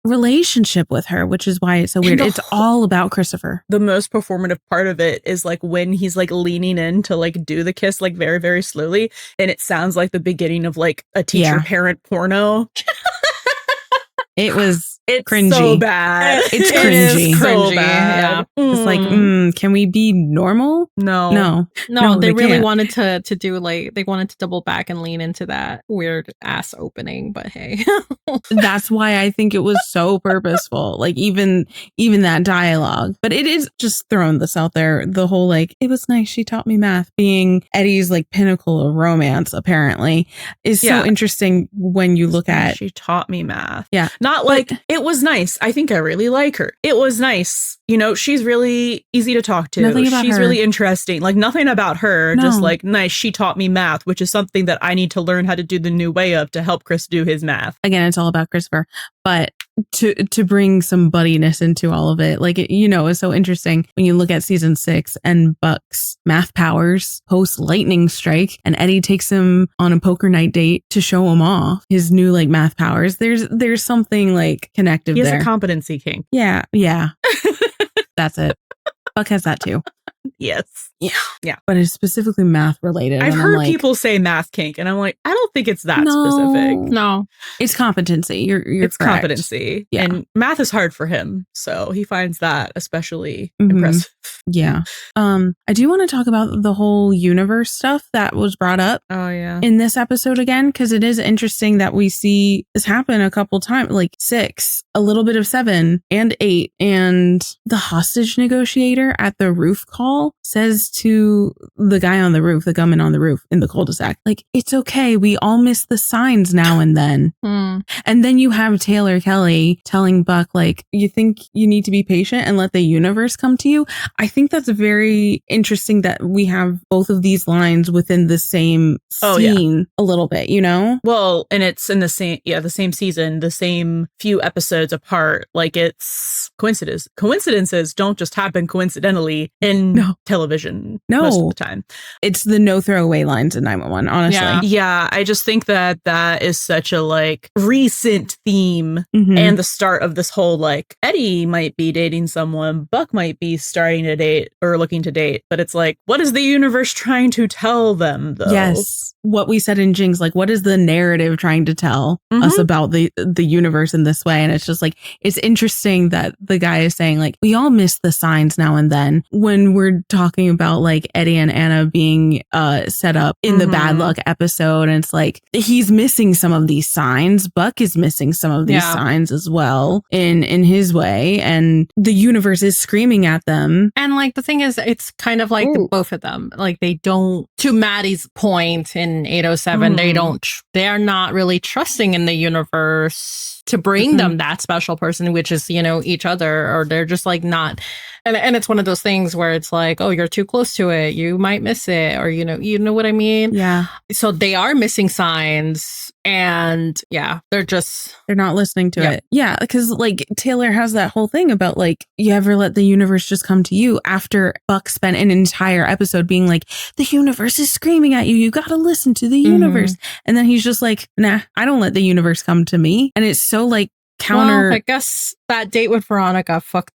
relationship with her, which is why it's so weird. It's all about Christopher. The most performative part of it is like when he's like leaning in to like do the kiss like very, very slowly. And it sounds like the beginning of like a teacher-parent porno. It's cringy. So bad. It's cringy. So bad. Yeah. It's like, can we be normal? No. They really wanted to do like, they wanted to double back and lean into that weird ass opening, but hey. That's why I think it was so purposeful. Like even that dialogue. But it is just throwing this out there. The whole like, it was nice, she taught me math, being Eddie's like pinnacle of romance apparently is so interesting when you look at. She taught me math. Yeah. Not like, it was nice. I think I really like her. It was nice. You know, she's really easy to talk to. She's really interesting. Like nothing about her, just like nice. She taught me math, which is something that I need to learn how to do the new way of to help Chris do his math. Again, it's all about Christopher. But to bring some buddiness into all of it, like, it's so interesting when you look at season 6 and Buck's math powers post lightning strike and Eddie takes him on a poker night date to show him off his new like math powers. There's something like connective there. He has a competency kink. Yeah. That's it. Buck has that too. Yes. Yeah. But it's specifically math related. I've heard people say math kink, and I'm like, I don't think it's that specific. No. It's competency. It's correct. Competency. Yeah. And math is hard for him. So he finds that especially Mm-hmm. impressive. Yeah. I do want to talk about the whole universe stuff that was brought up in this episode again, because it is interesting that we see this happen a couple times, like 6, a little bit of 7 and 8. And the hostage negotiator at the roof call says to the guy on the roof, the gunman on the roof in the cul-de-sac, like, it's okay. We all miss the signs now and then. And then you have Taylor Kelly telling Buck, like, you think you need to be patient and let the universe come to you. I think that's very interesting that we have both of these lines within the same scene a little bit, Well, and it's in the same season, the same few episodes apart. Like it's coincidences don't just happen coincidentally in television most of the time. It's the no throwaway lines in 911, honestly. Yeah, I just think that is such a like recent theme and the start of this whole like Eddie might be dating someone, Buck might be starting to date or looking to date. But it's like, what is the universe trying to tell them, though? Yes. What we said in Jinx, like, what is the narrative trying to tell us about the universe in this way? And it's just like, it's interesting that the guy is saying, like, we all miss the signs now and then when we're talking about like Eddie and Anna being set up in the bad luck episode. And it's like, he's missing some of these signs. Buck is missing some of these signs as well in his way. And the universe is screaming at them. And like, the thing is, it's kind of like both of them. Like, they don't, to Maddie's point in 807, they're not really trusting in the universe to bring them that special person, which is, each other, or they're just like not. And it's one of those things where it's like, oh, you're too close to it, you might miss it, or you know what I mean? Yeah. So they are missing signs, and they're not listening to it. Yeah, because like Taylor has that whole thing about like, you ever let the universe just come to you, after Buck spent an entire episode being like, the universe is screaming at you, you got to listen to the universe. And then he's just like, nah, I don't let the universe come to me. And it's so like counter. Well, I guess that date with Veronica fucked.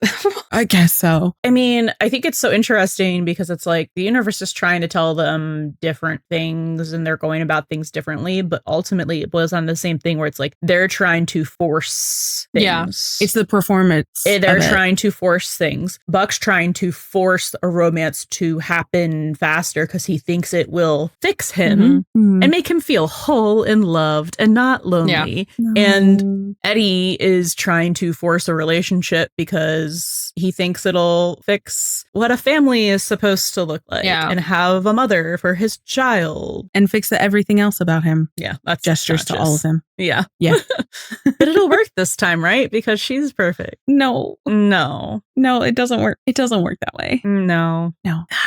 I guess so. I mean, I think it's so interesting because it's like the universe is trying to tell them different things and they're going about things differently, but ultimately it boils down to the same thing where it's like they're trying to force things. Yeah, it's the performance. They're trying to force things. Buck's trying to force a romance to happen faster because he thinks it will fix him and make him feel whole and loved and not lonely. No. And Eddie is trying to force a relationship because he thinks it'll fix what a family is supposed to look like and have a mother for his child and fix everything else about him. Yeah, that's gestures to all of him. Yeah. But it'll work this time, right? Because she's perfect. No, it doesn't work. It doesn't work that way. No.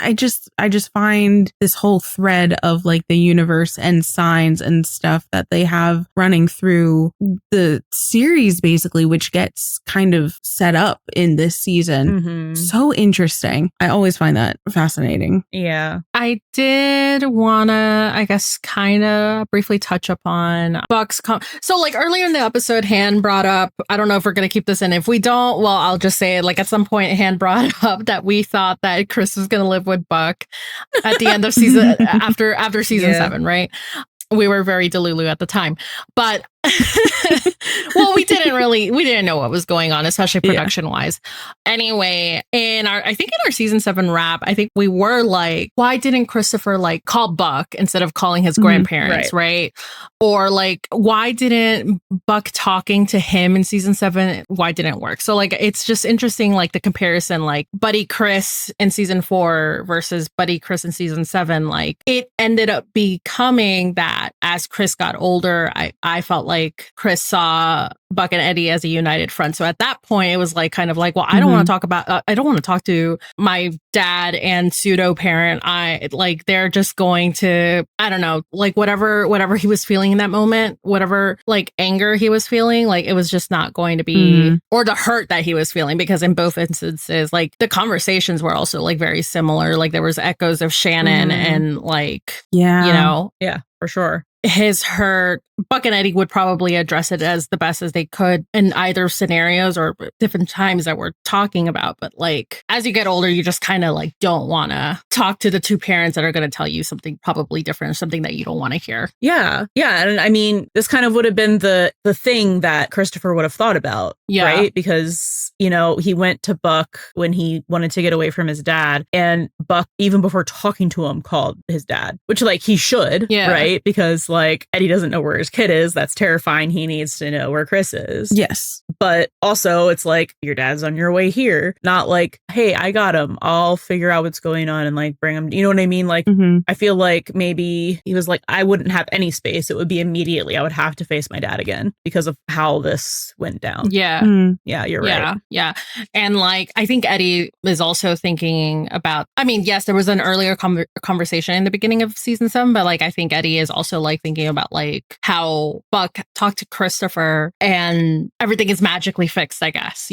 I just find this whole thread of like the universe and signs and stuff that they have running through the series, basically, which gets kind of set up in this season. So interesting. I always find that fascinating. Yeah. I did want to, I guess, kind of briefly touch upon Buck's so like earlier in the episode, Han brought up, I don't know if we're going to keep this in. If we don't, well, I'll just say it. Like at some point, Han brought up that we thought that Chris was going to live with Buck at the end of season, after season 7, right? We were very delulu at the time, but well, we didn't know what was going on, especially production wise. Anyway, I think in our season 7 wrap, I think we were like, why didn't Christopher like call Buck instead of calling his grandparents, right? Or like, why didn't Buck talking to him in season 7? Why didn't it work? So like, it's just interesting, like the comparison, like Buddy Chris in season 4 versus Buddy Chris in season 7. Like it ended up becoming that as Chris got older, I felt like Chris saw Buck and Eddie as a united front. So at that point, it was like kind of like, well, I don't want to talk about, I don't want to talk to my dad and pseudo parent. They're just going to, I don't know, like whatever he was feeling in that moment, whatever like anger he was feeling, like it was just not going to be, or the hurt that he was feeling, because in both instances, like the conversations were also like very similar. Like there was echoes of Shannon and like, Yeah, for sure. His hurt, Buck and Eddie would probably address it as the best as they could in either scenarios or different times that we're talking about. But like, as you get older, you just kind of like don't want to talk to the two parents that are going to tell you something probably different, something that you don't want to hear. Yeah. And I mean, this kind of would have been the thing that Christopher would have thought about, right? Because, he went to Buck when he wanted to get away from his dad, and Buck, even before talking to him, called his dad, which like he should, right? Because like Eddie doesn't know where his kid is. That's terrifying. He needs to know where Chris is. Yes. But also it's like, your dad's on your way here. Not like, hey, I got him, I'll figure out what's going on and like bring him. You know what I mean? Like, I feel like maybe he was like, I wouldn't have any space. It would be immediately, I would have to face my dad again because of how this went down. Yeah. Yeah, you're right. Yeah. And like, I think Eddie is also thinking about, I mean, yes, there was an earlier conversation in the beginning of season 7, but like, I think Eddie is also like thinking about like how Buck talked to Christopher and everything is magically fixed, I guess,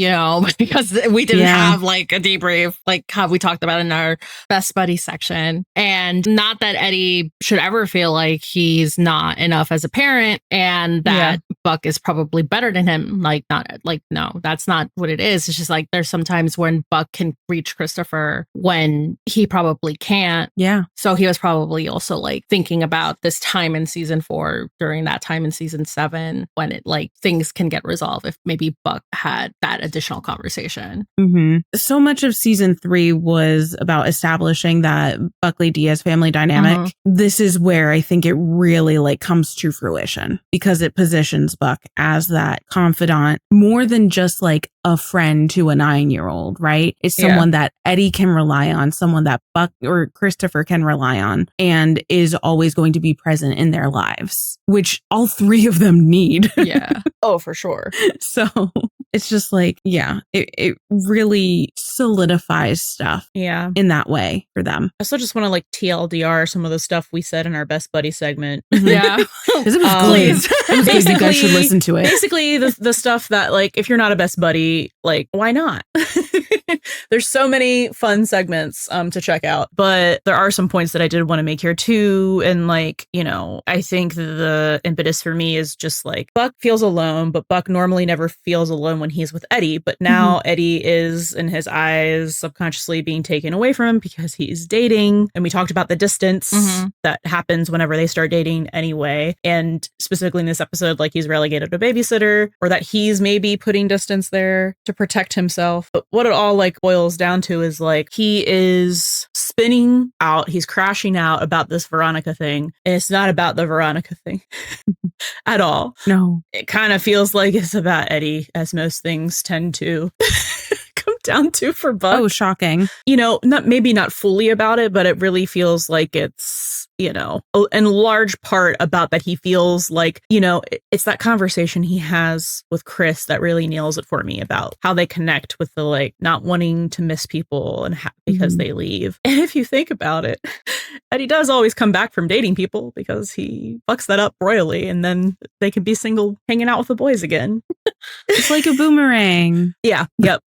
because we didn't have like a debrief, like how we talked about in our best buddy section. And not that Eddie should ever feel like he's not enough as a parent and that Buck is probably better than him. Like, not like, no, that's not what it is. It's just like there's sometimes when Buck can reach Christopher when he probably can't. Yeah. So he was probably also like thinking about this time in season 4 during that time in season 7 when it like things can get resolved if maybe Buck had that additional conversation. Mm-hmm. So much of season 3 was about establishing that Buckley Diaz family dynamic. This is where I think it really like comes to fruition because it positions Buck as that confidant more than just like a friend to a 9-year-old, right? It's someone that Eddie can rely on, someone that Buck or Christopher can rely on, and is always going to be present in their lives, which all 3 of them need. Yeah. Oh, for sure. So it's just like, it really solidifies stuff in that way for them. I still just want to like TLDR some of the stuff we said in our Best Buddy segment. Yeah. Because it was good. You guys should listen to it. Basically, the stuff that like, if you're not a best buddy, like, why not? There's so many fun segments to check out, but there are some points that I did want to make here too. And like, I think the impetus for me is just like Buck feels alone, but Buck normally never feels alone when he's with Eddie. But now Eddie is, in his eyes, subconsciously being taken away from him because he's dating. And we talked about the distance that happens whenever they start dating anyway. And specifically in this episode, like he's relegated to a babysitter, or that he's maybe putting distance there to protect himself. But what it all like boils down to is like he is spinning out, he's crashing out about this Veronica thing, and it's not about the Veronica thing at all. No, it kind of feels like it's about Eddie, as most things tend to come down to for Buck. Oh, shocking. Not fully about it, but it really feels like it's in large part about that. He feels like, it's that conversation he has with Chris that really nails it for me about how they connect with the like not wanting to miss people and because they leave. And if you think about it, Eddie does always come back from dating people because he fucks that up royally, and then they can be single hanging out with the boys again. It's like a boomerang. Yeah. Yep.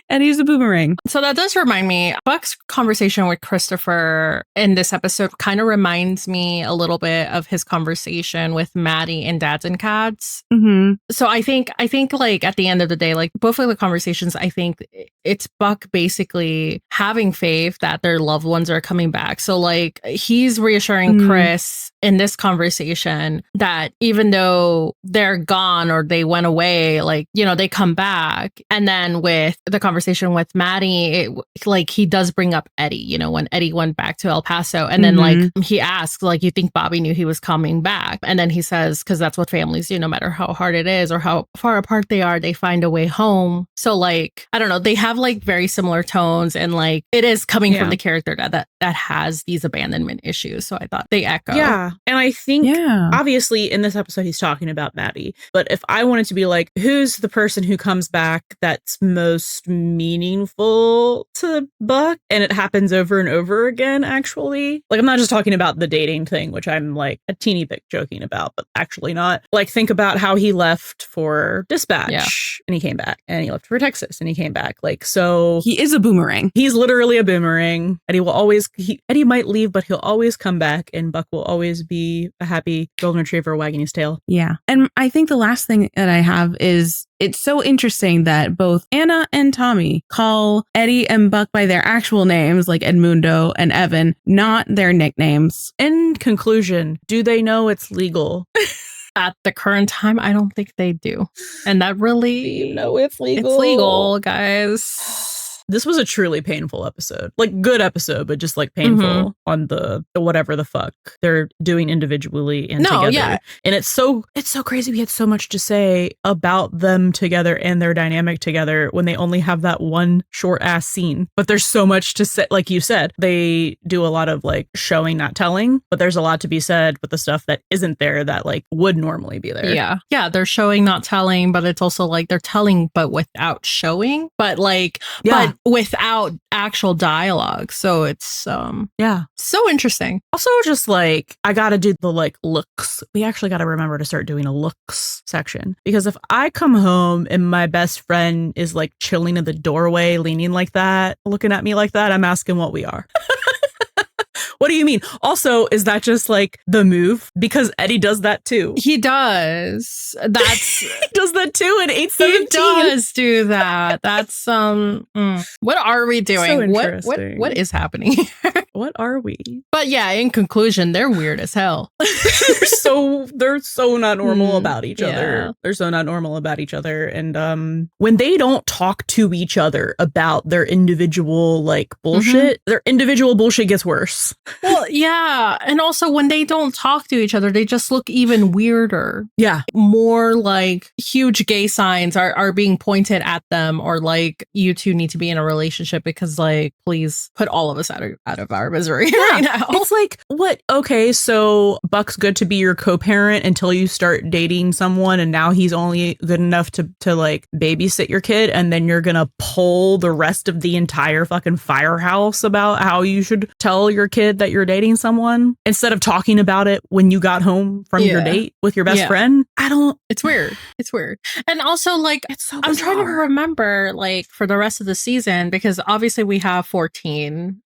Eddie's a boomerang. So that does remind me, Buck's conversation with Christopher in this episode kind of reminds me a little bit of his conversation with Maddie in Dads and Cats. So I think like at the end of the day, like both of the conversations, I think it's Buck basically having faith that their loved ones are coming back. So like he's reassuring Chris in this conversation that even though they're gone or they went away, like, they come back. And then with the conversation with Maddie, like he does bring up Eddie, when Eddie went back to El Paso, and then like he asks, like, you think Bobby knew he was coming back? And then he says, because that's what families do, no matter how hard it is or how far apart they are, they find a way home. So like, I don't know, they have like very similar tones, and like it is coming from the character that has these abandonment issues. So I thought they echo. Yeah. And I think obviously in this episode he's talking about Maddie, but if I wanted to be like, who's the person who comes back that's most meaningful to Buck, and it happens over and over again, actually, like I'm not just talking about the dating thing, which I'm like a teeny bit joking about, but actually not. Like think about how he left for Dispatch and he came back, and he left for Texas and he came back. Like, so he is a boomerang. He's literally a boomerang, and Eddie might leave, but he'll always come back, and Buck will always be a happy golden retriever wagging his tail. Yeah. And I think the last thing that I have is it's so interesting that both Anna and Tommy call Eddie and Buck by their actual names, like Edmundo and Evan, not their nicknames. In conclusion, do they know it's legal? At the current time, I don't think they do. And that really... it's legal. It's legal, guys. This was a truly painful episode. Like, good episode, but just like painful on the whatever the fuck they're doing individually and together. Yeah. And it's so crazy. We had so much to say about them together and their dynamic together when they only have that one short ass scene. But there's so much to say. Like you said, they do a lot of like showing, not telling, but there's a lot to be said with the stuff that isn't there that like would normally be there. Yeah. Yeah. They're showing, not telling, but it's also like they're telling, but without showing. But like, but without actual dialogue. So it's so interesting. Also, just like, I gotta do the like looks. We actually gotta remember to start doing a looks section, because if I come home and my best friend is like chilling in the doorway, leaning like that, looking at me like that, I'm asking what we are. What do you mean? Also, is that just like the move? Because Eddie does that too. He does. That's he does that too in 817. He does do that. That's What are we doing? So what is happening here? What are we? But yeah, in conclusion, they're weird as hell. They're so not normal about each other. They're so not normal about each other. And when they don't talk to each other about their individual like bullshit, their individual bullshit gets worse. Well, yeah. And also when they don't talk to each other, they just look even weirder. Yeah. More like huge gay signs are being pointed at them, or like, you two need to be in a relationship because like, please put all of us out of our misery right now. It's like, what? Okay, so Buck's good to be your co-parent until you start dating someone, and now he's only good enough to like babysit your kid, and then you're gonna poll the rest of the entire fucking firehouse about how you should tell your kid that you're dating someone instead of talking about it when you got home from your date with your best friend. It's weird. And also like, it's so I'm trying to remember like for the rest of the season, because obviously we have 14,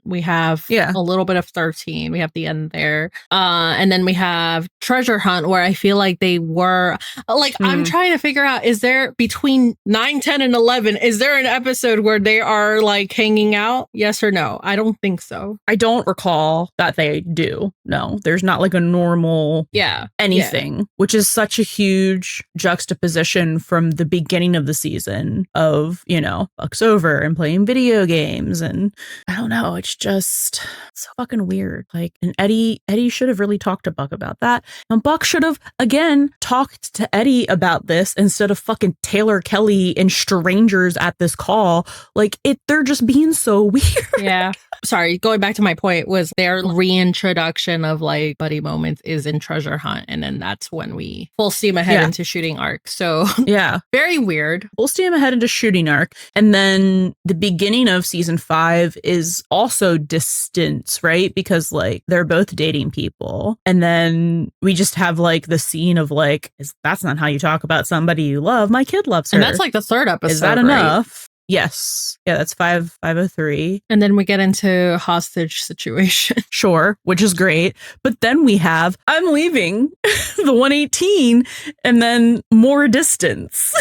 we have a little bit of 13, we have the end there, and then we have Treasure Hunt, where I feel like they were like, I'm trying to figure out, is there between 9, 10 and 11, is there an episode where they are like hanging out? Yes or no? I don't think so. I don't recall that they do. No, there's not like a normal anything, which is such a huge juxtaposition from the beginning of the season of, you know, Buck's over and playing video games, and I don't know, it's just so fucking weird. Like, and Eddie should have really talked to Buck about that, and Buck should have again talked to Eddie about this instead of fucking Taylor Kelly and strangers at this call. Like, they're just being so weird. Yeah. Sorry, going back to my point, was their reintroduction of like buddy moments is in Treasure Hunt, and then that's when we full steam ahead into shooting arc. So yeah, very weird. Full steam ahead into shooting arc, and then the beginning of season 5 is also distance, right? Because like they're both dating people, and then we just have like the scene of like, that's not how you talk about somebody you love. My kid loves her, and that's like the third episode. Is that enough? Yes. Yeah, that's 503. And then we get into hostage situation. Sure, which is great. But then we have, I'm leaving the 118, and then more distance.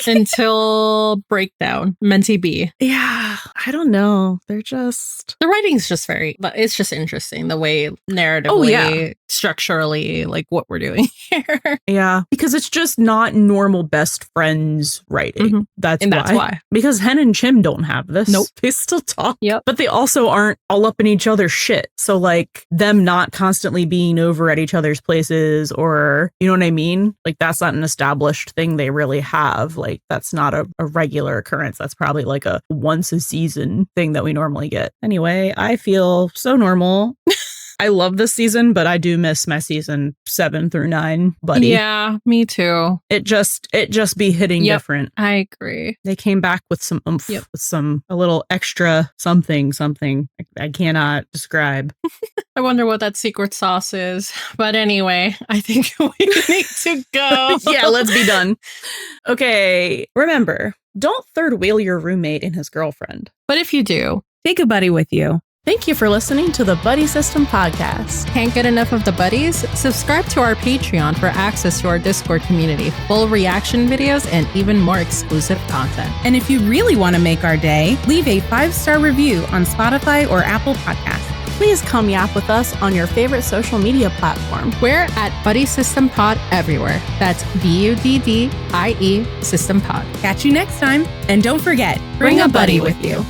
Until breakdown. Mentee B. Yeah, I don't know. They're just... The writing's just but it's just interesting the way narratively, structurally, like what we're doing here. Yeah, because it's just not normal best friends writing. That's why. Because Hen and Chim don't have this. Nope. They still talk. Yep. But they also aren't all up in each other's shit. So like them not constantly being over at each other's places, or, you know what I mean? Like, that's not an established thing they really have. Like, that's not a regular occurrence. That's probably like a once a season thing that we normally get. Anyway, I feel so normal. I love this season, but I do miss my season 7 through 9 buddy. Yeah, me too. It just be hitting different. I agree. They came back with some oomph, with a little extra something I cannot describe. I wonder what that secret sauce is. But anyway, I think we need to go. Yeah, let's be done. Okay, remember, don't third wheel your roommate and his girlfriend. But if you do, take a buddy with you. Thank you for listening to the Buddy System podcast. Can't get enough of the buddies? Subscribe to our Patreon for access to our Discord community, full reaction videos, and even more exclusive content. And if you really want to make our day, leave a 5-star review on Spotify or Apple Podcasts. Please come yap with us on your favorite social media platform. We're at Buddy System Pod everywhere. That's BUDDIE System Pod. Catch you next time. And don't forget, bring a buddy with you.